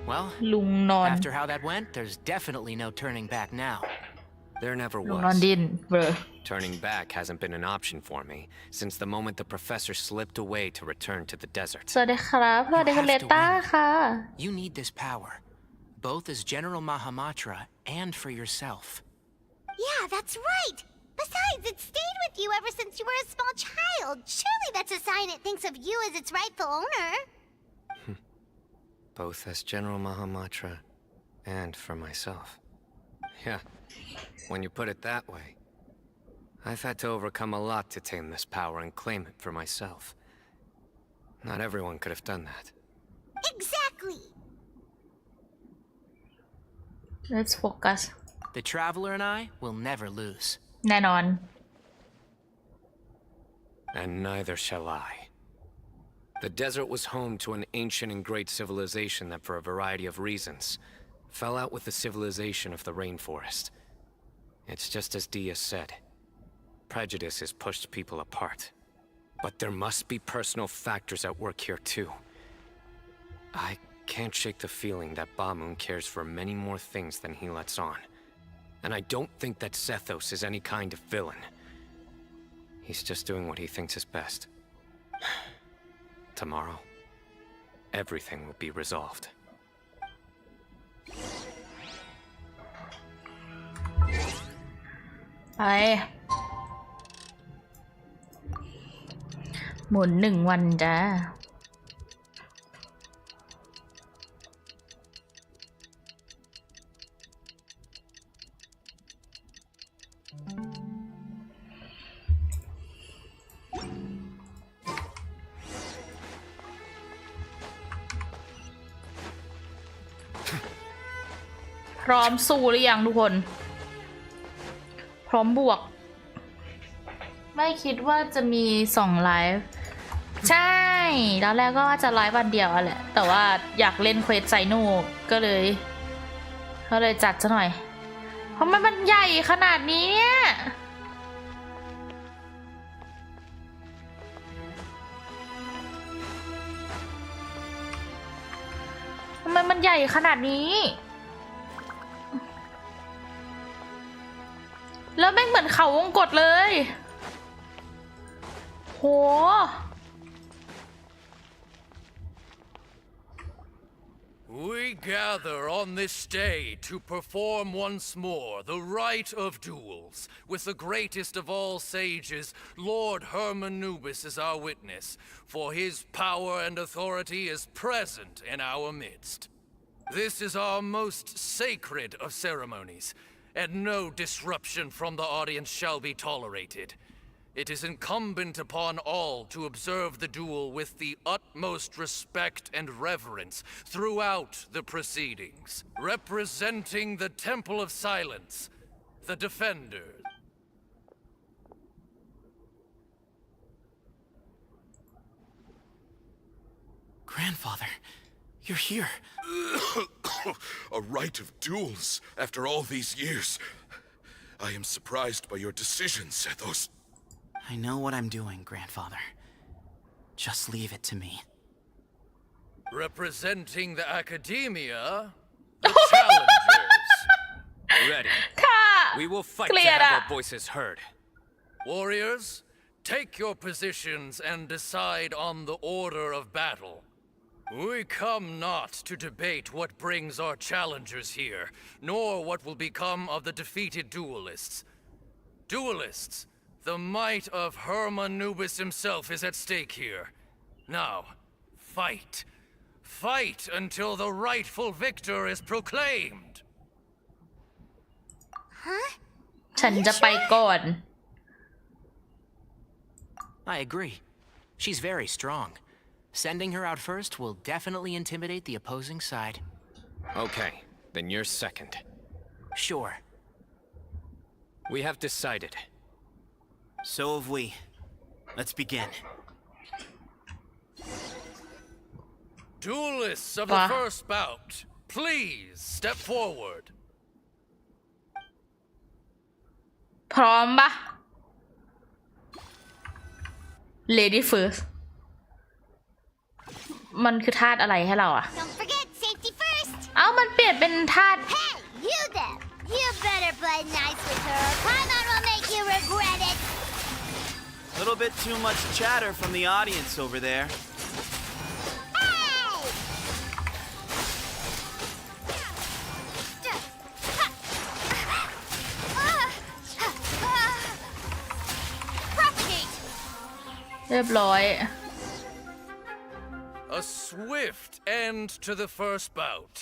Well, ลุงนอน after how that went, there's definitely no turning back now. There never ลุงนอน was. ดินเบลอ Turning back hasn't been an option for me since the moment the professor slipped away to return to the desert. สวัสดีครับสวัสดีคุณเลต้าค่ะ You need this power, both as General Mahamatra and for yourself. Yeah, that's right. Besides, it stayed with you ever since you were a small child. Surely that's a sign it thinks of you as its rightful owner. Both as General Mahamatra and for myself. Yeah, when you put it that way. I've had to overcome a lot to tame this power and claim it for myself. Not everyone could have done that. Exactly. Let's focus. The Traveler and I will never lose. แน่นอน And neither shall I. The desert was home to an ancient and great civilization that, for a variety of reasons, fell out with the civilization of the rainforest. It's just as Dia said. Prejudice has pushed people apart. But there must be personal factors at work here too. I can't shake the feeling that Bamun cares for many more things than he lets on. And I don't think that Sethos is any kind of villain. He's just doing what he thinks is best. Tomorrow, everything will be resolved. ไปหมุน1 วันจ้าพร้อมสู้หรือยังทุกคนพร้อมบวกไม่คิดว่าจะมี2ไลฟ์ใช่แล้วแรกก็ว่าจะไลฟ์วันเดียวแหละแต่ว่าอยากเล่นเควสไซโน่ก็เลยจัดซะหน่อยเพราะมันใหญ่ขนาดนี้เนี่ยทำไมมันใหญ่ขนาดนี้แล้วแม่งเหมือนเขาวงกตเลยโห We gather on this day to perform once more the rite of duels, with the greatest of all sages, Lord Hermanubis, as our witness, for his power and authority is present in our midst. This is our most sacred of ceremonies, and no disruption from the audience shall be tolerated. It is incumbent upon all to observe the duel with the utmost respect and reverence throughout the proceedings. Representing the Temple of Silence, the Defenders. Grandfather, you're here. A rite of duels after all these years. I am surprised by your decision, Sethos. I know what I'm doing, Grandfather. Just leave it to me. Representing the Academia, the Challengers. Ready. We will fight to have our voices heard. Warriors, take your positions and decide on the order of battle. We come not to debate what brings our challengers here, nor what will become of the defeated duelists. Duelists, the might of Hermanubis himself is at stake here. Now, fight. Fight until the rightful victor is proclaimed. Huh? ฉันจะไปก่อน I agree. She's very strong. Sending her out first will definitely intimidate the opposing side. Okay, then you're second. Sure. We have decided. So have we. Let's begin. Duelists of the first bout, please step forward. พร้อมปะ Lady first มันคือธาตุอะไรให้เราอะ Don't forget safety first. เอ้ามันเปลี่ยนเป็นธาตุ Hey, you there. You better play nice with her. Paimon will make you regret it. A little bit too much chatter from the audience over there. Propagate. เรียบร้อย A swift end to the first bout.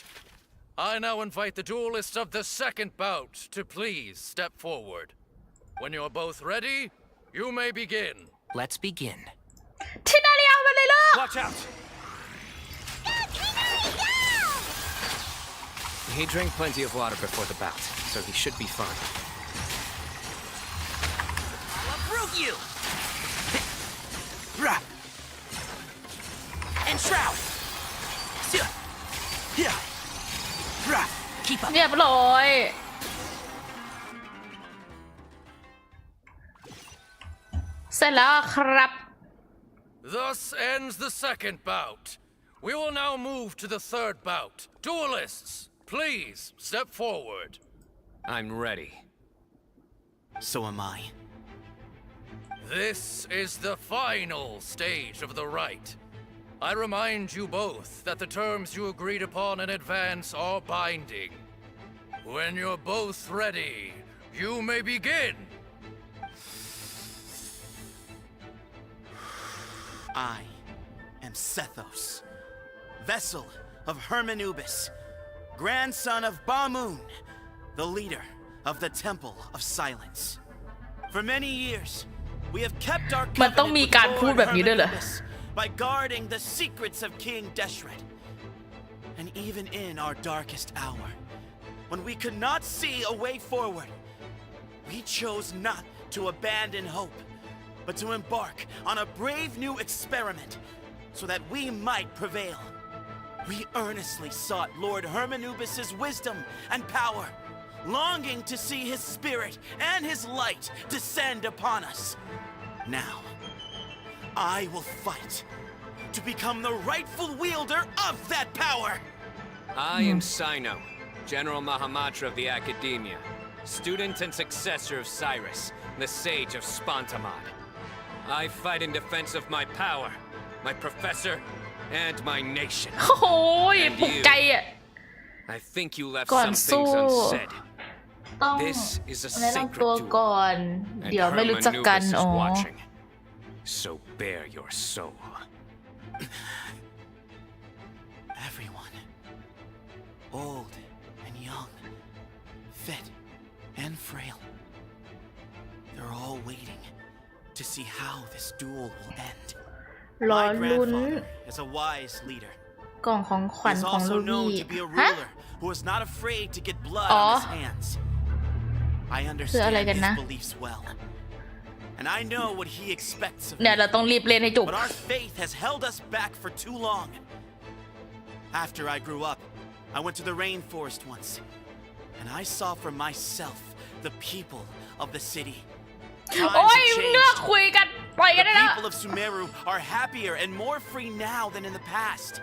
I now invite the duelists of the second bout to please step forward. When you're both ready, you may begin. Let's begin. ที่นาเรียมาเลยลูก Watch out! He drank plenty of water before the bout, so he should be fine. I'll uproot you! shroud. Here. Keep up. เรียบร้อยเสร็จแล้วครับ Thus ends the second bout. We will now move to the third bout. Duelists, please step forward. I'm ready. So am I. This is the final stage of the rite. I remind you both that the terms you agreed upon in advance are binding. When you're both ready, you may begin. I am Sethos, vessel of Hermanubis, grandson of Bamoon, the leader of the Temple of Silence. For many years, we have kept our มันต้องมีการพูดแบบนี้ด้วยเหรอ by guarding the secrets of King Deshret. And even in our darkest hour, when we could not see a way forward, we chose not to abandon hope, but to embark on a brave new experiment so that we might prevail. We earnestly sought Lord Hermanubis' wisdom and power, longing to see his spirit and his light descend upon us. Now, I will fight to become the rightful wielder of that power. I am Cyno, General Mahamatra of the Academia, student and successor of Cyrus, the Sage of Spontamod. I fight in defense of my power, my professor, and my nation. โอ้ยปลุกใจอ่ะ I think you left ก่อน some สู้ things unsaid. ต้อง This is a แนะนำ sacred ตัว duel, ก่อน and เดี๋ยวไม่รู้จักกัน Hermanubis อ๋อ is watching. So bare your soul. Everyone, old and young, fit and frail, they're all waiting to see how this duel will end. รอ My ลุ้น grandfather is a wise leader. กล่องของข He วัญ is ของลู also บี้ known to be a ฮะ ruler who is not afraid to get blood Oh. on his hands. I คืออะไร understand กัน his นะ beliefs well, and I know what he expects of เนี่ย me. เราต้องรีบเล่นให้จบ But our faith has held us back for too long. After I grew up, I went to the rainforest once, and I saw for myself the people of the city. Times โอ้ย have เลือก changed. คุยกันปล่อยกัน The ได้แล้ว people of Sumeru are happier and more free now than in the past.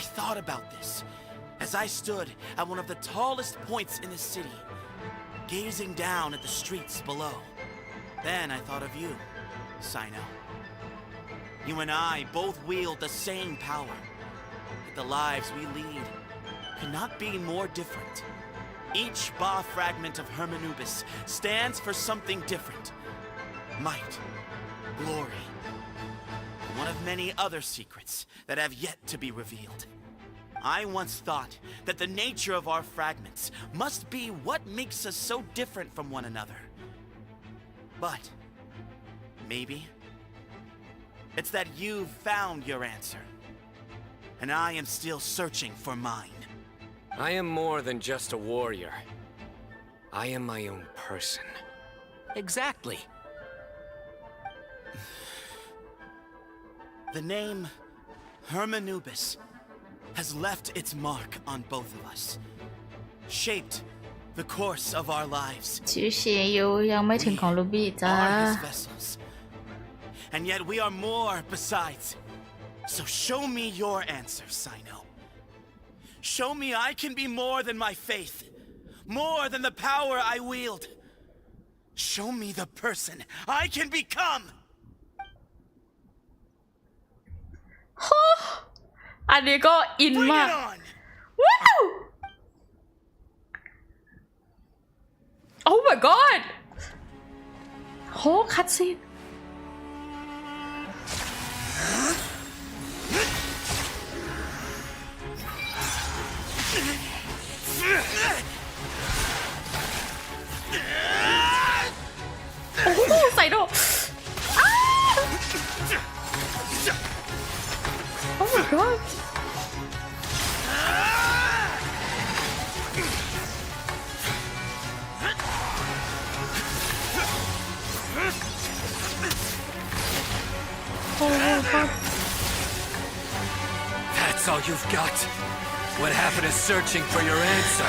I thought about this as I stood at one of the tallest points in the city, gazing down at the streets below. Then I thought of you, Cyno. You and I both wield the same power. Yet the lives we lead could not be more different. Each Ba fragment of Hermanubis stands for something different. Might, glory, one of many other secrets that have yet to be revealed. I once thought that the nature of our fragments must be what makes us so different from one another. But maybe it's that you've found your answer, and I am still searching for mine. I am more than just a warrior. I am my own person. Exactly. The name Hermanubis has left its mark on both of us, shaped the course of our lives. ชิวๆอยู่ยังไม่ถึงของลูบี้จ้า Are his vessels, and yet we are more besides. So show me your answer, Cyno. Show me I can be more than my faith, more than the power I wield. Show me the person I can become. อันนี้ก็อิน Bring มาก it on. ว้าว Oh my god โหคัดซีนโอ้โหใส่โดอ้า Oh my god Scott, what happened to searching for your answer?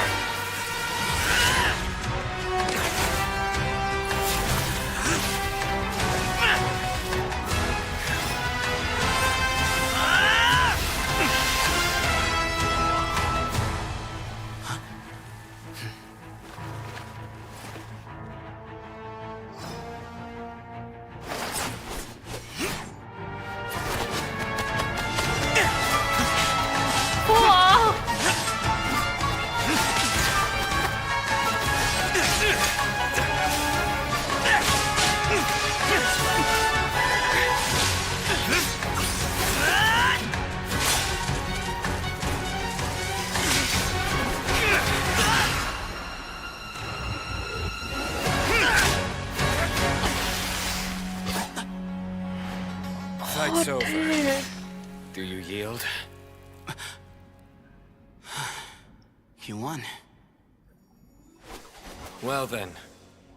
Fight's over. Do you yield? You won. Well then,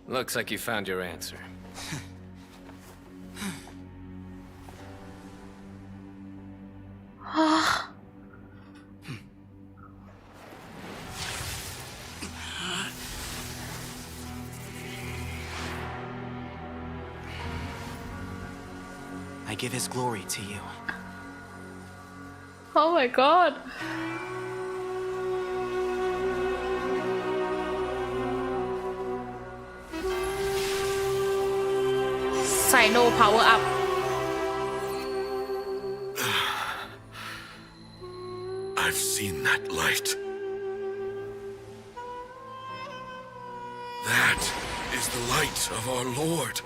looks like you found your answer. I give his glory to you. Oh my god. Cyno power up. I've seen that light. That is the light of our Lord,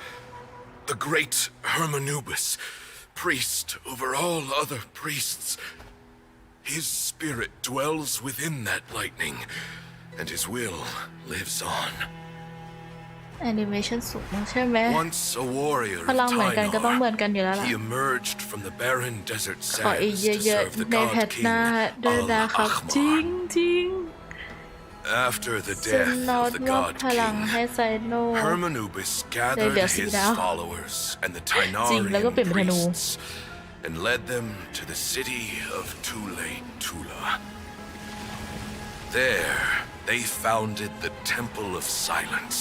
the great Hermanubis, priest over all other priests. His spirit dwells within that lightning, and his will lives on. Animation สูงใช่ไหม Once a warrior พ of ลังเหมือนกันก็ต้องเหมือนกันอยู่แล้ว Tynar, ล่ะ he emerged from the barren desert ขออีก sands to เยอะ serve the ๆใน god แพท king หน้าด้วยนะครับ จริง Al-Ahmar. จริง After the ฉัน death นอ of ด the มอบ god พลัง king, ให้ไซโน Hermanubis เดี๋ยว gathered สี his ดาว followers and the จริงแล้วก็ Tynarian เปลี่ยนเป็นธนู priests and led them to the city of Tule-Tula. There, they founded the Temple of Silence.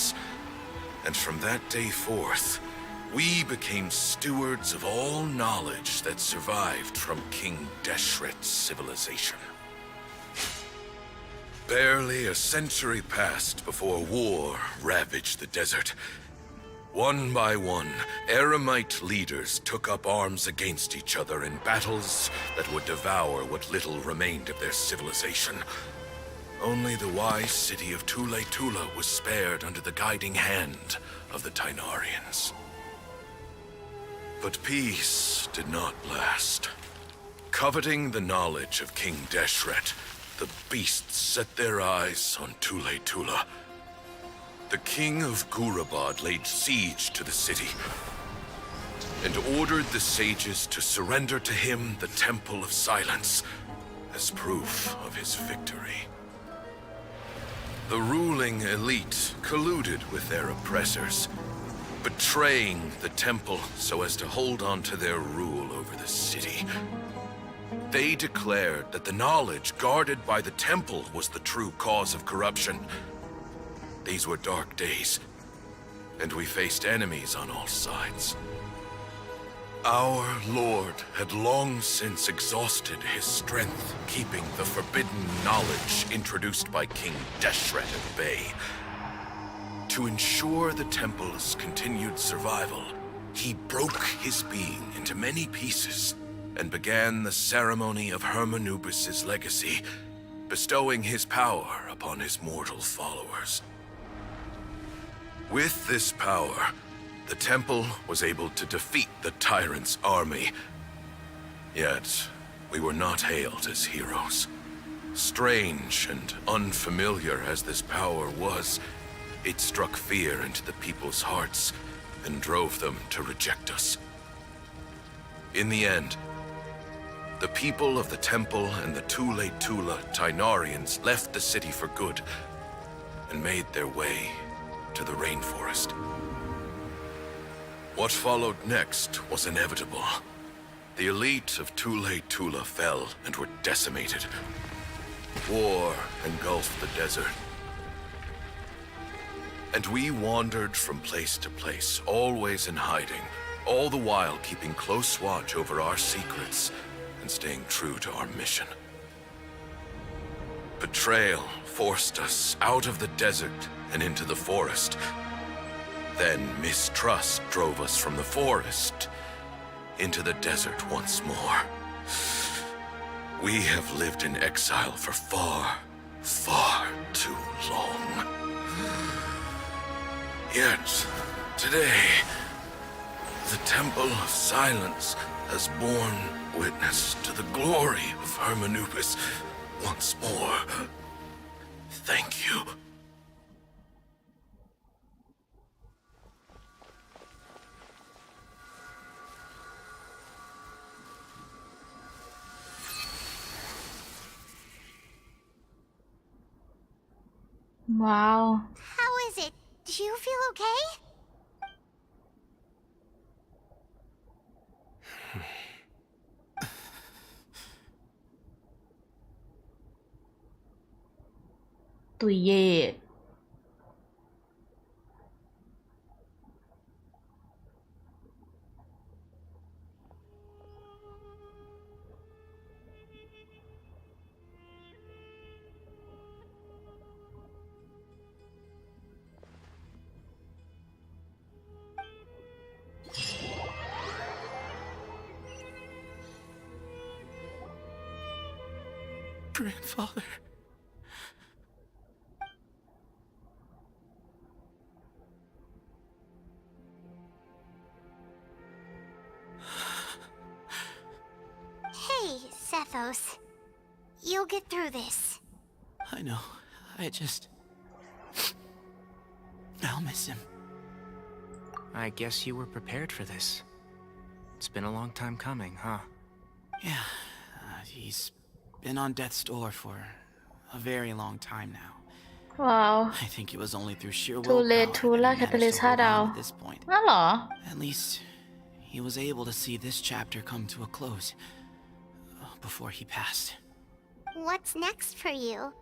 And from that day forth, we became stewards of all knowledge that survived from King Deshret's civilization. Barely a century passed before war ravaged the desert. One by one, Eremite leaders took up arms against each other in battles that would devour what little remained of their civilization. Only the wise city of Tule-Tula was spared under the guiding hand of the Tynarians. But peace did not last. Coveting the knowledge of King Deshret, the beasts set their eyes on Tule-Tula. The king of Gurabad laid siege to the city and ordered the sages to surrender to him the Temple of Silence as proof of his victory. The ruling elite colluded with their oppressors, betraying the temple so as to hold on to their rule over the city. They declared that the knowledge guarded by the temple was the true cause of corruption. These were dark days, and we faced enemies on all sides. Our Lord had long since exhausted his strength, keeping the forbidden knowledge introduced by King Deshret at bay. To ensure the temple's continued survival, he broke his being into many pieces and began the ceremony of Hermanubis' legacy, bestowing his power upon his mortal followers. With this power, the temple was able to defeat the tyrant's army. Yet, we were not hailed as heroes. Strange and unfamiliar as this power was, it struck fear into the people's hearts and drove them to reject us. In the end, the people of the temple and the Tule-Tula Tynarians left the city for good and made their way to the rainforest. What followed next was inevitable. The elite of Tule Tula fell and were decimated. War engulfed the desert. And we wandered from place to place, always in hiding, all the while keeping close watch over our secrets and staying true to our mission. Betrayal forced us out of the desert and into the forest. Then mistrust drove us from the forest into the desert once more. We have lived in exile for far, far too long. Yet, today, the Temple of Silence has borne witness to the glory of Hermanupis once more. Thank you. Wow. How is it? Do you feel okay? Tụi về. Grandfather. Hey, Sethos. You'll get through this. I know. I'll miss him. I guess you were prepared for this. It's been a long time coming, huh? Yeah, he's been on death's door for a very long time now. Wow. I think it was only through sheer Too late, willpower too that late, he managed to Catalyst hold on 5 ดาว at this point. อ้าวเหรอ At least, he was able to see this chapter come to a close before he passed. What's next for you?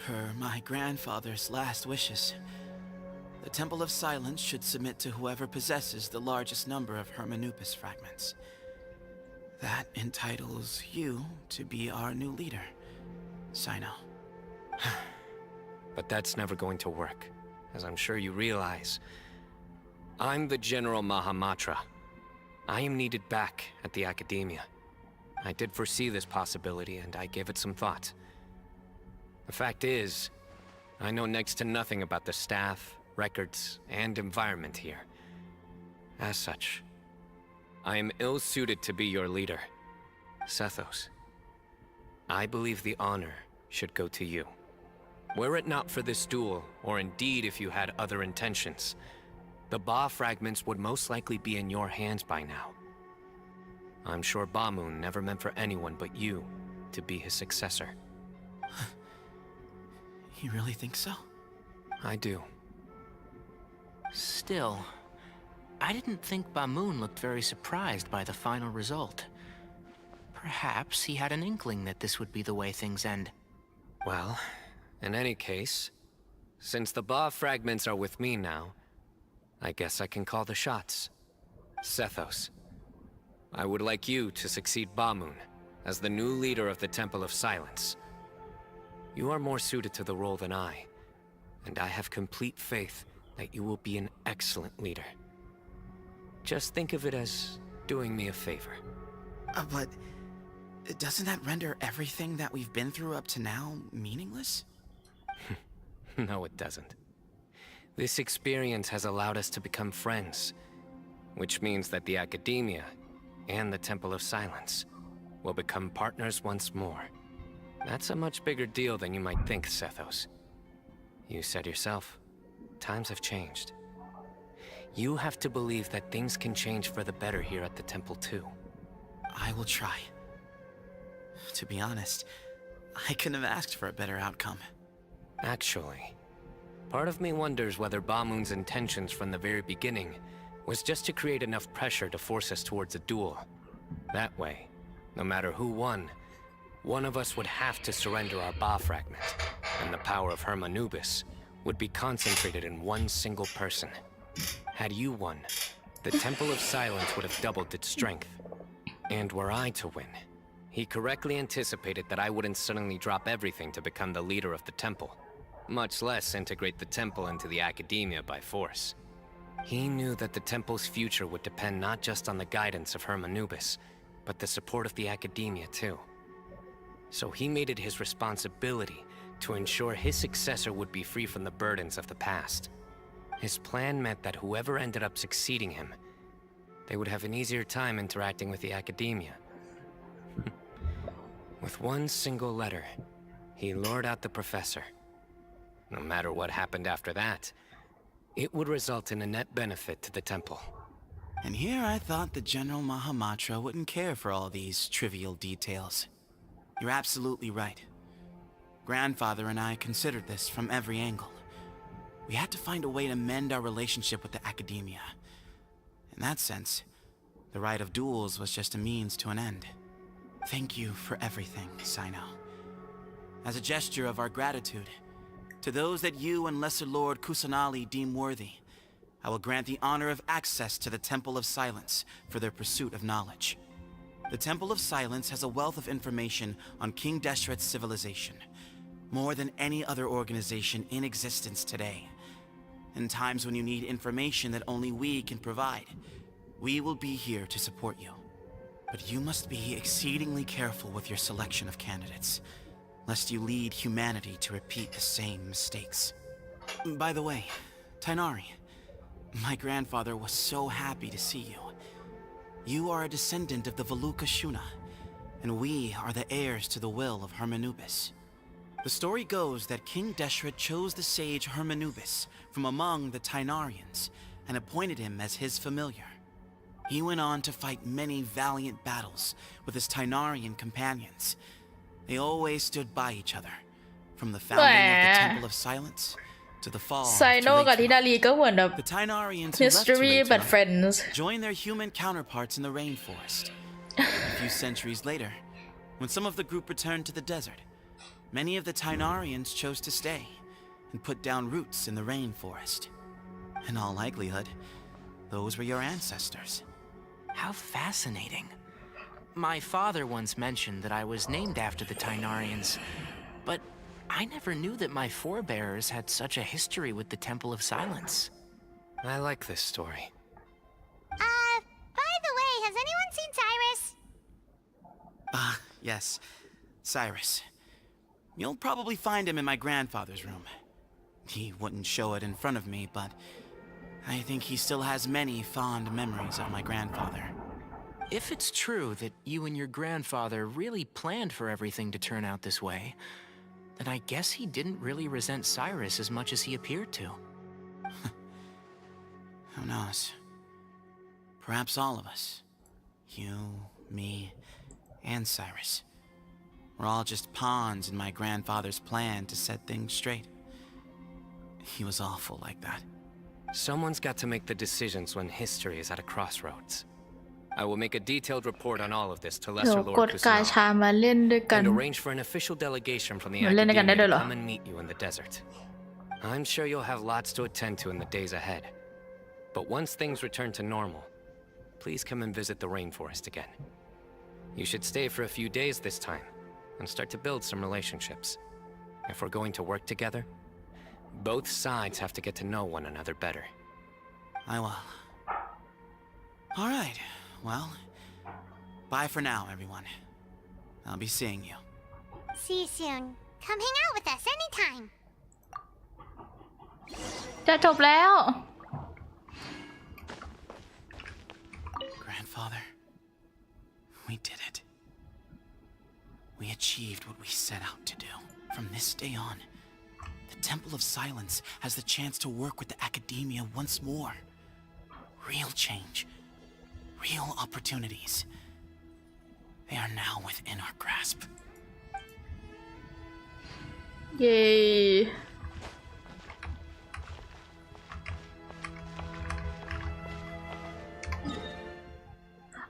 Per my grandfather's last wishes, the Temple of Silence should submit to whoever possesses the largest number of Hermanupis fragments. That entitles you to be our new leader, Cyno. But that's never going to work, as I'm sure you realize. I'm the General Mahamatra. I am needed back at the Academia. I did foresee this possibility, and I gave it some thought. The fact is, I know next to nothing about the staff, records, and environment here. As such, I am ill-suited to be your leader. Sethos, I believe the honor should go to you. Were it not for this duel, or indeed if you had other intentions, the Ba fragments would most likely be in your hands by now. I'm sure Bamun never meant for anyone but you to be his successor. You really think so? I do. Still, I didn't think Bamun looked very surprised by the final result. Perhaps he had an inkling that this would be the way things end. Well, in any case, since the Ba fragments are with me now, I guess I can call the shots. Sethos, I would like you to succeed Bamun as the new leader of the Temple of Silence. You are more suited to the role than I, and I have complete faith that you will be an excellent leader. Just think of it as doing me a favor. But doesn't that render everything that we've been through up to now meaningless? No, it doesn't. This experience has allowed us to become friends, which means that the Academia and the Temple of Silence will become partners once more. That's a much bigger deal than you might think, Sethos. You said yourself, times have changed. You have to believe that things can change for the better here at the temple too. I will try. To be honest, I couldn't have asked for a better outcome. Actually, part of me wonders whether Bamun's intentions from the very beginning was just to create enough pressure to force us towards a duel. That way, no matter who won, one of us would have to surrender our Ba fragment, and the power of Hermanubis would be concentrated in one single person. Had you won, the Temple of Silence would have doubled its strength. And were I to win, he correctly anticipated that I wouldn't suddenly drop everything to become the leader of the temple, much less integrate the temple into the academia by force. He knew that the temple's future would depend not just on the guidance of Hermanubis, but the support of the academia too. So he made it his responsibility to ensure his successor would be free from the burdens of the past. His plan meant that whoever ended up succeeding him, they would have an easier time interacting with the academia. With one single letter, he lured out the professor. No matter what happened after that, it would result in a net benefit to the temple. And here I thought the General Mahamatra wouldn't care for all these trivial details. You're absolutely right. Grandfather and I considered this from every angle. We had to find a way to mend our relationship with the academia. In that sense, the right of duels was just a means to an end. Thank you for everything, Cyno. As a gesture of our gratitude, to those that you and Lesser Lord Kusanali deem worthy, I will grant the honor of access to the Temple of Silence for their pursuit of knowledge. The Temple of Silence has a wealth of information on King Deshret's civilization, more than any other organization in existence today. In times when you need information that only we can provide, we will be here to support you. But you must be exceedingly careful with your selection of candidates, lest you lead humanity to repeat the same mistakes. By the way, Tainari, my grandfather was so happy to see you. You are a descendant of the Veluka Shuna, and we are the heirs to the will of Hermanubis. The story goes that King Deshret chose the sage Hermanubis from among the Tainarians and appointed him as his familiar. He went on to fight many valiant battles with his Tainarian companions. They always stood by each other, from the founding of the Temple of Silence to the fall of Cyno กับทินารีก็เหมือนแบบ The Tainarians who left history Terrator but friends joined their human counterparts in the rainforest. A few centuries later, when some of the group returned to the desert, many of the Tainarians chose to stay and put down roots in the rainforest. In all likelihood, those were your ancestors. How fascinating. My father once mentioned that I was named after the Tainarians, but I never knew that my forebears had such a history with the Temple of Silence. I like this story. By the way, has anyone seen Cyrus? Yes, Cyrus. You'll probably find him in my grandfather's room. He wouldn't show it in front of me, but I think he still has many fond memories of my grandfather. If it's true that you and your grandfather really planned for everything to turn out this way, then I guess he didn't really resent Cyrus as much as he appeared to. Who knows? Perhaps all of us, you, me, and Cyrus, we're all just pawns in my grandfather's plan to set things straight. He was awful like that. Someone's got to make the decisions when history is at a crossroads. I will make a detailed report on all of this to เดี๋ยว Lesser ก Lord ดกาชา Kusanali มาเล่นด้วยกัน and arrange for an official delegation from the เล่นด้วยกันได้ academia ด้วยเหร to อ come and meet you in the desert. I'm sure you'll have lots to attend to in the days ahead. But once things return to normal, please come and visit the rainforest again. You should stay for a few days this time and start to build some relationships. If we're going to work together, both sides have to get to know one another better. I will. All right, well, bye for now, everyone. I'll be seeing you. See you soon. Come hang out with us anytime. จะจบแล้ว Grandfather, we did it. We achieved what we set out to do. From this day on, the Temple of Silence has the chance to work with the academia once more. Real change, real opportunities. They are now within our grasp. เย้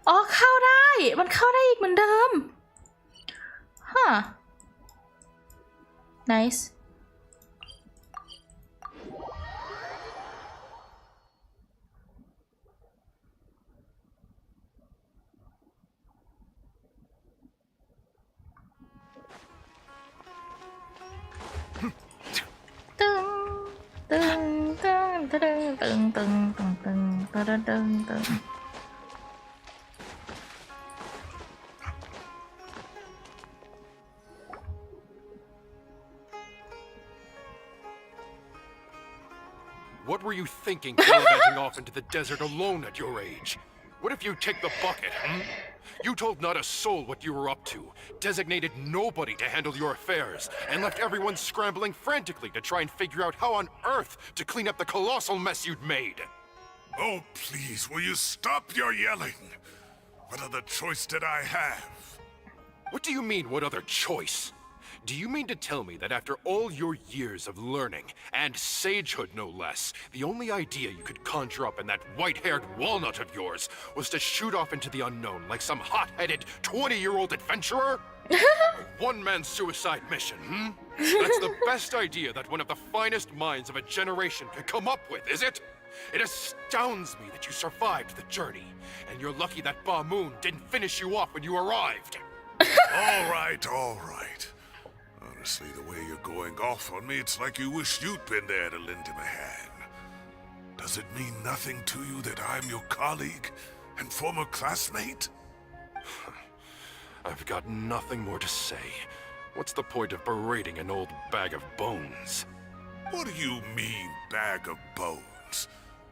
อ๋อเข้าได้ มันเข้าได้อีกเหมือนเดิมฮะ niceตึงตึงตึงตึงตึงตึงตึงตึงตึงตึงตึง What were you thinking caravanting off into the desert alone at your age? What if you take the bucket, You told not a soul what you were up to, designated nobody to handle your affairs, and left everyone scrambling frantically to try and figure out how on earth to clean up the colossal mess you'd made. Oh, please, will you stop your yelling? What other choice did I have? What do you mean, what other choice? Do you mean to tell me that after all your years of learning, and sagehood no less, the only idea you could conjure up in that white-haired walnut of yours was to shoot off into the unknown like some hot-headed 20-year-old adventurer? A one-man suicide mission, That's the best idea that one of the finest minds of a generation could come up with, is it? It astounds me that you survived the journey, and you're lucky that Ba Moon didn't finish you off when you arrived. All right. Honestly, the way you're going off on me, it's like you wish you'd been there to lend him a hand. Does it mean nothing to you that I'm your colleague and former classmate? I've got nothing more to say. What's the point of berating an old bag of bones? What do you mean, bag of bones?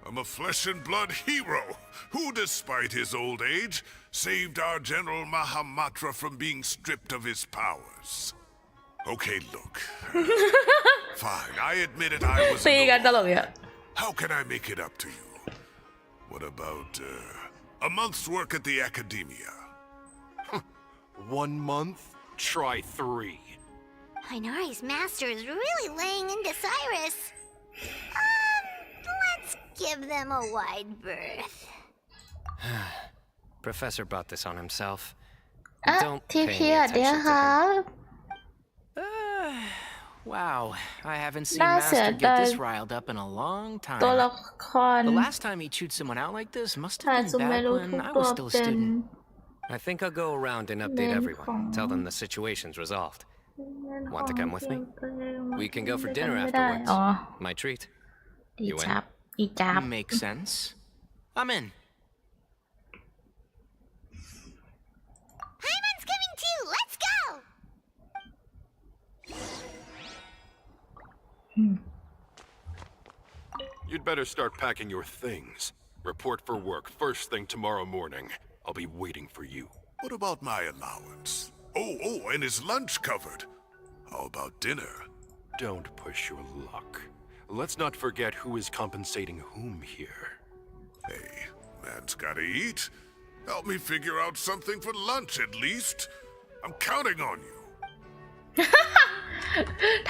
I'm a flesh and blood hero who, despite his old age, saved our General Mahamatra from being stripped of his powers. Okay, look. Fine, I admit it, I was How can I make it up to you? What about, a month's work at the academia? 1 month? Try 3. Inari's master is really laying into Cyrus. Let's give them a wide berth. Professor brought this on himself. ที่ Don't เพี pay ย any ดเนี่ย attention ค to รั him. บ Wow, I haven't seen น่าเสีย Master ดาย get this riled up in a long time. ตัวละคร The last time he chewed someone out like this must ถ้า have จะ been ไม่ back รู้ when ทุก I ตัว was still a เป็น student. I think I'll go around and update Then everyone. Tell them the situation's resolved. Want to come with me? We can go for dinner ไม่ได้ afterwards. อ๋อ My treat. ดี You in? จับอีจับ Makes sense. I'm in. Hyman's coming too! Let's go! You'd better start packing your things. Report for work first thing tomorrow morning. I'll be waiting for you. What about my allowance? Oh, and is lunch covered? How about dinner? Don't push your luck. Let's not forget who is compensating whom here. Hey, man's gotta eat. Help me figure out something for lunch at least. I'm counting on you.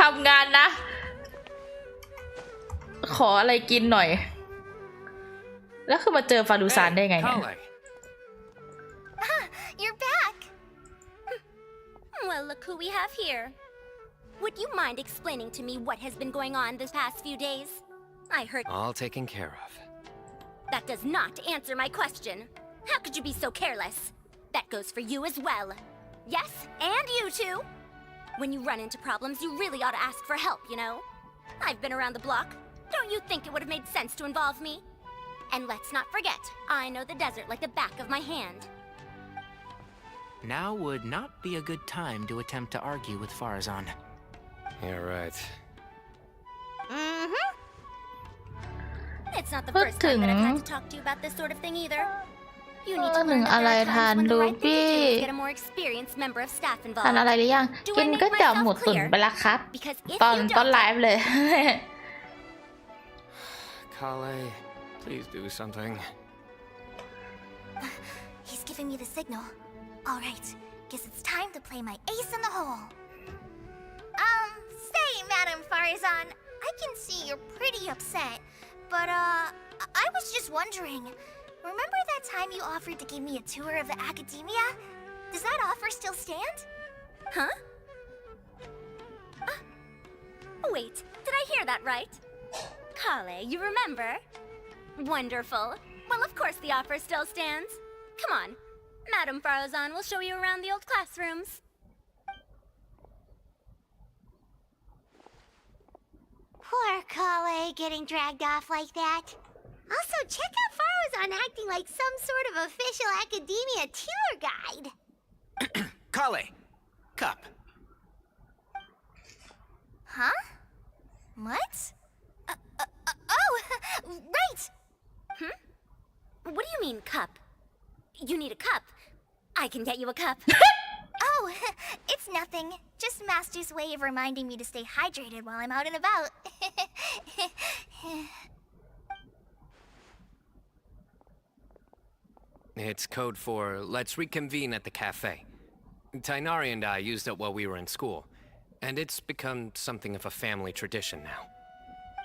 ทำงานนะ ขออะไรกินหน่อย แล้วคือมาเจอฟารูซานได้ไงเนี่ย Kale. You're back! Well, look who we have here. Would you mind explaining to me what has been going on this past few days? I heard All taken care of. that does not answer my question. How could you be so careless? That goes for you as well. Yes, and you too. When you run into problems, you really ought to ask for help, you know? I've been around the block. Don't you think it would have made sense to involve me? And let's not forget, I know the desert like the back of my hand. Now would not be a good time to attempt to argue with Farazan. You're right. Mm-hmm. It's not the But first time that I've had to then- talk to you about this sort of thing either. You need เอ to อหนึ่ง learn that อะไร there are ทาน times when the ดู right thing to พี่ do is get a more experienced member of staff ทานอะไร involved. หรือยัง Do I กิน make ก็จับ myself หมูตุ๋น clear? ไปละครับ Because if ตอน you ตอน don't, ไลฟ์เลย Kale, please do something. He's giving me the signal. All right, guess it's time to play my ace in the hole. Say, Madam Farazan, I can see you're pretty upset, but I was just wondering, remember that time you offered to give me a tour of the academia? Does that offer still stand? Huh? Wait, did I hear that right? Kale, you remember? Wonderful. Well, of course the offer still stands. Come on. Madame Farozan will show you around the old classrooms. Poor Kale getting dragged off like that. Also, check out Farozan acting like some sort of official academia tour guide. Kale! Cup. Huh? What? Oh, right! What do you mean, cup? You need a cup. I can get you a cup. Oh, it's nothing. Just Master's way of reminding me to stay hydrated while I'm out and about. It's code for let's reconvene at the cafe. Tighnari and I used it while we were in school, and it's become something of a family tradition now.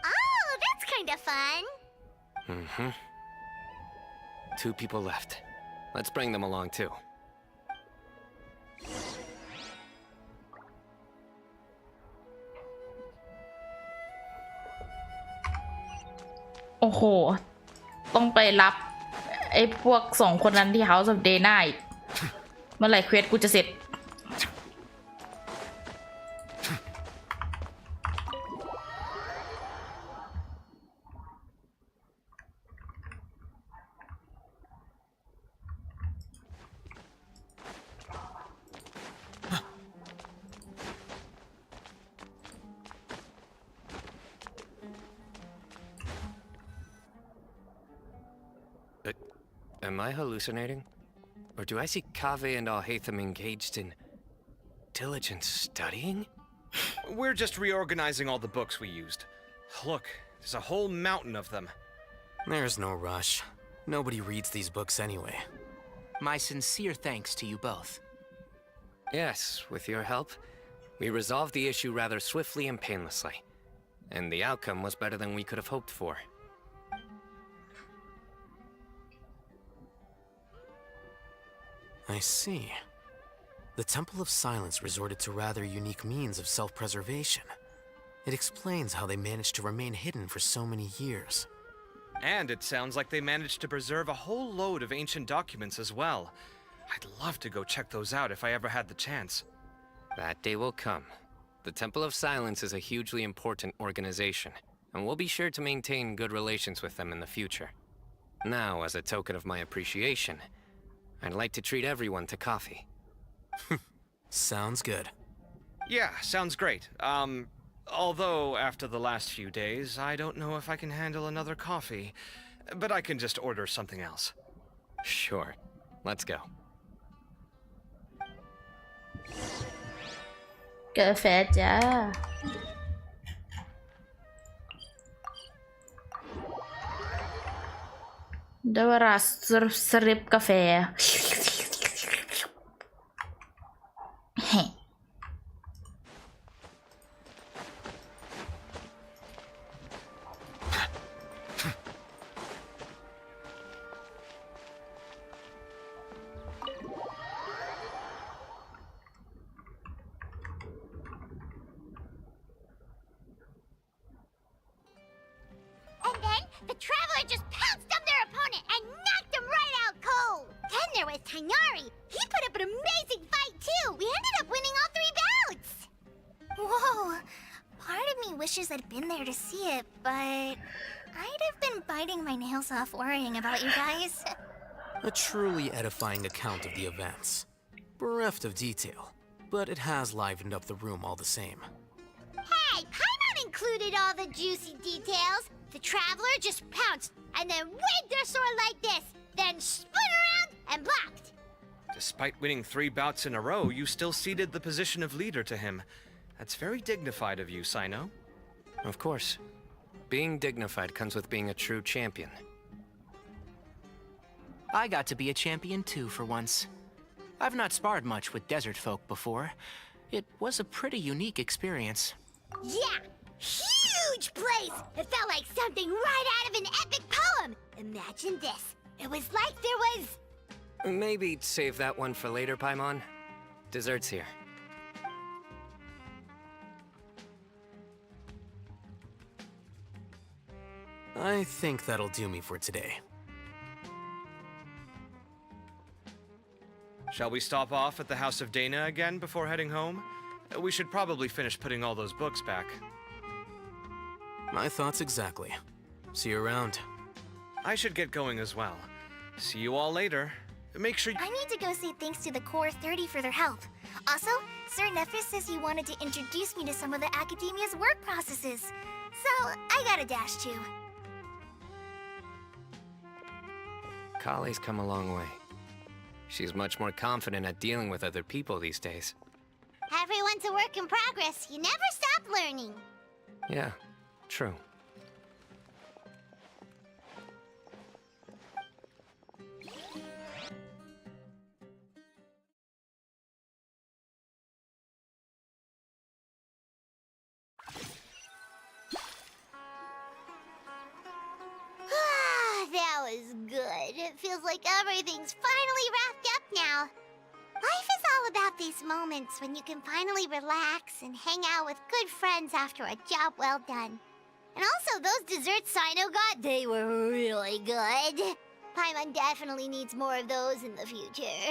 Oh, that's kind of fun. Mm-hmm. 2 people left. Let's bring them along too. โอ้โห ต้องไปรับไอ้พวก2 คนนั้นที่ House of Dana อีกเมื่อไหร่เควสกูจะเสร็จ Am I hallucinating? Or do I see Kaveh and Alhaitham engaged in diligent studying? We're just reorganizing all the books we used. Look, there's a whole mountain of them. There's no rush. Nobody reads these books anyway. My sincere thanks to you both. Yes, with your help, we resolved the issue rather swiftly and painlessly. And the outcome was better than we could have hoped for. I see. The Temple of Silence resorted to rather unique means of self-preservation. It explains how they managed to remain hidden for so many years. And it sounds like they managed to preserve a whole load of ancient documents as well. I'd love to go check those out if I ever had the chance. That day will come. The Temple of Silence is a hugely important organization, and we'll be sure to maintain good relations with them in the future. Now, as a token of my appreciation, I'd like to treat everyone to coffee. Sounds good. Yeah, sounds great. Although after the last few days, I don't know if I can handle another coffee. But I can just order something else. Sure. Let's go. กาแฟจ้า ได้เวลาสริปกาแฟ And then the Traveler just pounced on their opponent and knocked him right out cold. Then there was Tighnari. He put up an amazing fight too. We ended up winning all 3 bouts. Whoa. Part of me wishes I'd been there to see it, but I'd have been biting my nails off worrying about you guys. A truly edifying account of the events. Bereft of detail, but it has livened up the room all the same. Hey, Paimon included all the juicy details. The Traveler just pounced and then waved their sword like this, then spun around and blocked. Despite winning 3 bouts in a row, you still ceded the position of leader to him. That's very dignified of you, Cyno. Of course. Being dignified comes with being a true champion. I got to be a champion too for once. I've not sparred much with desert folk before. It was a pretty unique experience. Yeah, huge place. It felt like something right out of an epic poem. Imagine this. It was like there was... Maybe save that one for later, Paimon. Dessert's here. I think that'll do me for today. Shall we stop off at the House of Dana again before heading home? We should probably finish putting all those books back. My thoughts exactly. See you around. I should get going as well. See you all later. Make sure I need to go say thanks to the Core 30 for their help. Also, Sir Nephis says he wanted to introduce me to some of the Academia's work processes. So, I gotta dash too. Kali's come a long way. She's much more confident at dealing with other people these days. Everyone's a work in progress. You never stop learning. Yeah, true. That was good. It feels like everything's finally wrapped up now. Life is all about these moments when you can finally relax and hang out with good friends after a job well done. And also, those desserts Cyno got, they were really good. Paimon definitely needs more of those in the future.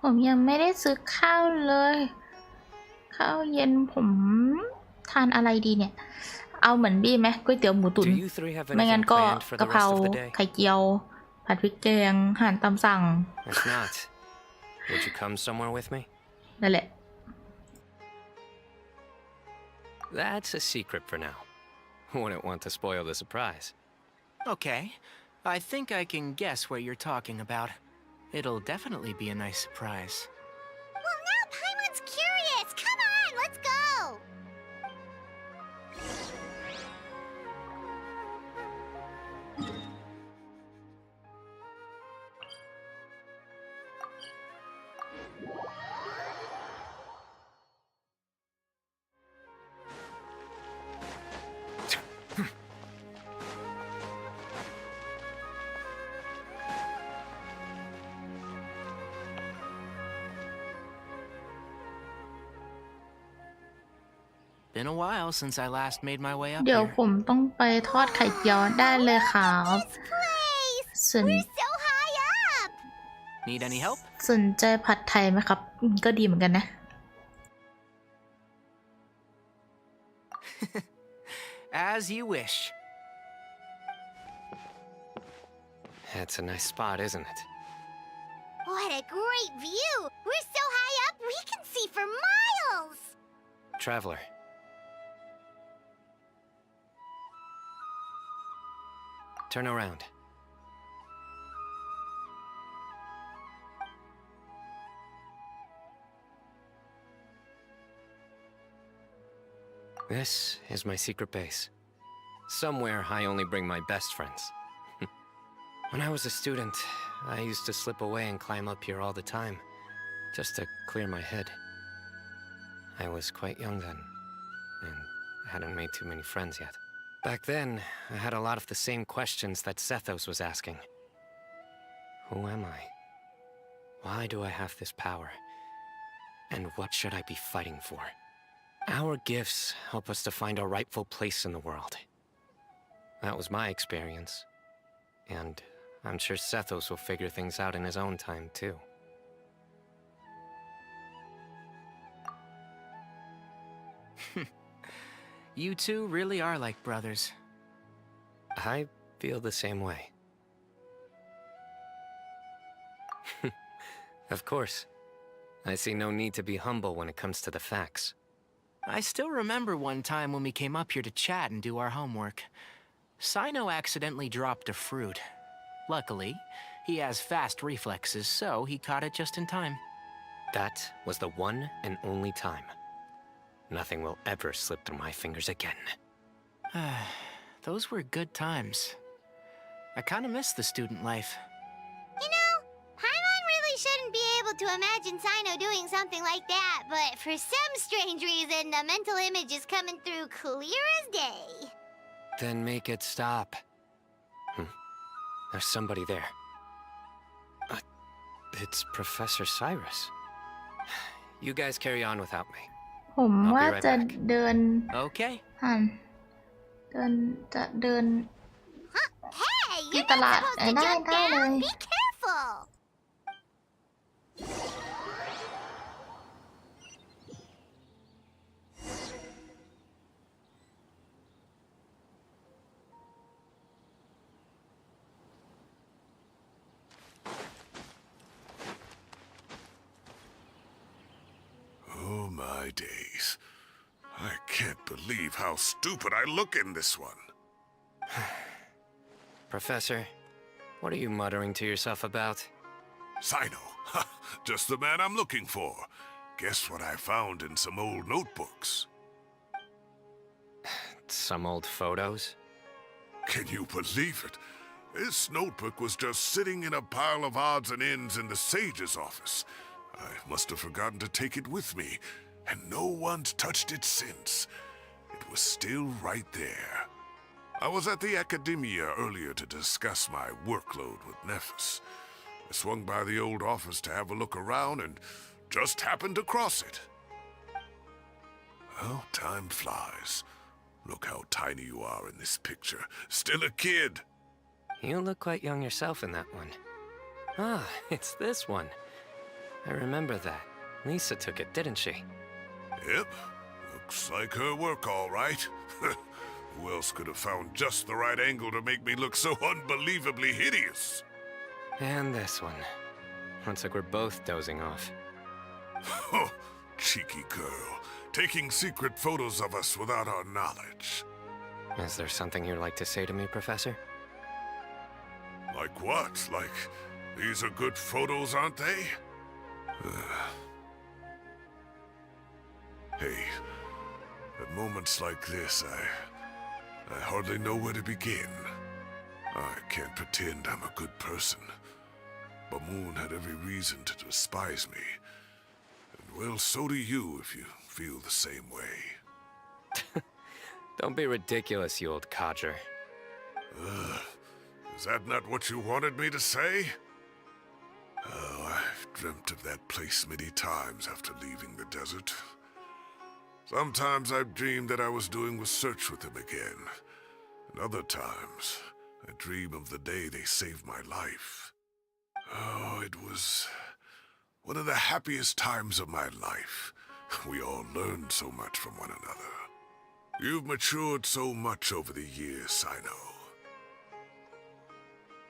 ผมยังไม่ได้ซื้อข้าวเลยข้าวเย็นผมทานอะไรดีเนี่ยเอาเหมือนบี้ไหมก๋วยเตี๋ยวหมูตุ๋นไม่งั้นก็กะเพราไข่เจียวผัดพริกแกงอาหารตามสั่ง If not, would you come somewhere with me? นั่นแหละ That's a secret for now. Wouldn't want to spoil the surprise. Okay. I think I can guess what you're talking about. It'll definitely be a nice surprise. Well, now Paimon's curious. Come on, let's go. Been a while since I last made my way up เดี๋ยว here. ผมต้องไปทอดไข่เจียวได้เลยครับสน So high up. Need any help? สนใจผัดไทยไหมครับก็ดีเหมือนกันนะ As you wish. That's a nice spot, isn't it? What a great view. We're so high up, we can see for miles. Traveler. Turn around. This is my secret base. Somewhere I only bring my best friends. When I was a student, I used to slip away and climb up here all the time, just to clear my head. I was quite young then, and hadn't made too many friends yet. Back then, I had a lot of the same questions that Sethos was asking. Who am I? Why do I have this power? And what should I be fighting for? Our gifts help us to find our rightful place in the world. That was my experience. And I'm sure Sethos will figure things out in his own time, too. You two really are like brothers. I feel the same way. Of course. I see no need to be humble when it comes to the facts. I still remember one time when we came up here to chat and do our homework. Cyno accidentally dropped a fruit. Luckily, he has fast reflexes, so he caught it just in time. That was the one and only time. Nothing will ever slip through my fingers again. Those were good times. I kinda miss the student life. You know, Paimon really shouldn't be able to imagine Cyno doing something like that, but for some strange reason, the mental image is coming through clear as day. Then make it stop. There's somebody there. It's Professor Cyrus. You guys carry on without me. ผมว่า I'll be right จะ back. เดิน Okay. หันจะเดิน Hey, ที่ you're ต not ลาด supposed ได้ to jump ได้เลย down. Be careful. Oh my days. I can't believe how stupid I look in this one. Professor, what are you muttering to yourself about? Cyno. Just the man I'm looking for. Guess what I found in some old notebooks? Some old photos? Can you believe it? This notebook was just sitting in a pile of odds and ends in the sage's office. I must have forgotten to take it with me, and no one's touched it since. It was still right there. I was at the Academia earlier to discuss my workload with Nephis. I swung by the old office to have a look around and just happened to cross it. Well, time flies. Look how tiny you are in this picture. Still a kid. You look quite young yourself in that one. Ah, it's this one. I remember that. Lisa took it, didn't she? Yep. Looks like her work, all right. Who else could have found just the right angle to make me look so unbelievably hideous? And this one. Looks like we're both dozing off. Oh, cheeky girl. Taking secret photos of us without our knowledge. Is there something you'd like to say to me, Professor? Like what? Like, these are good photos, aren't they? Hey, at moments like this, I hardly know where to begin. I can't pretend I'm a good person. But Moon had every reason to despise me. And well, so do you if you feel the same way. Don't be ridiculous, you old codger. Is that not what you wanted me to say? Oh, I've dreamt of that place many times after leaving the desert. Sometimes I've dreamed that I was doing research with them again. And other times, I dream of the day they saved my life. Oh, it was one of the happiest times of my life. We all learned so much from one another. You've matured so much over the years, Cyno.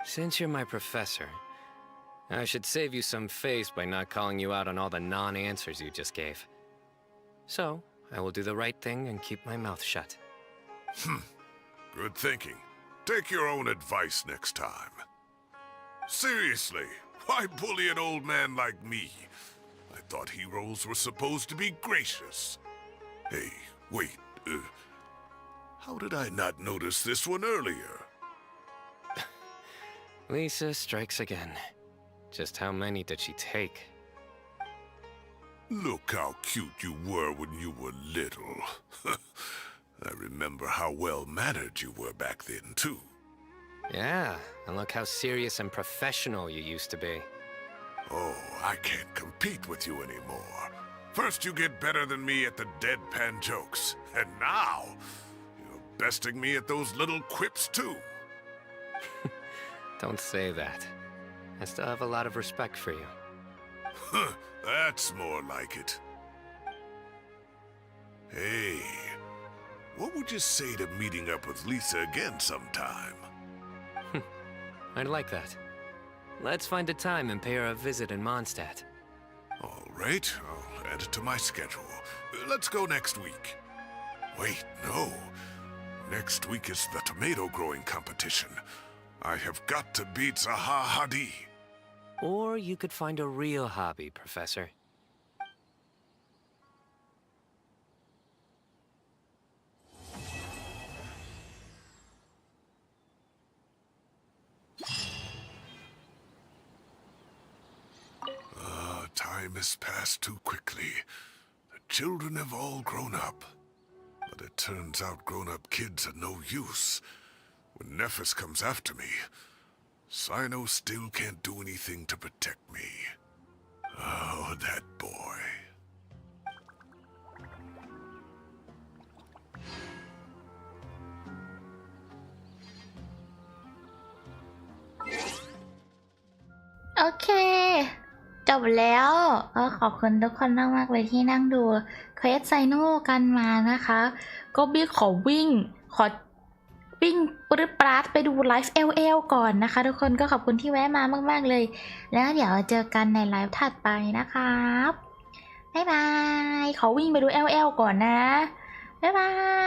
Since you're my professor, I should save you some face by not calling you out on all the non-answers you just gave. So, I will do the right thing and keep my mouth shut. Good thinking. Take your own advice next time. Seriously, why bully an old man like me? I thought heroes were supposed to be gracious. Hey, wait, how did I not notice this one earlier? Lisa strikes again. Just how many did she take? Look how cute you were when you were little. I remember how well-mannered you were back then, too. Yeah, and look how serious and professional you used to be. Oh, I can't compete with you anymore. First you get better than me at the deadpan jokes, and now you're besting me at those little quips, too. Don't say that. I still have a lot of respect for you. That's more like it. Hey, what would you say to meeting up with Lisa again sometime? I'd like that. Let's find a time and pay her a visit in Mondstadt. All right, I'll add it to my schedule. Let's go next week. Wait, no. Next week is the tomato growing competition. I have got to beat Zaha Hadi. Or you could find a real hobby, Professor. Time has passed too quickly. The children have all grown up. But it turns out grown-up kids are no use. When Nephis comes after me, Cyno still can't do anything to protect me. Oh, that boy.โอเคจบแล้วก็ขอบคุณทุกคนมากๆเลยที่นั่งดูเควสไซโนกันมานะคะก็บี้ขอวิ่งปรึ๊ดปราดไปดูไลฟ์ LL ก่อนนะคะทุกคนก็ขอบคุณที่แวะมามากๆเลยแล้วเดี๋ยวเจอกันในไลฟ์ถัดไปนะครับบ๊ายบายขอวิ่งไปดู LL ก่อนนะบ๊ายบาย